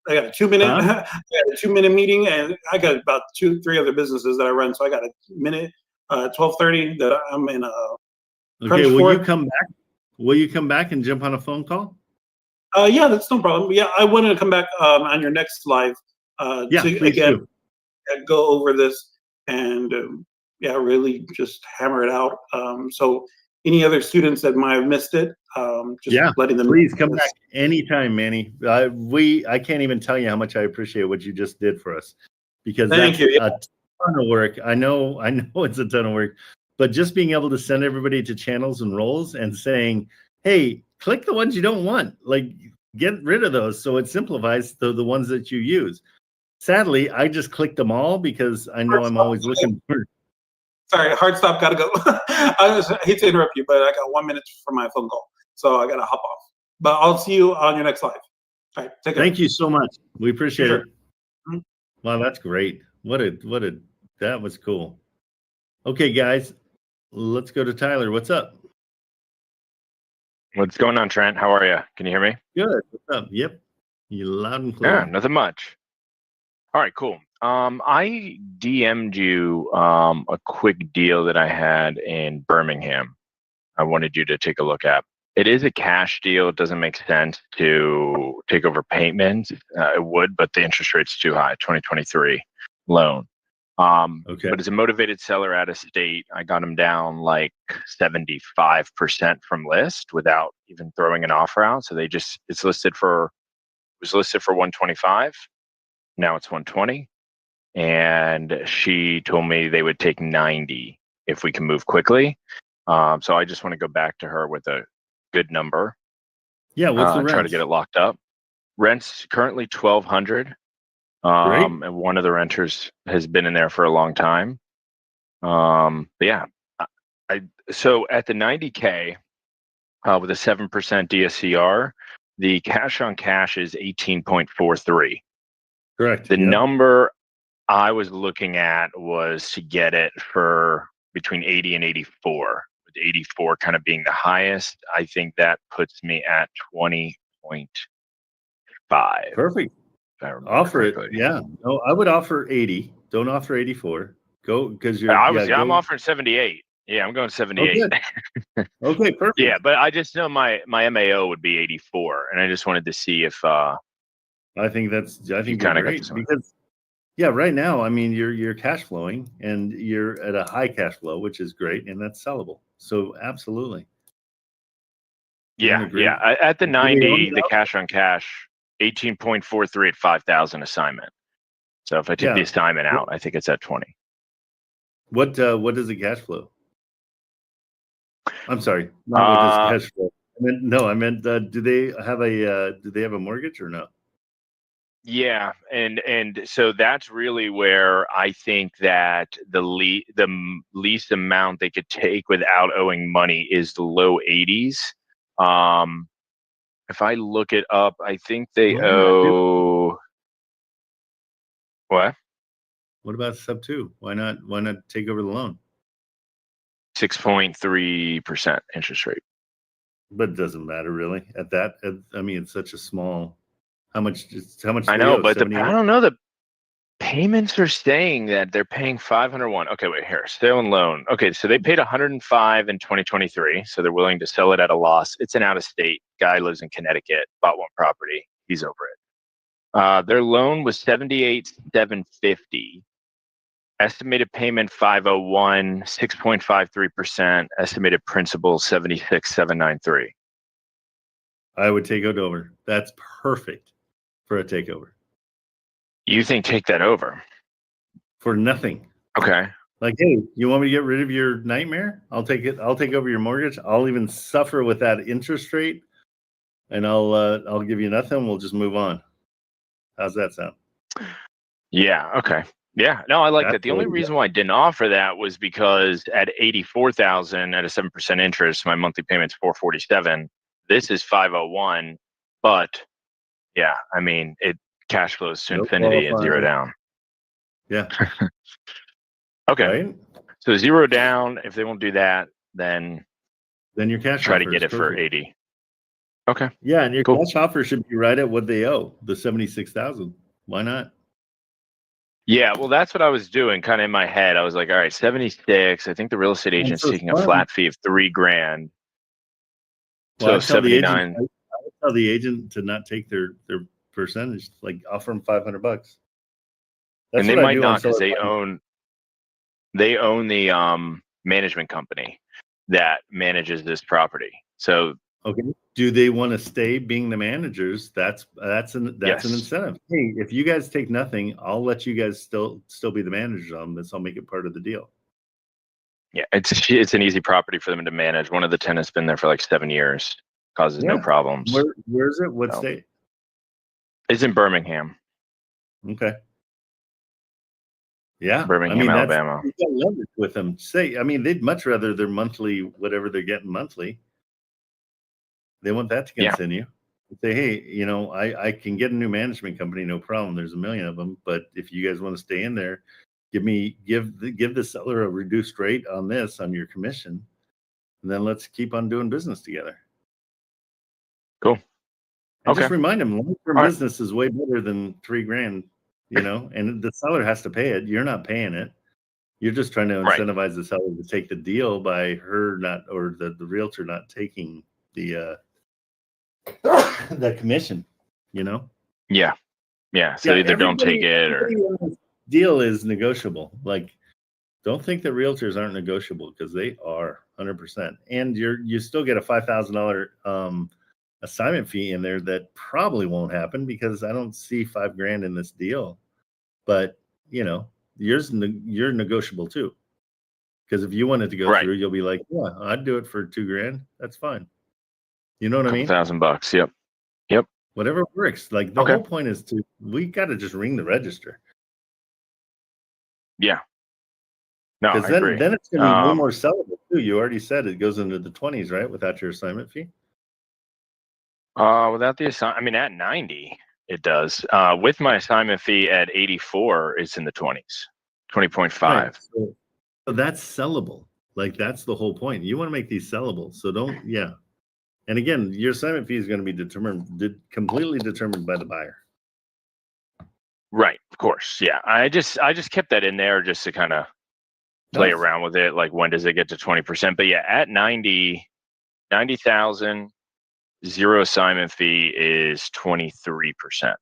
I got a 2-minute. I got a 2-minute meeting, and I got about 2-3 other businesses that I run. So I got a minute, 12:30 that I'm in. Okay, will you come back? Will you come back and jump on a phone call? Yeah, that's no problem. Yeah, I wanted to come back on your next live to again go over this and really just hammer it out. So any other students that might have missed it, letting them please come back anytime, Manny. I can't even tell you how much I appreciate what you just did for us, because Thank you. A ton of work. I know it's a ton of work, but just being able to send everybody to channels and roles and saying, hey, click the ones you don't want, like get rid of those, so it simplifies the ones that you use. Sadly, I just clicked them all because I know I'm always looking for. Sorry, hard stop, gotta go. I hate to interrupt you, but I got 1 minute for my phone call, so I gotta hop off. But I'll see you on your next live. All right, take care. Thank you so much. We appreciate it. Wow, that's great. That was cool. Okay, guys, let's go to Tyler. What's up? What's going on, Trent? How are you? Can you hear me? Good. What's up? Yep. You loud and clear. Yeah, nothing much. All right, cool. I DM'd you a quick deal that I had in Birmingham. I wanted you to take a look at. It is a cash deal. It doesn't make sense to take over payments. It would, but the interest rate's too high. 2023 loan. Okay. But as a motivated seller out of state, I got him down like 75% from list without even throwing an offer out. So it was listed for 125. Now it's 120. And she told me they would take 90 if we can move quickly. So I just want to go back to her with a good number. Yeah, what's the rent? Try to get it locked up. Rent's currently $1,200. And one of the renters has been in there for a long time. But yeah, so at the 90K with a 7% DSCR, the cash on cash is 18.43. Correct. The number I was looking at was to get it for between 80 and 84, with 84 kind of being the highest. I think that puts me at 20.5. Perfect. Offer it. Yeah. No, I would offer 80. Don't offer 84. Go, because you're. I'm offering 78. Yeah, I'm going 78. Okay, perfect. Yeah, but I just know my MAO would be 84, and I just wanted to see if. I think you're great, because right now, I mean, you're cash flowing and you're at a high cash flow, which is great, and that's sellable. So absolutely. Yeah. At the 90, the cash on cash, 18.43 at 5,000 assignment. So if I take the assignment out, I think it's at 20. What is the cash flow? I'm sorry, not what does cash flow. I meant do they have a mortgage or no? Yeah, and so that's really where I think that the least amount they could take without owing money is the low 80s. If I look it up, I think they owe. What? What about sub 2? Why not take over the loan? 6.3% interest rate. But it doesn't matter really at that. I mean, it's such a small. How much? I know, but I don't know. The payments are saying that they're paying 501. Okay, wait here. Sale and loan. Okay, so they paid 105 in 2023. So they're willing to sell it at a loss. It's an out-of-state guy, lives in Connecticut, bought one property. He's over it. Their loan was 78,750. Estimated payment 501, 6.53%. Estimated principal 76,793. I would take it over. That's perfect for a takeover. You think take that over? For nothing. Okay. Like, hey, you want me to get rid of your nightmare? I'll take it. I'll take over your mortgage. I'll even suffer with that interest rate, and I'll give you nothing. We'll just move on. How's that sound? Yeah. Okay. Yeah. No, I like that. The only reason why I didn't offer that was because at 84,000 at a 7% interest, my monthly payment's 447. This is 501, but yeah, I mean, it cash flows to infinity at zero down. Yeah. Okay. Right? So zero down. If they won't do that, then your cash try to offer get is it for perfect. 80. Okay. Yeah, and your Cool. cash offer should be right at what they owe, the 76,000. Why not? Yeah, well, that's what I was doing, kind of in my head. I was like, all right, 76. I think the real estate agent's so taking a smart. flat fee of $3,000. Well, So 79. I would tell the agent to not take their percentage, like offer them $500. That's And they what I might do on not because seller they own the management company that manages this property. So okay. Do they want to stay being the managers? That's an Yes. incentive. Hey, if you guys take nothing, I'll let you guys still be the managers on this. I'll make it part of the deal. yeah, it's an easy property for them to manage. One of the tenants been there for like 7 years, causes no Yeah. problems. Where is it? What state? It's in Birmingham. Okay. Yeah, Birmingham, Alabama. You got leverage with them. They'd much rather their monthly, whatever they're getting monthly. They want that to continue. Say, hey, I can get a new management company, no problem. There's a million of them, but if you guys want to stay in there, give the seller a reduced rate on your commission, and then let's keep on doing business together. Cool. And just remind them, long-term All right. business is way better than $3,000. And the seller has to pay it. You're not paying it. You're just trying to incentivize the seller to take the deal by her not, or the realtor not taking the commission, Yeah. So either don't take it or deal is negotiable. Like, don't think that realtors aren't negotiable, because they are 100%. And you still get a $5,000 assignment fee in there that probably won't happen, because I don't see $5,000 in this deal. But you're negotiable too. Because if you wanted to go through, you'll be like, yeah, I'd do it for $2,000. That's fine. You know what I mean? $1,000. Yep. Whatever works. Like, the whole point is we got to just ring the register. Yeah. No, I Because agree. then it's going to be way more sellable too. You already said it goes into the 20s, right? Without your assignment fee. Without the assignment, at 90, it does. With my assignment fee at 84, it's in the 20s, 20.5. Right. So that's sellable. Like, that's the whole point. You want to make these sellable. So don't, And again, your assignment fee is going to be completely determined by the buyer. Right. Of course. Yeah. I just kept that in there just to kind of play around with it. Like, when does it get to 20%? But yeah, at 90,000, zero assignment fee is 23%.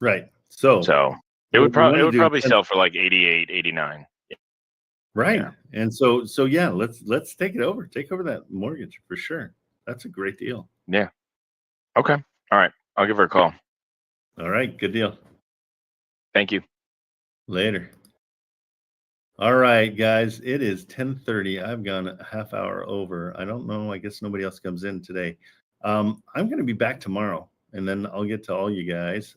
Right. So it would probably sell for like 88, 89. Right. Yeah. And so yeah, let's take it over. Take over that mortgage for sure. That's a great deal. Yeah. Okay. All right. I'll give her a call. All right. Good deal. Thank you. Later. All right, guys. It is 10:30. I've gone a half hour over. I don't know. I guess nobody else comes in today. I'm going to be back tomorrow, and then I'll get to all you guys.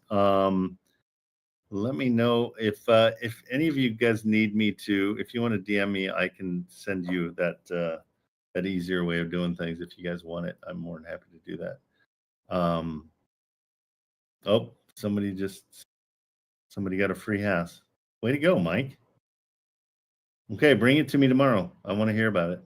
Let me know if any of you guys need me to. If you want to DM me, I can send you that easier way of doing things. If you guys want it, I'm more than happy to do that. Somebody got a free house. Way to go, Mike. Okay, bring it to me tomorrow. I want to hear about it.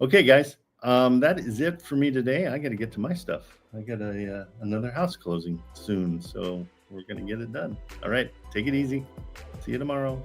Okay, guys. That is it for me today. I got to get to my stuff. I got another house closing soon, so we're gonna get it done. All right, take it easy. See you tomorrow.